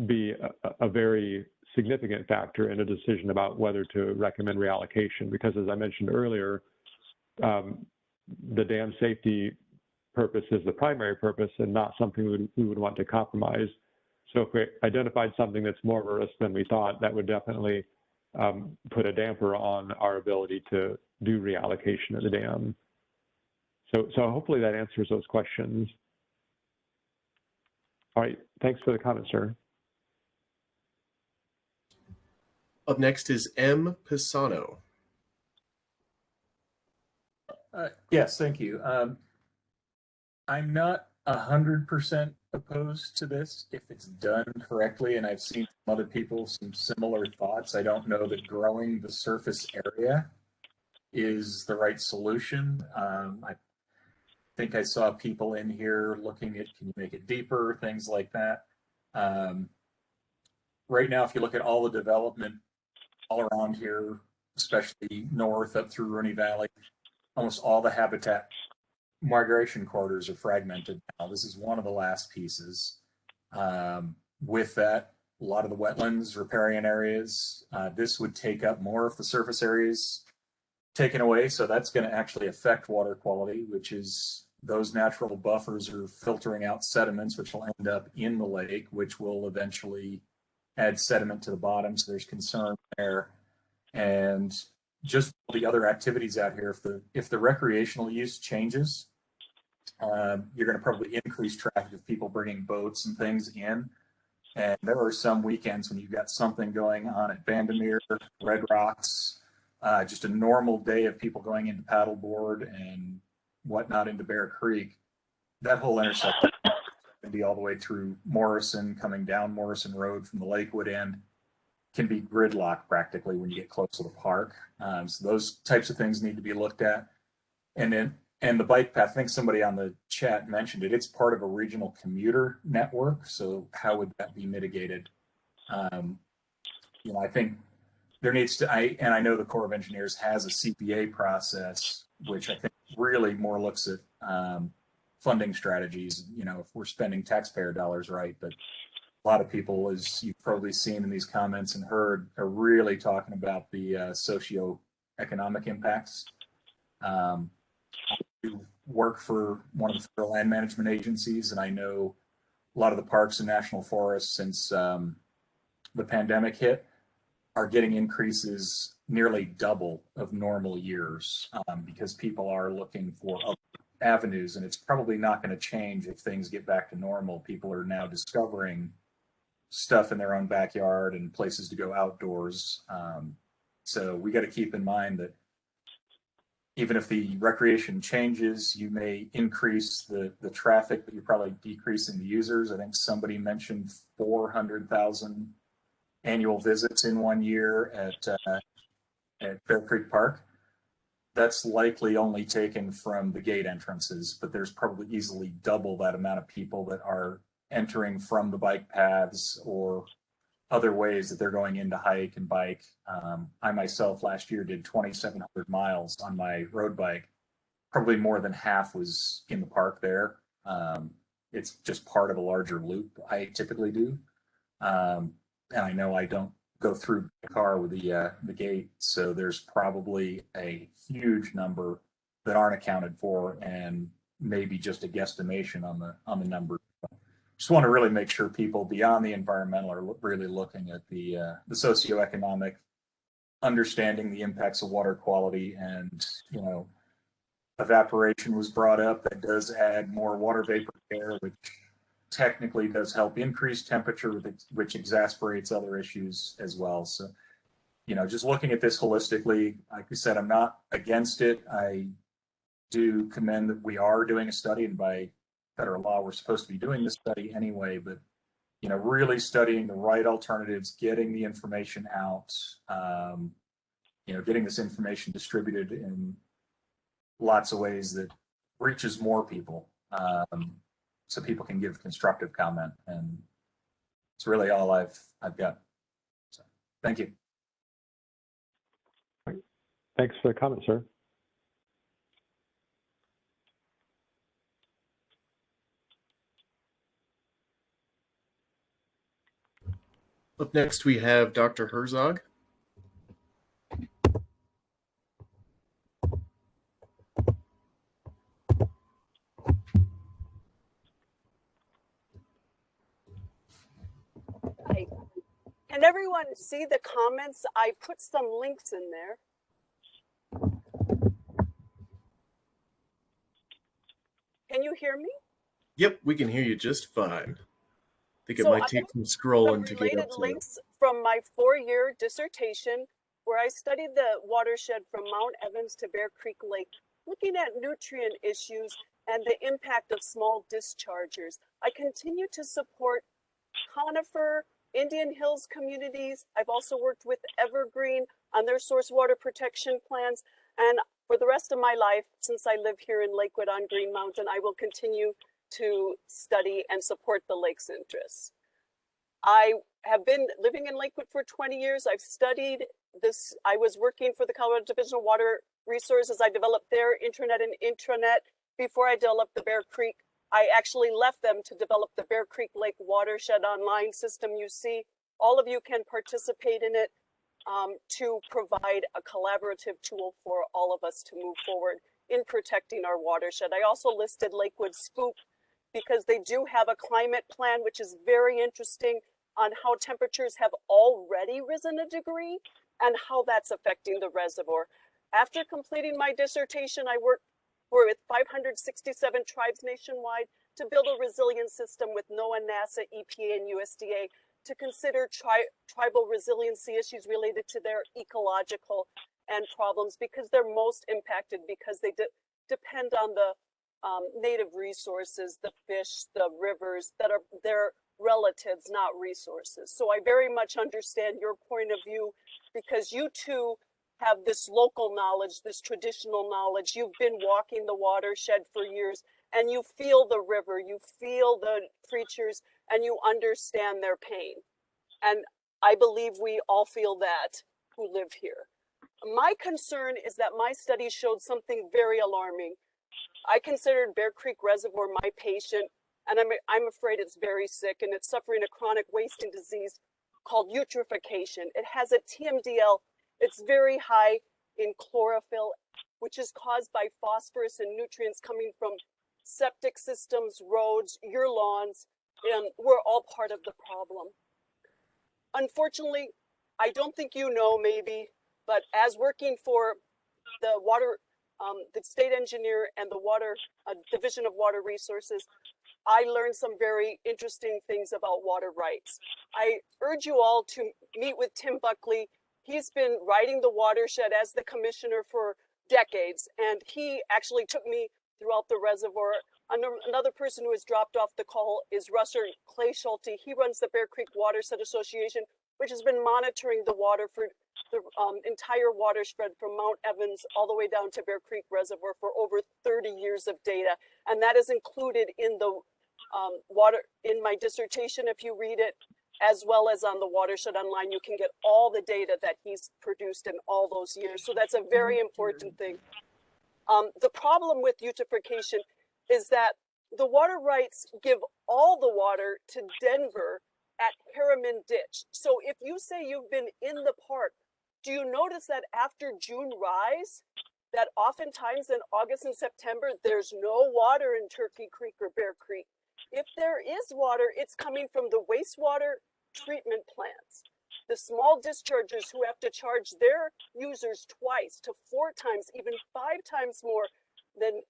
be a very significant factor in a decision about whether to recommend reallocation. Because as I mentioned earlier, the dam safety purpose is the primary purpose and not something we would want to compromise. So if we identified something that's more of a risk than we thought, that would definitely put a damper on our ability to do reallocation of the dam. So hopefully that answers those questions. All right, thanks for the comment, sir. Up next is M. Pisano. Yes, thank you. I'm not 100% opposed to this if it's done correctly, and I've seen from other people some similar thoughts. I don't know that growing the surface area is the right solution. I think I saw people in here looking at, can you make it deeper, things like that. right now, if you look at all the development all around here, especially north up through Rooney Valley, almost all the habitat migration corridors are fragmented now. This is one of the last pieces. With that, a lot of the wetlands, riparian areas, this would take up more of the surface areas taken away. So that's going to actually affect water quality, which is those natural buffers are filtering out sediments, which will end up in the lake, which will eventually add sediment to the bottom. So there's concern there. And just the other activities out here, if the recreational use changes, you're going to probably increase traffic of people bringing boats and things in. And there are some weekends when you've got something going on at Bandamere, Red Rocks, just a normal day of people going into paddleboard and whatnot into Bear Creek. That whole intersection can be all the way through Morrison, coming down Morrison Road from the Lakewood end, can be gridlocked practically when you get close to the park. So those types of things need to be looked at. And the bike path, I think somebody on the chat mentioned it, it's part of a regional commuter network. So how would that be mitigated? I think there needs to, I know the Corps of Engineers has a CPA process, which I think really more looks at funding strategies, if we're spending taxpayer dollars right. But a lot of people, as you've probably seen in these comments and heard, are really talking about the socioeconomic impacts. I work for one of the federal land management agencies, and I know a lot of the parks and national forests since the pandemic hit are getting increases nearly double of normal years because people are looking for other avenues, and it's probably not going to change if things get back to normal. People are now discovering stuff in their own backyard and places to go outdoors. So we got to keep in mind that even if the recreation changes, you may increase the traffic, but you're probably decreasing the users. I think somebody mentioned 400,000 annual visits in 1 year at Bear Creek Park. That's likely only taken from the gate entrances, but there's probably easily double that amount of people that are entering from the bike paths or other ways that they're going in to hike and bike. I myself last year did 2,700 miles on my road bike. Probably more than half was in the park there. It's just part of a larger loop I typically do. And I know I don't go through the car with the gate, so there's probably a huge number that aren't accounted for, and maybe just a guesstimation on the number. Just want to really make sure people beyond the environmental are really looking at the socioeconomic, understanding the impacts of water quality. And evaporation was brought up. That does add more water vapor to air, which technically does help increase temperature, which exasperates other issues as well. So just looking at this holistically, like we said, I'm not against it. I do commend that we are doing a study, and by federal law, we're supposed to be doing this study anyway, but really studying the right alternatives, getting the information out, getting this information distributed in lots of ways that reaches more people, so people can give constructive comment. And it's really all I've got. So, thank you. Thanks for the comment, sir. Up next, we have Dr. Herzog. Hi. Can everyone see the comments? I put some links in there. Can you hear me? Yep, we can hear you just fine. I think it So might take some scrolling to get related up to links from my 4-year dissertation, where I studied the watershed from Mount Evans to Bear Creek Lake, looking at nutrient issues and the impact of small dischargers. I continue to support conifer, Indian Hills communities. I've also worked with Evergreen on their source water protection plans. And for the rest of my life, since I live here in Lakewood on Green Mountain, I will continue to study and support the lake's interests. I have been living in Lakewood for 20 years. I've studied this. I was working for the Colorado Division of Water Resources. I developed their intranet and intranet before I developed the Bear Creek. I actually left them to develop the Bear Creek Lake Watershed Online system. You see, all of you can participate in it to provide a collaborative tool for all of us to move forward in protecting our watershed. I also listed Lakewood Scoop because they do have a climate plan, which is very interesting on how temperatures have already risen a degree and how that's affecting the reservoir. After completing my dissertation, I worked with 567 tribes nationwide to build a resilient system with NOAA, NASA, EPA, and USDA to consider tribal resiliency issues related to their ecological and problems because they're most impacted because they depend on the native resources, the fish, the rivers that are their relatives, not resources. So I very much understand your point of view because you too have this local knowledge, this traditional knowledge. You've been walking the watershed for years and you feel the river, you feel the creatures, and you understand their pain. And I believe we all feel that who live here. My concern is that my study showed something very alarming. I considered Bear Creek Reservoir my patient, and I'm afraid it's very sick and it's suffering a chronic wasting disease called eutrophication. It has a TMDL. It's very high in chlorophyll, which is caused by phosphorus and nutrients coming from septic systems, roads, your lawns, and we're all part of the problem. Unfortunately, I don't think you know maybe, but as working for the water, the state engineer and the water Division of Water Resources, I learned some very interesting things about water rights. I urge you all to meet with Tim Buckley. He's been writing the watershed as the commissioner for decades, and he actually took me throughout the reservoir. Another person who has dropped off the call is Russer Clay Schulte. He runs the Bear Creek Watershed Association, which has been monitoring the water for the entire watershed from Mount Evans all the way down to Bear Creek Reservoir for over 30 years of data. And that is included in the in my dissertation, if you read it, as well as on the Watershed Online. You can get all the data that he's produced in all those years. So that's a very important thing. The problem with eutrophication is that the water rights give all the water to Denver at Harriman Ditch. So if you say you've been in the park, do you notice that after June rise, that oftentimes in August and September, there's no water in Turkey Creek or Bear Creek? If there is water, it's coming from the wastewater treatment plants, the small dischargers who have to charge their users twice to 4 times, even 5 times more than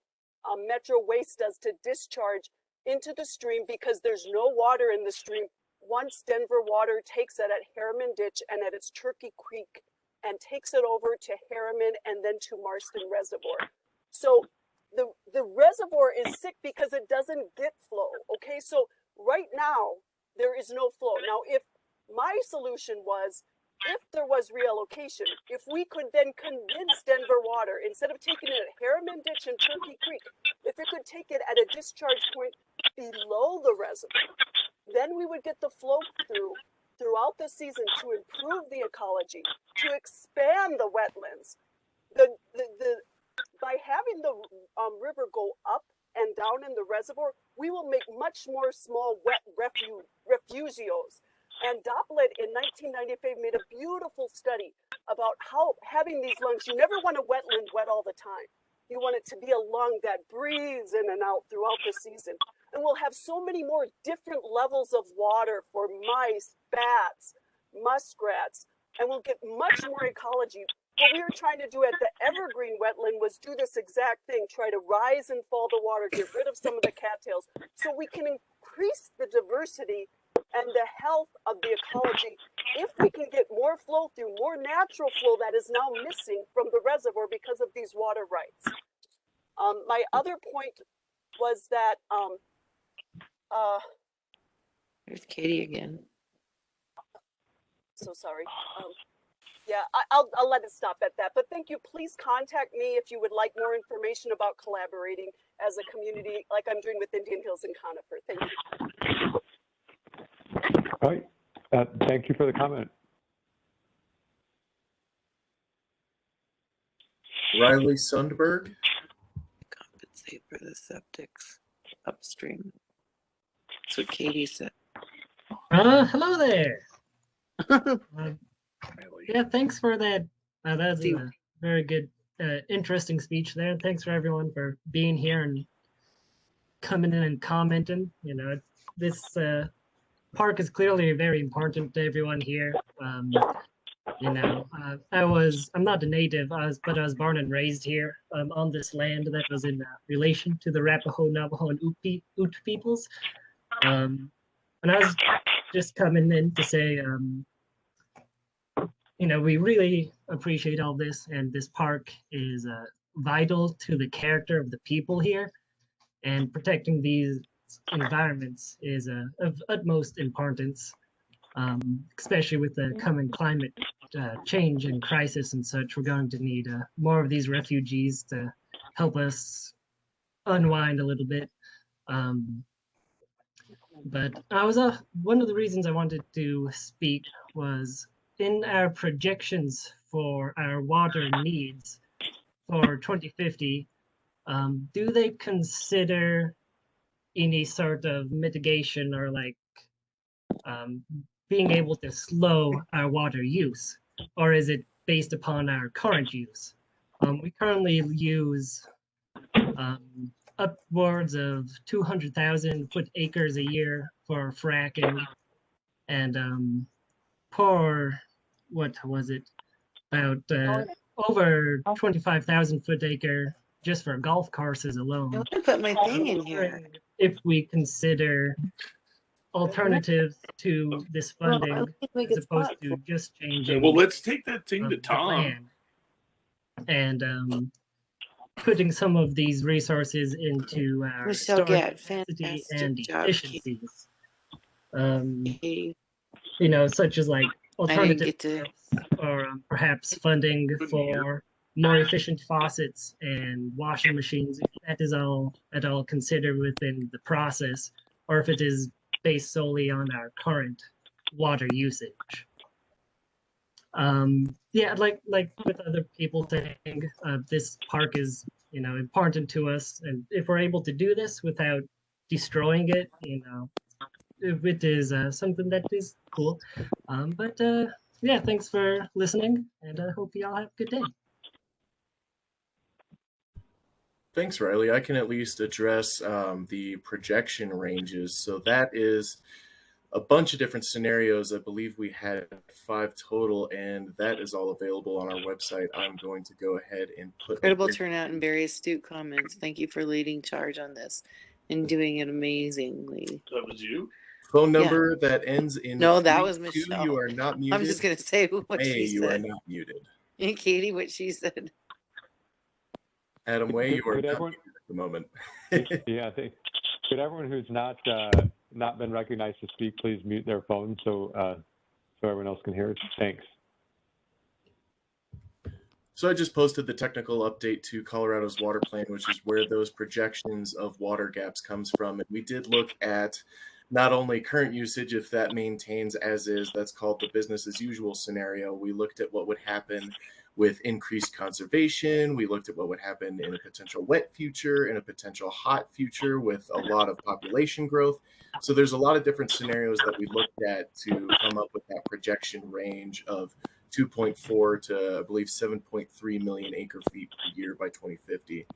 Metro Waste does to discharge into the stream because there's no water in the stream. Once Denver Water takes it at Harriman Ditch and at its Turkey Creek and takes it over to Harriman and then to Marston Reservoir. So the reservoir is sick because it doesn't get flow, okay? So right now, there is no flow. Now, if my solution was, if there was reallocation, if we could then convince Denver Water, instead of taking it at Harriman Ditch and Turkey Creek, if it could take it at a discharge point below the reservoir, then we would get the flow throughout the season to improve the ecology, to expand the wetlands. By having the river go up and down in the reservoir, we will make much more small wet refugios. And Dopplet in 1995 made a beautiful study about how having these lungs, you never want a wetland wet all the time. You want it to be a lung that breathes in and out throughout the season. And we'll have so many more different levels of water for mice, bats, muskrats, and we'll get much more ecology. What we were trying to do at the Evergreen wetland was do this exact thing, try to rise and fall the water, get rid of some of the cattails, so we can increase the diversity and the health of the ecology if we can get more flow through, more natural flow that is now missing from the reservoir because of these water rights. My other point was that there's Katie again. So sorry. Yeah, I'll let it stop at that. But thank you. Please contact me if you would like more information about collaborating as a community, like I'm doing with Indian Hills and Conifer. Thank you. All right. Thank you for the comment. Riley Sundberg. Compensate for the septics upstream. That's what Katie said. Hello there. Yeah, thanks for that. That was a very good, interesting speech there. Thanks for everyone for being here and coming in and commenting. You know, this park is clearly very important to everyone here. You know, I'm not a native, but I was born and raised here on this land that was in relation to the Arapaho, Navajo, and Ute peoples. And I was just coming in to say, you know, we really appreciate all this, and this park is vital to the character of the people here, and protecting these environments is of utmost importance, especially with the coming climate change and crisis and such. We're going to need more of these refugees to help us unwind a little bit. But I was one of the reasons I wanted to speak was in our projections for our water needs for 2050, do they consider any sort of mitigation or like being able to slow our water use, or is it based upon our current use? We currently use upwards of 200,000 foot acres a year for fracking, and what was it, about over 25,000 foot acre just for golf courses alone. I want to put my thing in here. If we consider alternatives to this funding, as opposed to just changing. Well, let's take that thing to Tom. And putting some of these resources into our storage capacity and efficiencies. You know, such as like alternative or perhaps funding for more efficient faucets and washing machines, if that is all at all considered within the process, or if it is based solely on our current water usage. Yeah, like with other people saying, this park is, you know, important to us, and if we're able to do this without destroying it, you know, it is something that is cool. But yeah, thanks for listening, and I hope you all have a good day. Thanks, Riley. I can at least address the projection ranges. So that is a bunch of different scenarios. I believe we had 5 total, and that is all available on our website. I'm going to go ahead and put Incredible turnout and very astute comments. Thank you for leading charge on this and doing it amazingly. That was you? Phone number that ends in No, that was 32. Michelle. You are not muted. I'm just going to say what Way, she you are said. not muted. And Katie, what she said. Adam Way, you are Could not everyone- muted at the moment. Yeah, I think, could everyone who's not been recognized to speak please mute their phone so everyone else can hear it? Thanks. So I just posted the technical update to Colorado's water plan, which is where those projections of water gaps comes from. And we did look at not only current usage, if that maintains as is, that's called the business as usual scenario. We looked at what would happen with increased conservation. We looked at what would happen in a potential wet future, in a potential hot future with a lot of population growth. So there's a lot of different scenarios that we looked at to come up with that projection range of 2.4 to, I believe, 7.3 million acre feet per year by 2050.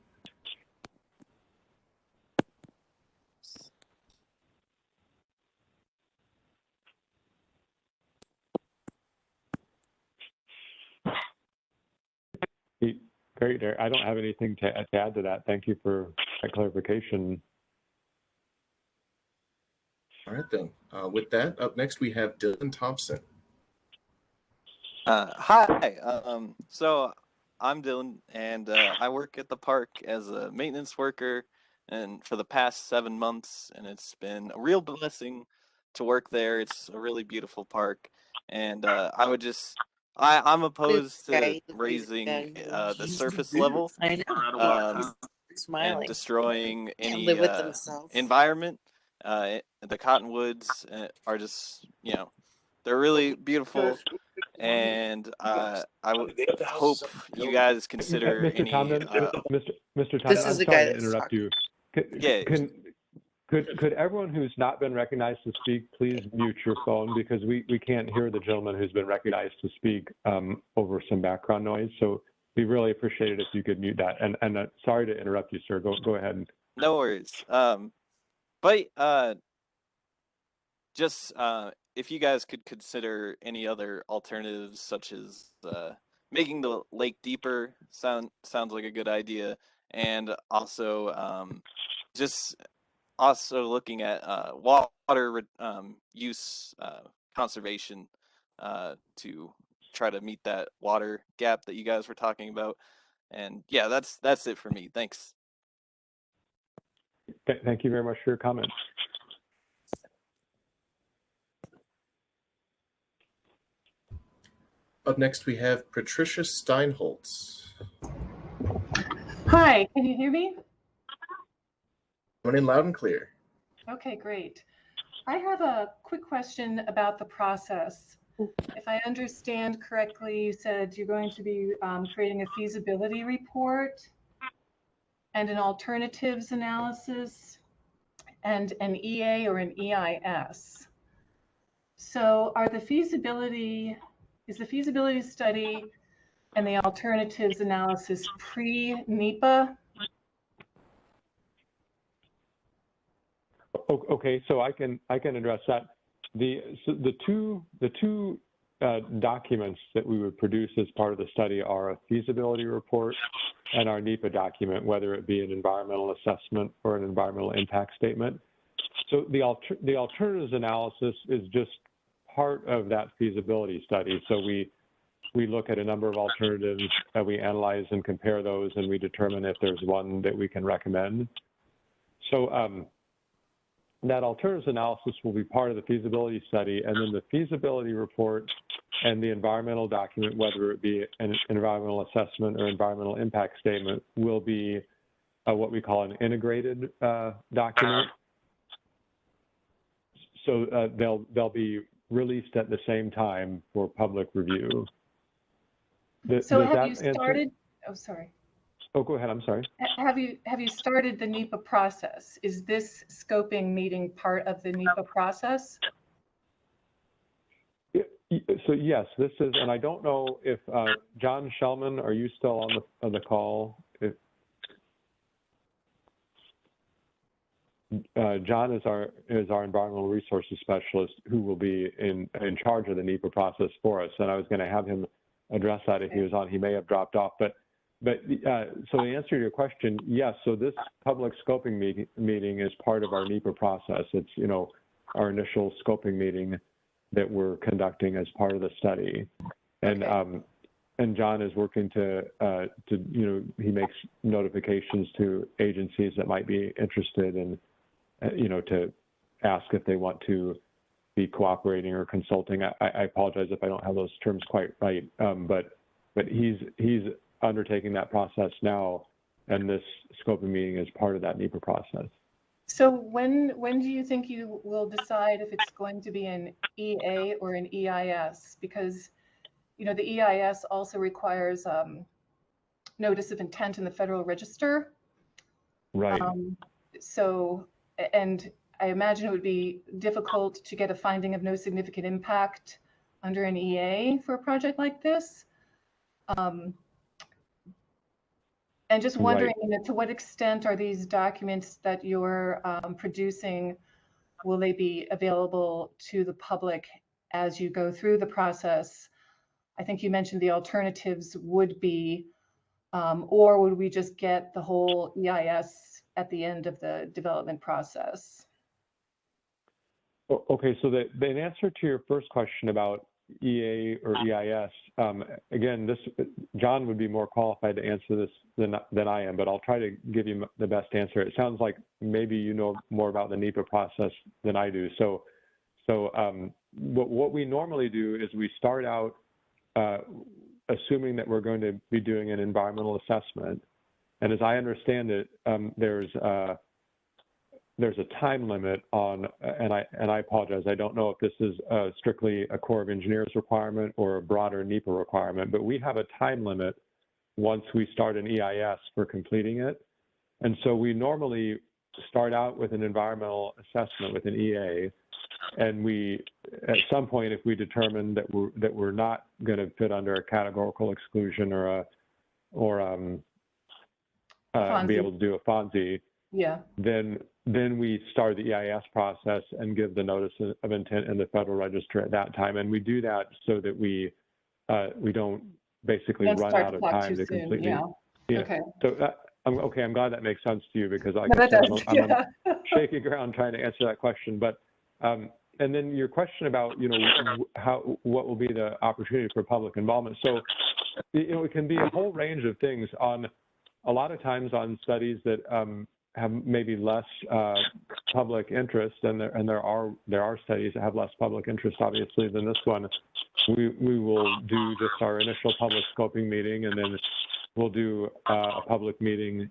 Great. I don't have anything to add to that. Thank you for that clarification. All right, then. With that, up next we have Dylan Thompson. Hi. So I'm Dylan, and I work at the park as a maintenance worker, and for the past 7 months, and it's been a real blessing to work there. It's a really beautiful park, and I'm opposed to raising the surface level and destroying any environment. The cottonwoods are just, you know, they're really beautiful, and I hope you guys consider Mr. any. Tomlin, Mr. Tomlin, This is I'm the sorry guy to that's interrupt talking. you. Could everyone who's not been recognized to speak please mute your phone, because we can't hear the gentleman who's been recognized to speak over some background noise. So we really appreciate it if you could mute that. And sorry to interrupt you, sir. Go ahead. No worries. But just if you guys could consider any other alternatives, such as making the lake deeper, sounds like a good idea, and also just looking at water use conservation to try to meet that water gap that you guys were talking about. And yeah, that's it for me. Thanks. Thank you very much for your comments. Up next, we have Patricia Steinholtz. Hi, can you hear me? Coming in loud and clear. Okay, great. I have a quick question about the process. If I understand correctly, you said you're going to be creating a feasibility report and an alternatives analysis and an EA or an EIS. So is the feasibility study and the alternatives analysis pre-NEPA? Okay, so I can address that. The two documents that we would produce as part of the study are a feasibility report and our NEPA document, whether it be an environmental assessment or an environmental impact statement. So the alternatives analysis is just part of that feasibility study. So we look at a number of alternatives, we analyze and compare those, and we determine if there's one that we can recommend. So that alternatives analysis will be part of the feasibility study, and then the feasibility report and the environmental document, whether it be an environmental assessment or environmental impact statement, will be what we call an integrated document. So they'll be released at the same time for public review. So have you started? Oh, sorry. Oh, go ahead. I'm sorry. Have you started the NEPA process? Is this scoping meeting part of the NEPA process? So yes, this is, and I don't know if John Shellman, are you still on the call? John is our environmental resources specialist, who will be in charge of the NEPA process for us. And I was going to have him address that if he was on. He may have dropped off, but so the answer to your question, yes. So this public scoping meeting is part of our NEPA process. It's our initial scoping meeting that we're conducting as part of the study, and John is working to he makes notifications to agencies that might be interested in to ask if they want to be cooperating or consulting. I apologize if I don't have those terms quite right, but he's undertaking that process now, and this scoping meeting is part of that NEPA process. So when do you think you will decide if it's going to be an EA or an EIS? Because the EIS also requires notice of intent in the Federal Register. Right. And I imagine it would be difficult to get a finding of no significant impact under an EA for a project like this. And just wondering, to what extent are these documents that you're producing, will they be available to the public as you go through the process? I think you mentioned the alternatives would be, or would we just get the whole EIS at the end of the development process? Okay, so the answer to your first question about EA or EIS, again, John would be more qualified to answer this than I am, but I'll try to give you the best answer. It sounds like maybe you know more about the NEPA process than I do. So what we normally do is we start out assuming that we're going to be doing an environmental assessment, and as I understand it, there's there's a time limit on, and I apologize, I don't know if this is strictly a Corps of Engineers requirement or a broader NEPA requirement, but we have a time limit once we start an EIS for completing it. And so we normally start out with an environmental assessment with an EA, and we, at some point, if we determine that we're not going to fit under a categorical exclusion or be able to do a FONSI, yeah, then we start the EIS process and give the notice of intent in the Federal Register at that time. And we do that so that we don't basically run out of time to completely. Yeah. Okay. So I'm glad that makes sense to you, because like No, I said, I'm yeah. on shaky ground trying to answer that question. But and then your question about what will be the opportunity for public involvement. So it can be a whole range of things. On a lot of times on studies that have maybe less public interest, and there are studies that have less public interest, obviously, than this one. We will do just our initial public scoping meeting, and then we'll do a public meeting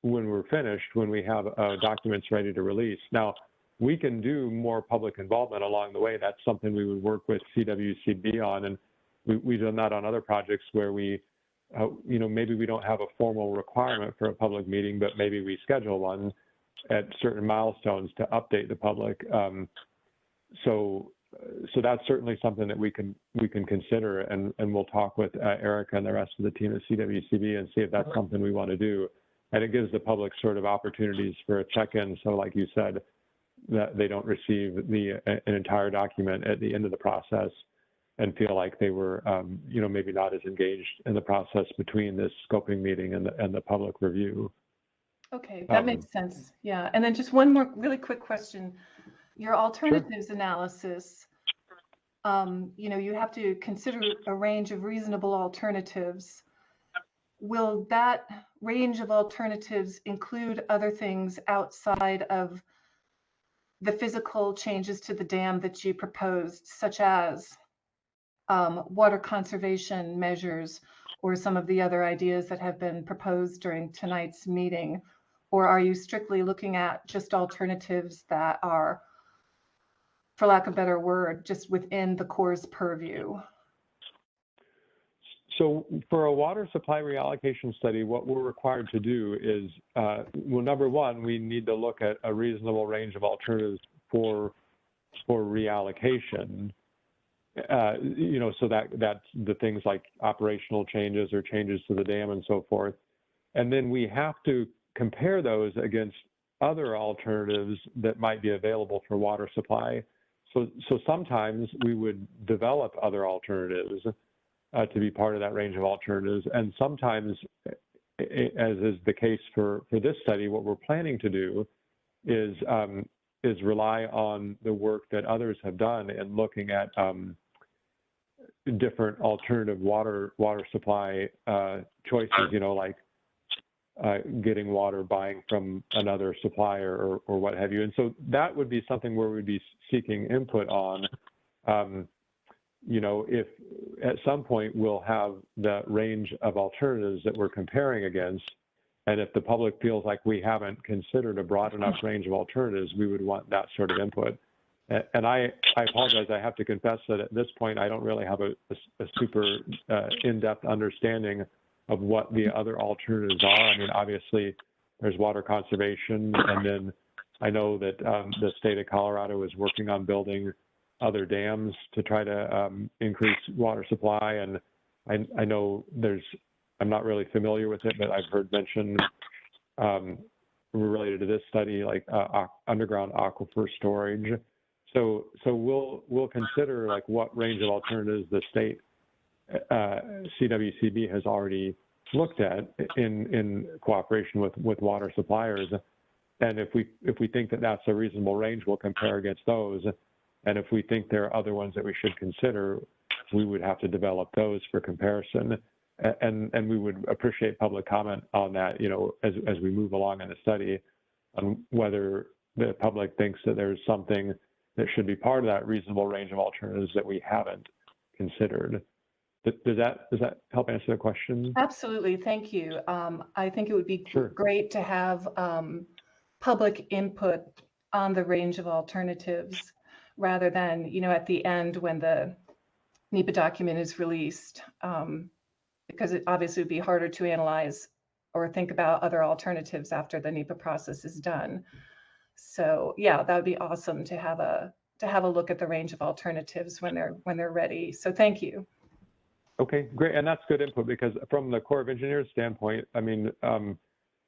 when we're finished, when we have documents ready to release. Now, we can do more public involvement along the way. That's something we would work with CWCB on, and we've done that on other projects where we, maybe we don't have a formal requirement for a public meeting, but maybe we schedule one at certain milestones to update the public. So that's certainly something that we can consider, and we'll talk with Erica and the rest of the team at CWCB and see if that's something we want to do. And it gives the public sort of opportunities for a check-in. So like you said, that they don't receive an entire document at the end of the process and feel like they were, maybe not as engaged in the process between this scoping meeting and the public review. Okay, that makes sense. Yeah, and then just one more really quick question. Your alternatives analysis, you have to consider a range of reasonable alternatives. Will that range of alternatives include other things outside of the physical changes to the dam that you proposed, such as water conservation measures or some of the other ideas that have been proposed during tonight's meeting? Or are you strictly looking at just alternatives that are, for lack of a better word, just within the Corps' purview? So for a water supply reallocation study, what we're required to do is, number one, we need to look at a reasonable range of alternatives for reallocation. So that's the things like operational changes or changes to the dam and so forth. And then we have to compare those against other alternatives that might be available for water supply. So sometimes we would develop other alternatives to be part of that range of alternatives. And sometimes, as is the case for this study, what we're planning to do is rely on the work that others have done in looking at different alternative water supply choices, like getting water, buying from another supplier or what have you. And so that would be something where we'd be seeking input on. If at some point we'll have the range of alternatives that we're comparing against, and if the public feels like we haven't considered a broad enough range of alternatives, we would want that sort of input. And I apologize, I have to confess that at this point, I don't really have a super in-depth understanding of what the other alternatives are. I mean, obviously, there's water conservation, and then I know that the state of Colorado is working on building other dams to try to increase water supply. And I know I'm not really familiar with it, but I've heard mention related to this study, like underground aquifer storage. So we'll consider like what range of alternatives the state CWCB has already looked at in cooperation with water suppliers. And if we think that that's a reasonable range, we'll compare against those. And if we think there are other ones that we should consider, we would have to develop those for comparison. And we would appreciate public comment on that, as we move along in the study, on whether the public thinks that there's something that should be part of that reasonable range of alternatives that we haven't considered. Does that help answer the question? Absolutely, thank you. I think it would be great to have public input on the range of alternatives rather than, at the end when the NEPA document is released, because it obviously would be harder to analyze or think about other alternatives after the NEPA process is done. So yeah, that would be awesome to have a look at the range of alternatives when they're ready. So thank you. Okay, great. And that's good input, because from the Corps of Engineers standpoint, I mean,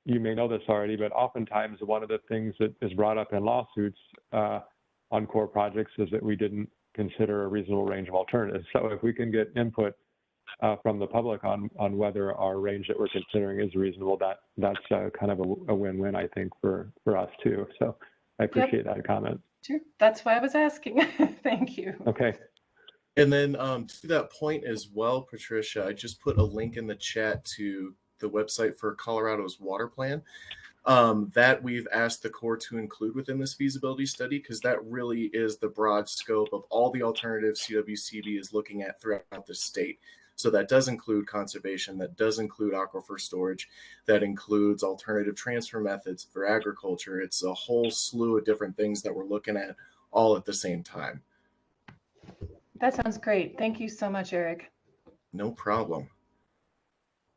you may know this already, but oftentimes one of the things that is brought up in lawsuits on Corps projects is that we didn't consider a reasonable range of alternatives. So if we can get input from the public on whether our range that we're considering is reasonable, that's kind of a win-win, I think, for us too. So I appreciate that comment. Sure, that's why I was asking. Thank you. Okay. And then to that point as well, Patricia, I just put a link in the chat to the website for Colorado's water plan that we've asked the Corps to include within this feasibility study, because that really is the broad scope of all the alternatives CWCB is looking at throughout the state. So that does include conservation, that does include aquifer storage, that includes alternative transfer methods for agriculture. It's a whole slew of different things that we're looking at all at the same time. That sounds great. Thank you so much, Eric. No problem.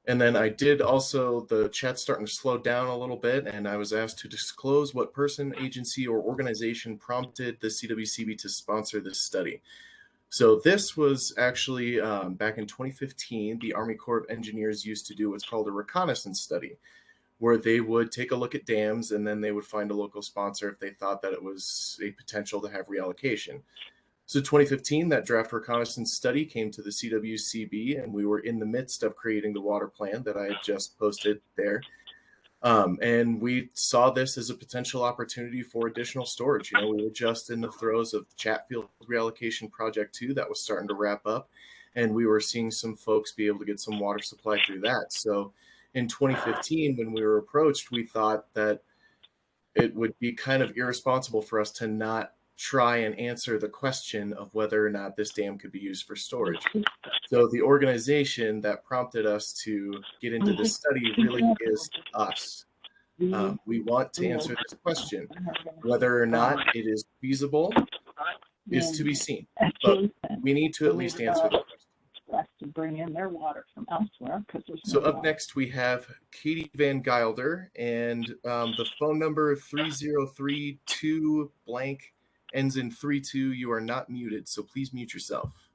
And then I did also, the chat's starting to slow down a little bit, and I was asked to disclose what person, agency, or organization prompted the CWCB to sponsor this study. So this was actually back in 2015, the Army Corps of Engineers used to do what's called a reconnaissance study, where they would take a look at dams and then they would find a local sponsor if they thought that it was a potential to have reallocation. So 2015, that draft reconnaissance study came to the CWCB, and we were in the midst of creating the water plan that I had just posted there. And we saw this as a potential opportunity for additional storage. We were just in the throes of Chatfield Reallocation Project 2 that was starting to wrap up, and we were seeing some folks be able to get some water supply through that. So in 2015, when we were approached, we thought that it would be kind of irresponsible for us to not try and answer the question of whether or not this dam could be used for storage. So the organization that prompted us to get into this study really is us. We want to answer this question. Whether or not it is feasible is to be seen, but we need to at least answer the question. To bring in their water from elsewhere, because there's So no up water. next we have Katie Van Gilder, and the phone number 3032 blank ends in 32. You are not muted, so please mute yourself.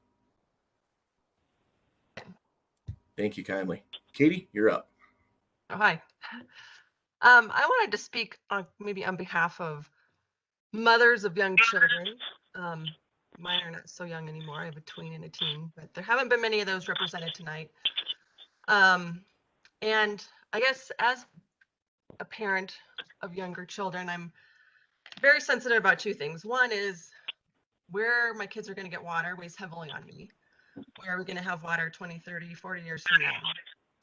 Thank you kindly. Katie, you're up. Oh, hi. I wanted to speak maybe on behalf of mothers of young children. Mine are not so young anymore. I have a tween and a teen, but there haven't been many of those represented tonight. And I guess as a parent of younger children, I'm very sensitive about two things. One is where my kids are going to get water weighs heavily on me. Where are we going to have water 20, 30, 40 years from now?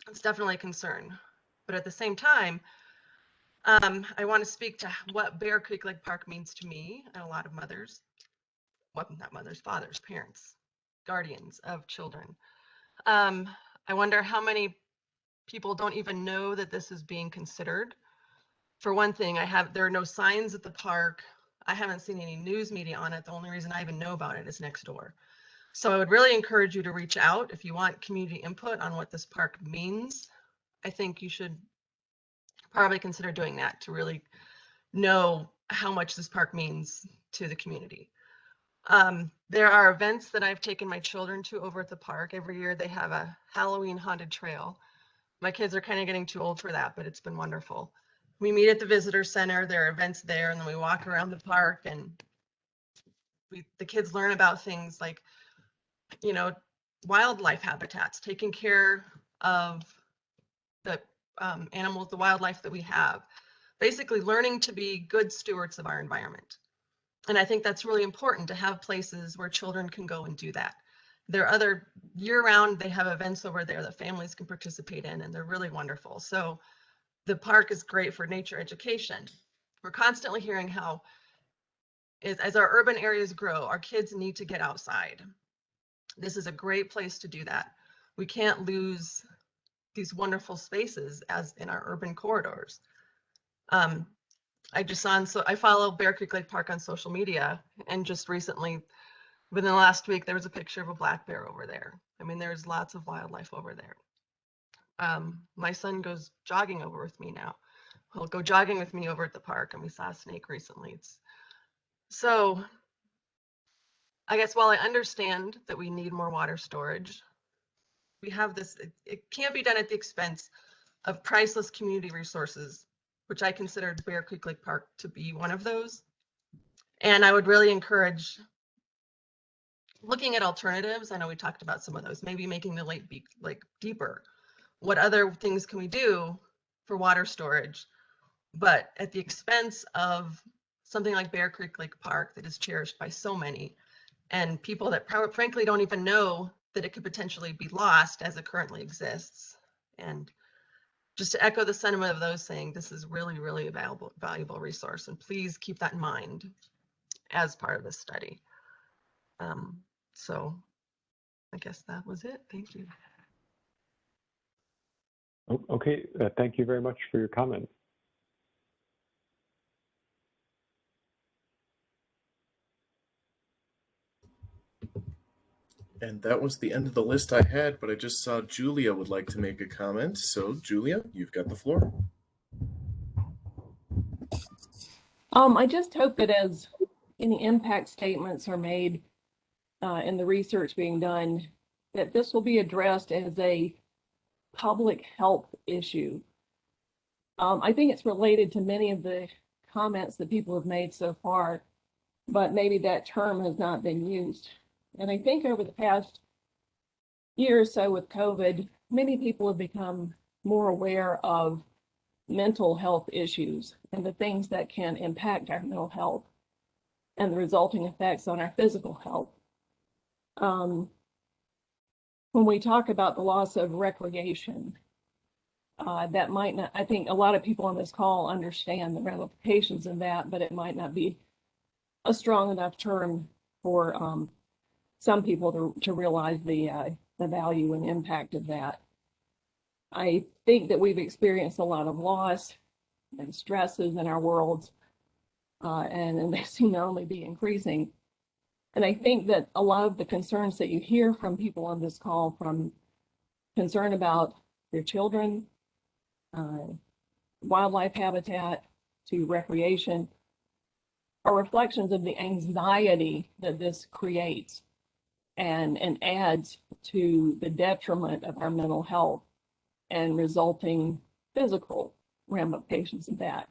It's definitely a concern. But at the same time, I want to speak to what Bear Creek Lake Park means to me and a lot of mothers, well, not mothers, fathers, parents, guardians of children. I wonder how many people don't even know that this is being considered. For one thing, there are no signs at the park. I haven't seen any news media on it. The only reason I even know about it is next door. So I would really encourage you to reach out if you want community input on what this park means. I think you should probably consider doing that to really know how much this park means to the community. There are events that I've taken my children to over at the park. Every year they have a Halloween haunted trail. My kids are kind of getting too old for that, but it's been wonderful. We meet at the visitor center, there are events there, and then we walk around the park, and the kids learn about things like, wildlife habitats, taking care of the animals, the wildlife that we have, basically learning to be good stewards of our environment. And I think that's really important to have places where children can go and do that. There are other year-round, they have events over there that families can participate in, and they're really wonderful. So the park is great for nature education. We're constantly hearing how, as our urban areas grow, our kids need to get outside. This is a great place to do that. We can't lose these wonderful spaces as in our urban corridors. I just saw, so I follow Bear Creek Lake Park on social media, and just recently, within the last week, there was a picture of a black bear over there. I mean, there's lots of wildlife over there. My son goes jogging over with me now. He'll go jogging with me over at the park, and we saw a snake recently. So I guess while I understand that we need more water storage, we have this, it can't be done at the expense of priceless community resources, which I considered Bear Creek Lake Park to be one of those. And I would really encourage looking at alternatives. I know we talked about some of those, maybe making the lake be like deeper. What other things can we do for water storage, but at the expense of something like Bear Creek Lake Park that is cherished by so many, and people that frankly don't even know that it could potentially be lost as it currently exists. And just to echo the sentiment of those saying, this is really, really a valuable resource, and please keep that in mind as part of this study. So I guess that was it. Thank you. Okay, thank you very much for your comment. And that was the end of the list I had, but I just saw Julia would like to make a comment. So Julia, you've got the floor. I just hope that as any impact statements are made in the research being done, that this will be addressed as a public health issue. I think it's related to many of the comments that people have made so far, but maybe that term has not been used. And I think over the past year or so with COVID, many people have become more aware of mental health issues and the things that can impact our mental health and the resulting effects on our physical health. When we talk about the loss of recreation, that might not, I think a lot of people on this call understand the ramifications of that, but it might not be a strong enough term for some people to realize the value and impact of that. I think that we've experienced a lot of loss and stresses in our worlds, and they seem to only be increasing. And I think that a lot of the concerns that you hear from people on this call, from concern about their children, wildlife habitat, to recreation, are reflections of the anxiety that this creates and adds to the detriment of our mental health and resulting physical ramifications of that.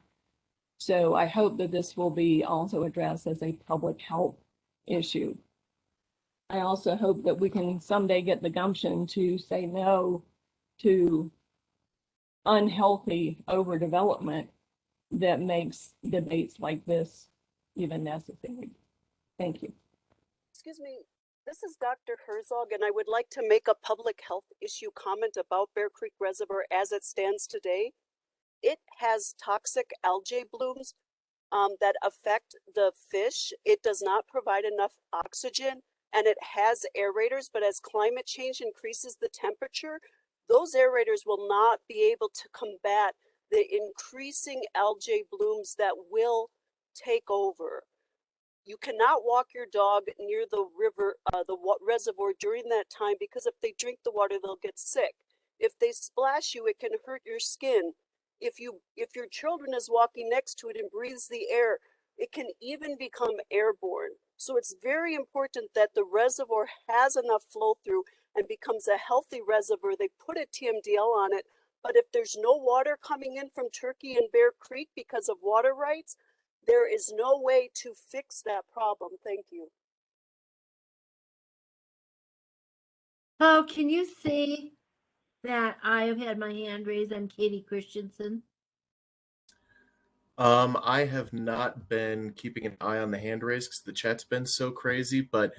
So I hope that this will be also addressed as a public health issue. I also hope that we can someday get the gumption to say no to unhealthy overdevelopment that makes debates like this even necessary. Thank you. Excuse me, this is Dr. Herzog, and I would like to make a public health issue comment about Bear Creek Reservoir as it stands today. It has toxic algae blooms that affect the fish. It does not provide enough oxygen, and it has aerators, but as climate change increases the temperature, those aerators will not be able to combat the increasing algae blooms that will take over. You cannot walk your dog near the river, the reservoir during that time, because if they drink the water, they'll get sick. If they splash you, it can hurt your skin. If your children is walking next to it and breathes the air, it can even become airborne. So it's very important that the reservoir has enough flow through and becomes a healthy reservoir. They put a TMDL on it, but if there's no water coming in from Turkey and Bear Creek because of water rights, there is no way to fix that problem. Thank you. Oh, can you see that I have had my hand raised? I'm Katie Christensen. I have not been keeping an eye on the hand raise because the chat's been so crazy, but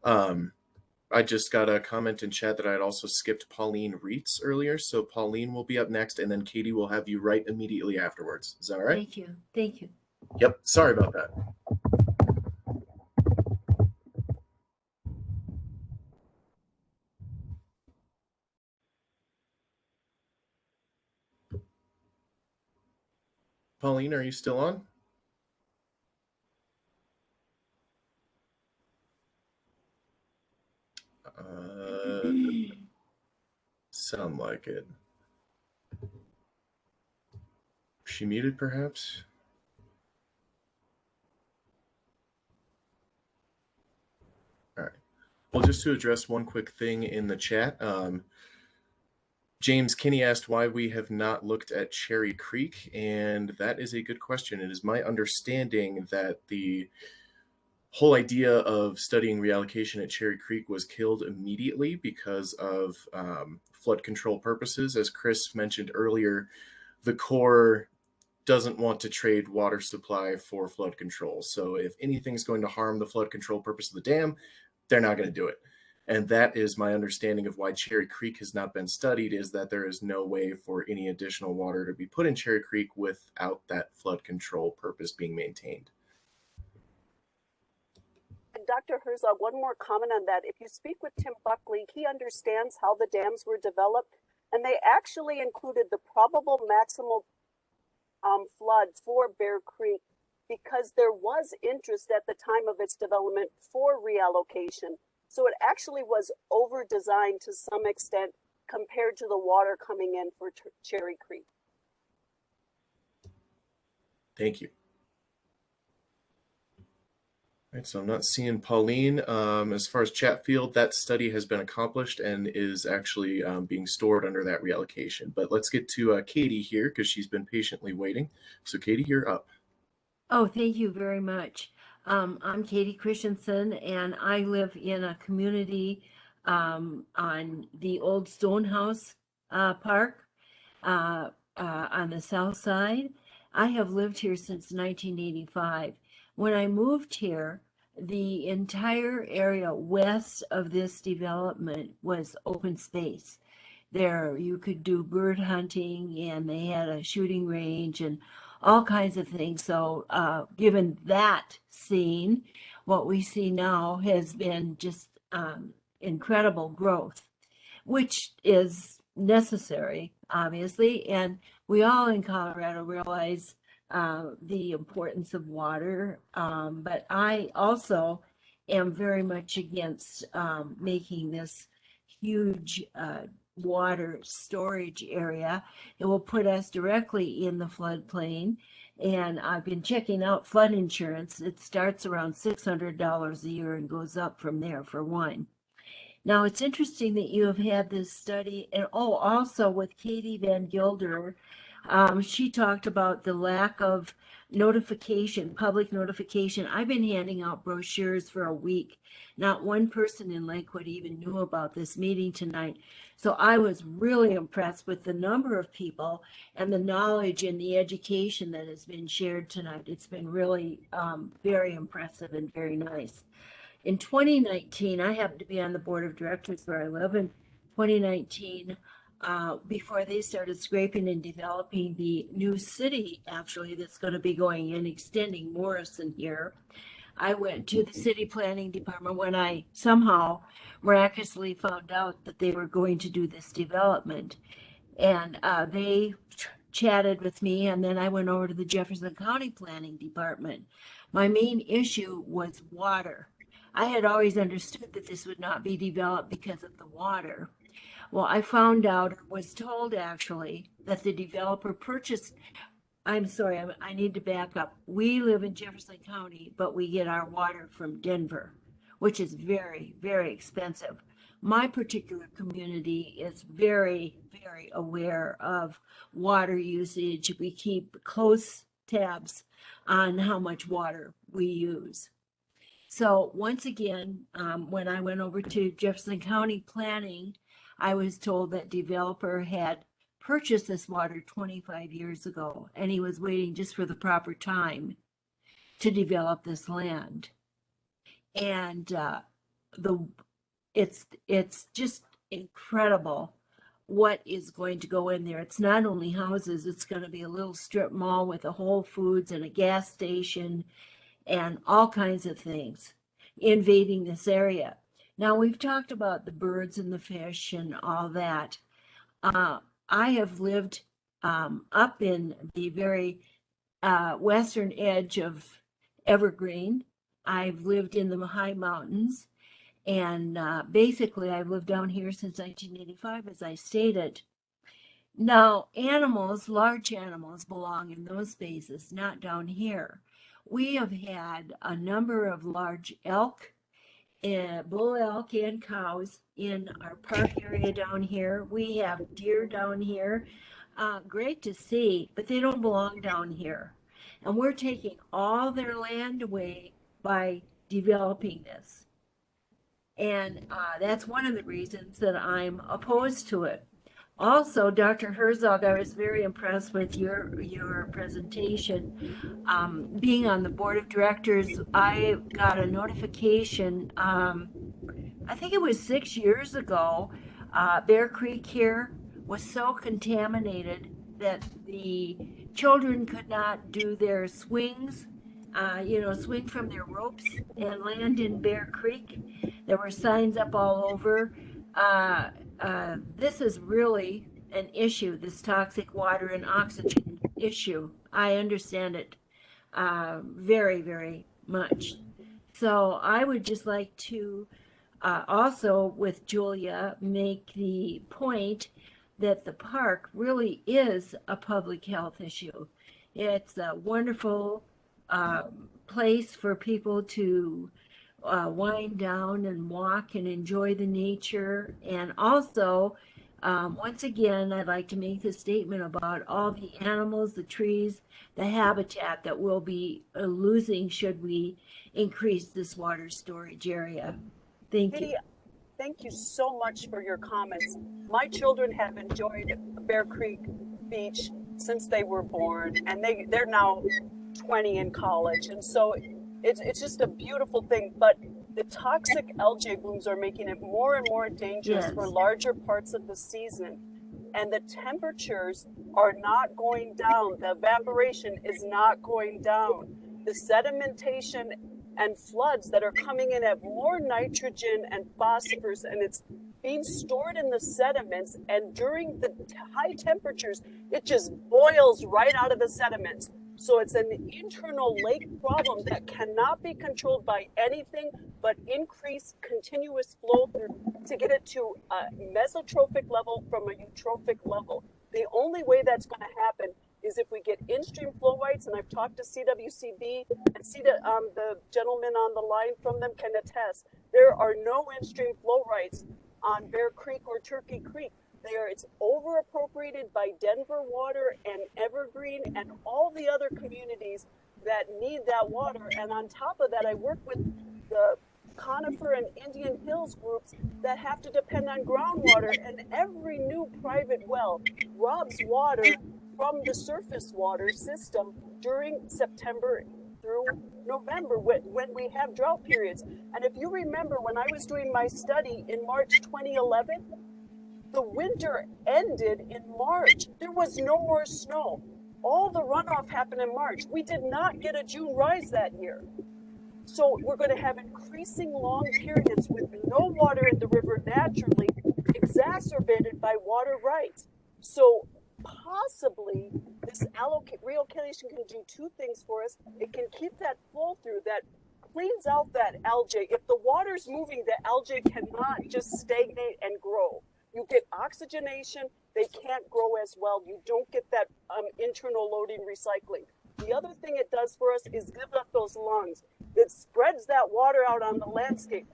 I just got a comment in chat that I had also skipped Pauline Reitz earlier. So Pauline will be up next, and then Katie will have you right immediately afterwards. Is that all right? Thank you. Thank you. Yep. Sorry about that. Pauline, are you still on? Sound like it. She muted, perhaps? All right. Well, just to address one quick thing in the chat, James Kinney asked why we have not looked at Cherry Creek, and that is a good question. It is my understanding that the whole idea of studying reallocation at Cherry Creek was killed immediately because of flood control purposes. As Chris mentioned earlier, the Corps doesn't want to trade water supply for flood control. So if anything's going to harm the flood control purpose of the dam, they're not going to do it. And that is my understanding of why Cherry Creek has not been studied, is that there is no way for any additional water to be put in Cherry Creek without that flood control purpose being maintained. And Dr. Herzog, one more comment on that. If you speak with Tim Buckley, he understands how the dams were developed, and they actually included the probable maximal floods for Bear Creek because there was interest at the time of its development for reallocation. So it actually was over-designed to some extent compared to the water coming in for Cherry Creek. Thank you. All right, so I'm not seeing Pauline. As far as Chatfield, that study has been accomplished and is actually being stored under that reallocation. But let's get to Katie here because she's been patiently waiting. So Katie, you're up. Oh, thank you very much. I'm Katie Christensen, and I live in a community on the old Stonehouse Park on the south side. I have lived here since 1985. When I moved here, the entire area west of this development was open space. There you could do bird hunting, and they had a shooting range and all kinds of things. So given that scene, what we see now has been just incredible growth, which is necessary, obviously. And we all in Colorado realize the importance of water. But I also am very much against making this huge water storage area. It will put us directly in the floodplain. And I've been checking out flood insurance. It starts around $600 a year and goes up from there for one. Now, it's interesting that you have had this study, and also with Katie Van Gilder, she talked about the lack of notification, public notification. I've been handing out brochures for a week. Not one person in Lakewood even knew about this meeting tonight. So I was really impressed with the number of people and the knowledge and the education that has been shared tonight. It's been really very impressive and very nice. In 2019, I happened to be on the board of directors where I live. In 2019, before they started scraping and developing the new city, actually, that's going to be going in, extending Morrison here, I went to the city planning department when I somehow miraculously found out that they were going to do this development. And they chatted with me, and then I went over to the Jefferson County Planning Department. My main issue was water. I had always understood that this would not be developed because of the water. Well, I found out, was told actually, that the developer purchased, I'm sorry, I need to back up. We live in Jefferson County, but we get our water from Denver, which is very, very expensive. My particular community is very, very aware of water usage. We keep close tabs on how much water we use. So once again, when I went over to Jefferson County Planning, I was told that developer had purchased this water 25 years ago, and he was waiting just for the proper time to develop this land. And it's just incredible what is going to go in there. It's not only houses, it's going to be a little strip mall with a Whole Foods and a gas station and all kinds of things invading this area. Now, we've talked about the birds and the fish and all that. I have lived up in the very western edge of Evergreen. I've lived in the high mountains, And basically, I've lived down here since 1985, as I stated. Now, animals, large animals, belong in those spaces, not down here. We have had a number of large elk, bull elk and cows in our park area down here. We have deer down here. Great to see, but they don't belong down here. And we're taking all their land away by developing this. And that's one of the reasons that I'm opposed to it. Also, Dr. Herzog, I was very impressed with your presentation. Being on the board of directors, I got a notification, I think it was 6 years ago, Bear Creek here was so contaminated that the children could not do their swings, swing from their ropes and land in Bear Creek. There were signs up all over. This is really an issue, this toxic water and oxygen issue. I understand it very, very much. So I would just like to also, with Julia, make the point that the park really is a public health issue. It's a wonderful place for people to wind down and walk and enjoy the nature. And also, once again, I'd like to make the statement about all the animals, the trees, the habitat that we'll be losing should we increase this water storage area. Thank you. Katie, thank you so much for your comments. My children have enjoyed Bear Creek Beach since they were born, and they're now 20 in college. And so it's just a beautiful thing. But the toxic algae blooms are making it more and more dangerous for larger parts of the season. And the temperatures are not going down. The evaporation is not going down. The sedimentation and floods that are coming in have more nitrogen and phosphorus, and it's being stored in the sediments. And during the high temperatures, it just boils right out of the sediments. So it's an internal lake problem that cannot be controlled by anything but increased continuous flow through to get it to a mesotrophic level from a eutrophic level. The only way that's going to happen is if we get in-stream flow rights, and I've talked to CWCB, and the gentleman on the line from them can attest, there are no in-stream flow rights on Bear Creek or Turkey Creek. It's over-appropriated by Denver Water and Evergreen and all the other communities that need that water. And on top of that, I work with the Conifer and Indian Hills groups that have to depend on groundwater, and every new private well robs water from the surface water system during September through November when we have drought periods. And if you remember, when I was doing my study in March 2011, the winter ended in March. There was no more snow. All the runoff happened in March. We did not get a June rise that year. So we're going to have increasing long periods with no water in the river naturally, exacerbated by water rights. So possibly this reallocation can do two things for us. It can keep that flow through that cleans out that algae. If the water's moving, the algae cannot just stagnate and grow. You get oxygenation, they can't grow as well. You don't get that internal loading recycling. The other thing it does for us is give us those lungs. It spreads that water out on the landscape.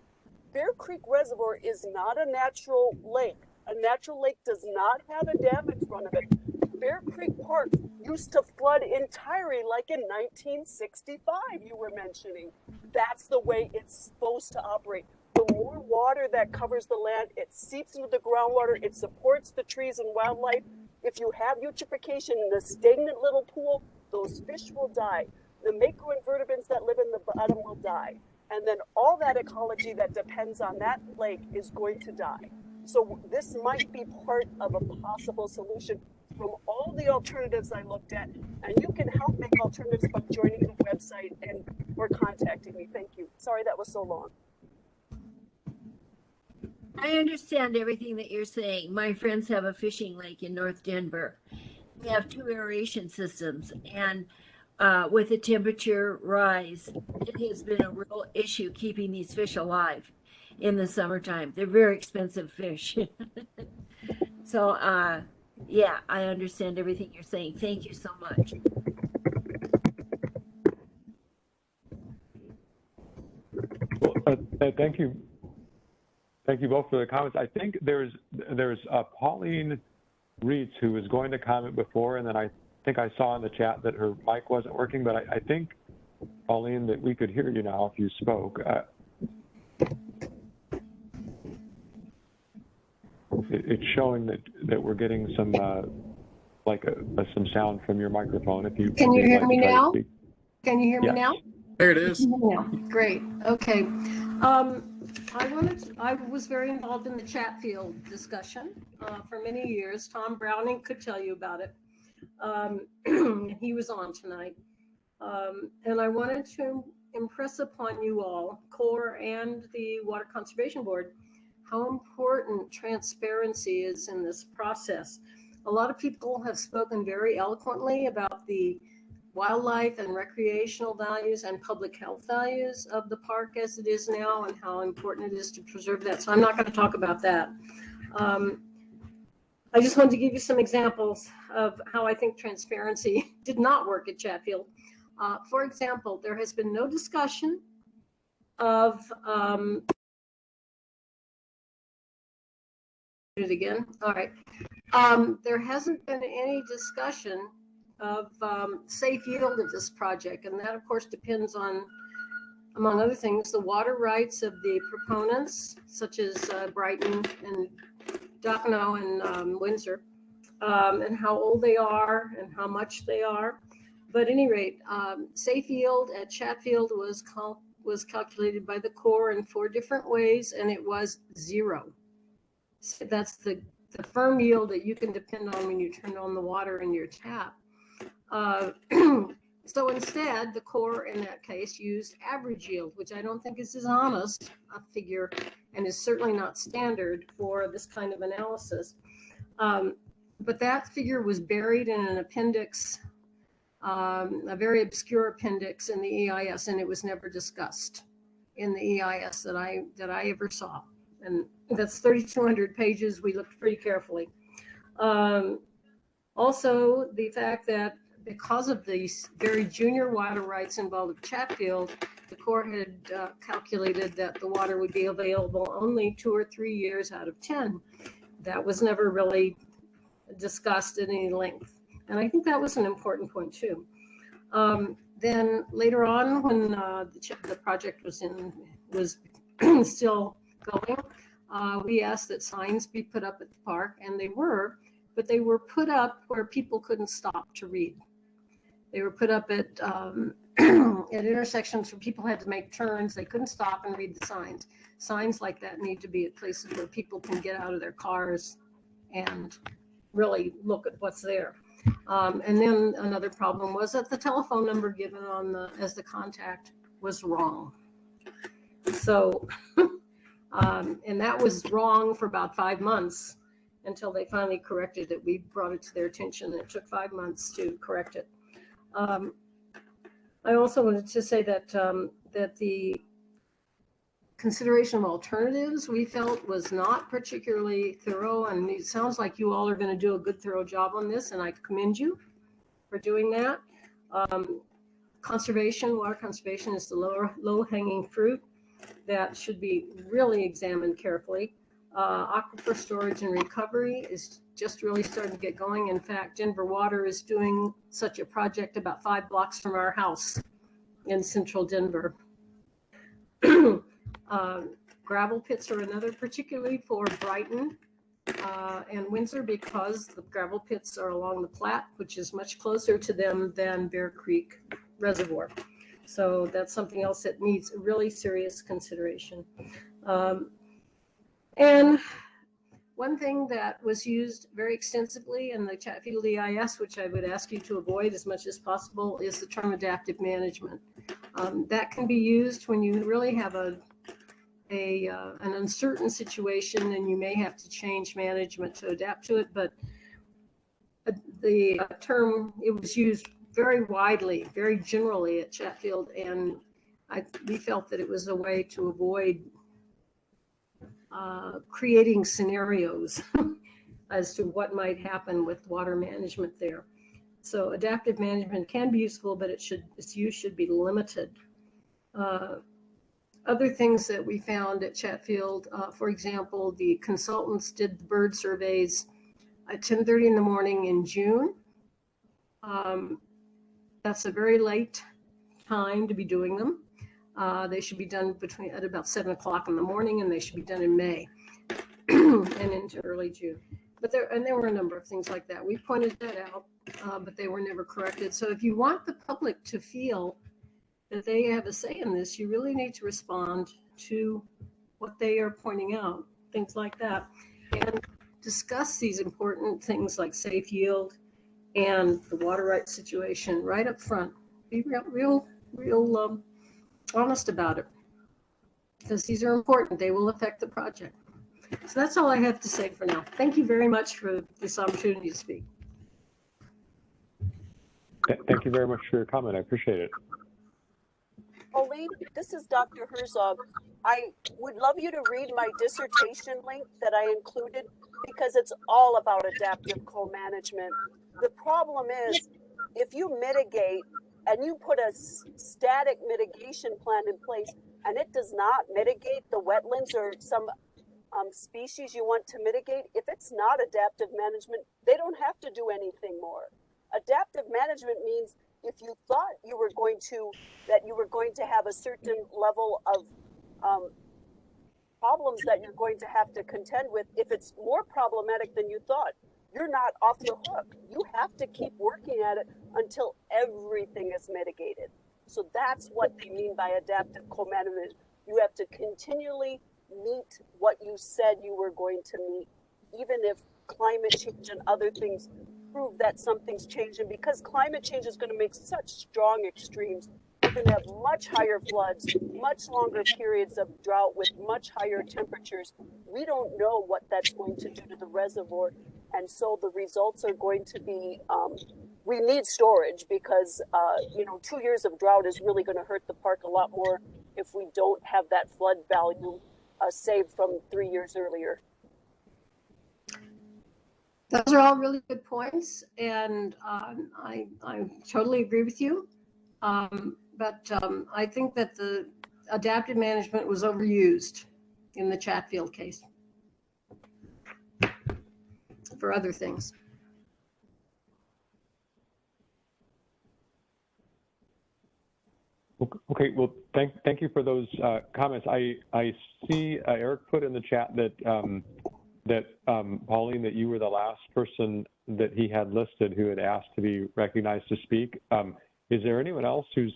Bear Creek Reservoir is not a natural lake. A natural lake does not have a dam in front of it. Bear Creek Park used to flood entirely like in 1965, you were mentioning. That's the way it's supposed to operate. The more water that covers the land, it seeps into the groundwater, it supports the trees and wildlife. If you have eutrophication in a stagnant little pool, those fish will die. The macroinvertebrates that live in the bottom will die. And then all that ecology that depends on that lake is going to die. So this might be part of a possible solution from all the alternatives I looked at. And you can help make alternatives by joining the website or contacting me. Thank you. Sorry that was so long. I understand everything that you're saying. My friends have a fishing lake in North Denver. We have 2 aeration systems, and with the temperature rise, it has been a real issue keeping these fish alive. in the summertime. They're very expensive fish. So, yeah, I understand everything you're saying. Thank you so much. Well, thank you. Thank you both for the comments. I think there's Pauline Reitz who was going to comment before, and then I think I saw in the chat that her mic wasn't working, but I think, Pauline, that we could hear you now if you spoke. It's showing that we're getting some some sound from your microphone. If you can you hear me now? Can you hear me yes. now? There it is. Yeah, great. Okay. I was very involved in the Chatfield discussion for many years. Tom Browning could tell you about it. He was on tonight. And I wanted to impress upon you all, Corps and the Water Conservation Board, how important transparency is in this process. A lot of people have spoken very eloquently about the wildlife and recreational values and public health values of the park as it is now and how important it is to preserve that. So I'm not going to talk about that. I just wanted to give you some examples of how I think transparency did not work at Chatfield. For example, there has been no discussion of it again. All right. There hasn't been any discussion of safe yield of this project, and that, of course, depends on, among other things, the water rights of the proponents, such as Brighton and Dockno and Windsor, and how old they are and how much they are. But at any rate, safe yield at Chatfield was calculated by the Corps in 4 different ways, and it was 0. So that's the firm yield that you can depend on when you turn on the water in your tap. So instead, the Corps in that case used average yield, which I don't think is as honest a figure and is certainly not standard for this kind of analysis. But that figure was buried in an appendix, a very obscure appendix in the EIS, and it was never discussed in the EIS that I ever saw. And that's 3,200 pages. We looked pretty carefully. Also, the fact that because of these very junior water rights involved at Chatfield, the Corps had calculated that the water would be available only 2 or 3 years out of 10. That was never really discussed at any length. And I think that was an important point too. Then later on, when the project was still going, we asked that signs be put up at the park, and they were, but they were put up where people couldn't stop to read. They were put up at intersections where people had to make turns. They couldn't stop and read the signs. Signs like that need to be at places where people can get out of their cars and really look at what's there. And then another problem was that the telephone number given on as the contact was wrong. So, and that was wrong for about 5 months until they finally corrected it. We brought it to their attention, and it took 5 months to correct it. I also wanted to say that that the consideration of alternatives we felt was not particularly thorough, and it sounds like you all are going to do a good thorough job on this, and I commend you for doing that. Conservation, water conservation is the low-hanging fruit that should be really examined carefully. Aquifer storage and recovery is just really starting to get going. In fact, Denver Water is doing such a project about 5 blocks from our house in central Denver. Gravel pits are another, particularly for Brighton and Windsor, because the gravel pits are along the Platte, which is much closer to them than Bear Creek Reservoir. So that's something else that needs really serious consideration. And one thing that was used very extensively in the Chatfield EIS, which I would ask you to avoid as much as possible, is the term adaptive management. That can be used when you really have an uncertain situation and you may have to change management to adapt to it. But the term, it was used very widely, very generally at Chatfield, and we felt that it was a way to avoid creating scenarios as to what might happen with water management there. So adaptive management can be useful, but its use should be limited. Other things that we found at Chatfield, for example, the consultants did the bird surveys at 10:30 in the morning in June. That's a very late time to be doing them. They should be done at about 7 o'clock in the morning, and they should be done in May and into early June. But there were a number of things like that. We pointed that out, but they were never corrected. So if you want the public to feel that they have a say in this, you really need to respond to what they are pointing out, things like that, and discuss these important things like safe yield and the water rights situation right up front. Be real honest about it, because these are important. They will affect the project. So that's all I have to say for now. Thank you very much for this opportunity to speak. Thank you very much for your comment. I appreciate it. Pauline, this is Dr. Herzog. I would love you to read my dissertation link that I included, because it's all about adaptive co-management. The problem is, if you mitigate and you put a static mitigation plan in place and it does not mitigate the wetlands or some species you want to mitigate, if it's not adaptive management, they don't have to do anything more. Adaptive management means if you thought you were going to have a certain level of problems that you're going to have to contend with, if it's more problematic than you thought, you're not off the hook. You have to keep working at it until everything is mitigated. So that's what they mean by adaptive co-management. You have to continually meet what you said you were going to meet, even if climate change and other things prove that something's changing, because climate change is going to make such strong extremes. We're going to have much higher floods, much longer periods of drought with much higher temperatures. We don't know what that's going to do to the reservoir. And so the results are going to be, we need storage, because, 2 years of drought is really going to hurt the park a lot more if we don't have that flood value saved from 3 years earlier. Those are all really good points, and I totally agree with you. But I think that the adaptive management was overused in the Chatfield case for other things. Okay, well, thank you for those comments. I see Eric put in the chat that Pauline, that you were the last person that he had listed who had asked to be recognized to speak. Is there anyone else who's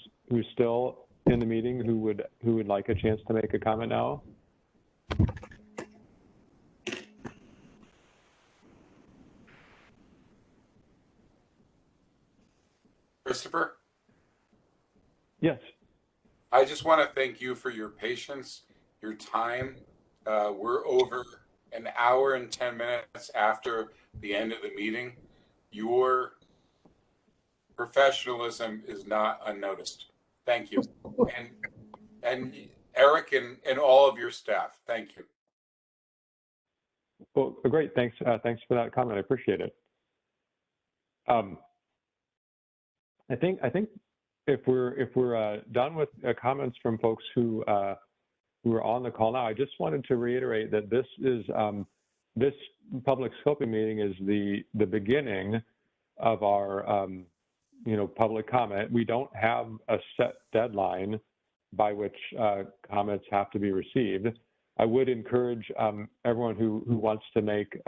still in the meeting who would like a chance to make a comment now? Christopher? Yes. I just want to thank you for your patience, your time. We're over an hour and 10 minutes after the end of the meeting. Your professionalism is not unnoticed. Thank you. And Eric and all of your staff, thank you. Well, great. Thanks for that comment. I appreciate it. I think if we're done with comments from folks who are on the call now, I just wanted to reiterate that this is this public scoping meeting is the beginning of our public comment. We don't have a set deadline by which comments have to be received. I would encourage everyone who wants to make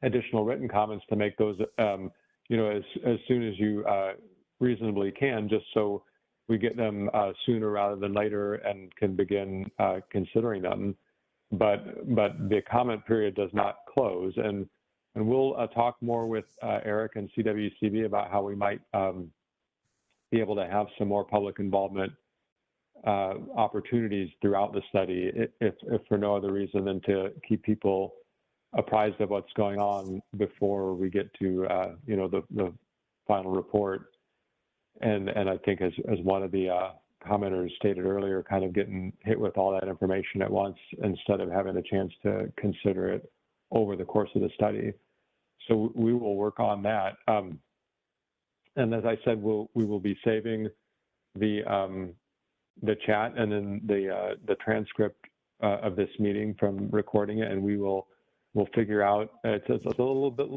additional written comments to make those as soon as you reasonably can, just so we get them sooner rather than later and can begin considering them. But the comment period does not close, and we'll talk more with Eric and CWCB about how we might be able to have some more public involvement opportunities throughout the study, if for no other reason than to keep people apprised of what's going on before we get to the final report. And I think as one of the commenters stated earlier, kind of getting hit with all that information at once instead of having a chance to consider it over the course of the study. So we will work on that. And as I said, we will be saving the chat and then the transcript of this meeting from recording it, and we'll figure out. It's a little bit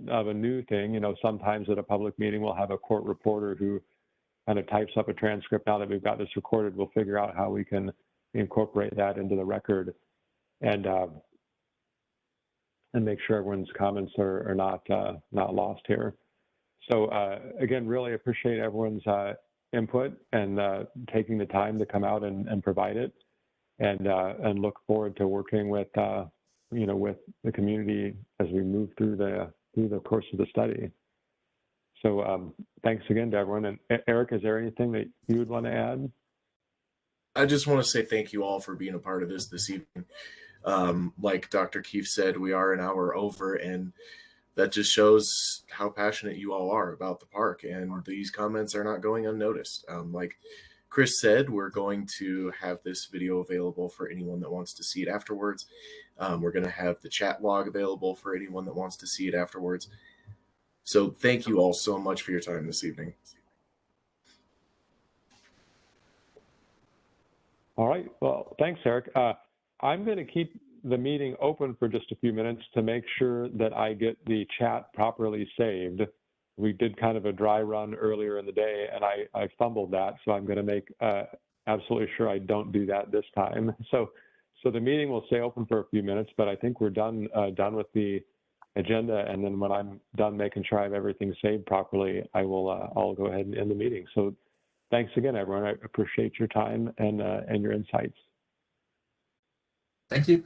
of a new thing. You know, sometimes at a public meeting we'll have a court reporter who kind of types up a transcript. Now that we've got this recorded, we'll figure out how we can incorporate that into the record and make sure everyone's comments are not lost here. So again, really appreciate everyone's input and taking the time to come out and provide it, and look forward to working with with the community as we move through the course of the study. So thanks again to everyone. And Eric, is there anything that you would want to add? I just want to say thank you all for being a part of this evening. Like Dr. Keefe said, we are an hour over, and that just shows how passionate you all are about the park, and these comments are not going unnoticed. Like Chris said, we're going to have this video available for anyone that wants to see it afterwards. We're going to have the chat log available for anyone that wants to see it afterwards. So thank you all so much for your time this evening. All right. Well, thanks, Eric. I'm going to keep the meeting open for just a few minutes to make sure that I get the chat properly saved. We did kind of a dry run earlier in the day, and I fumbled that, so I'm going to make absolutely sure I don't do that this time. So the meeting will stay open for a few minutes, but I think we're done with the agenda, and then when I'm done making sure I have everything saved properly, I'll go ahead and end the meeting. So thanks again, everyone. I appreciate your time and your insights. Thank you.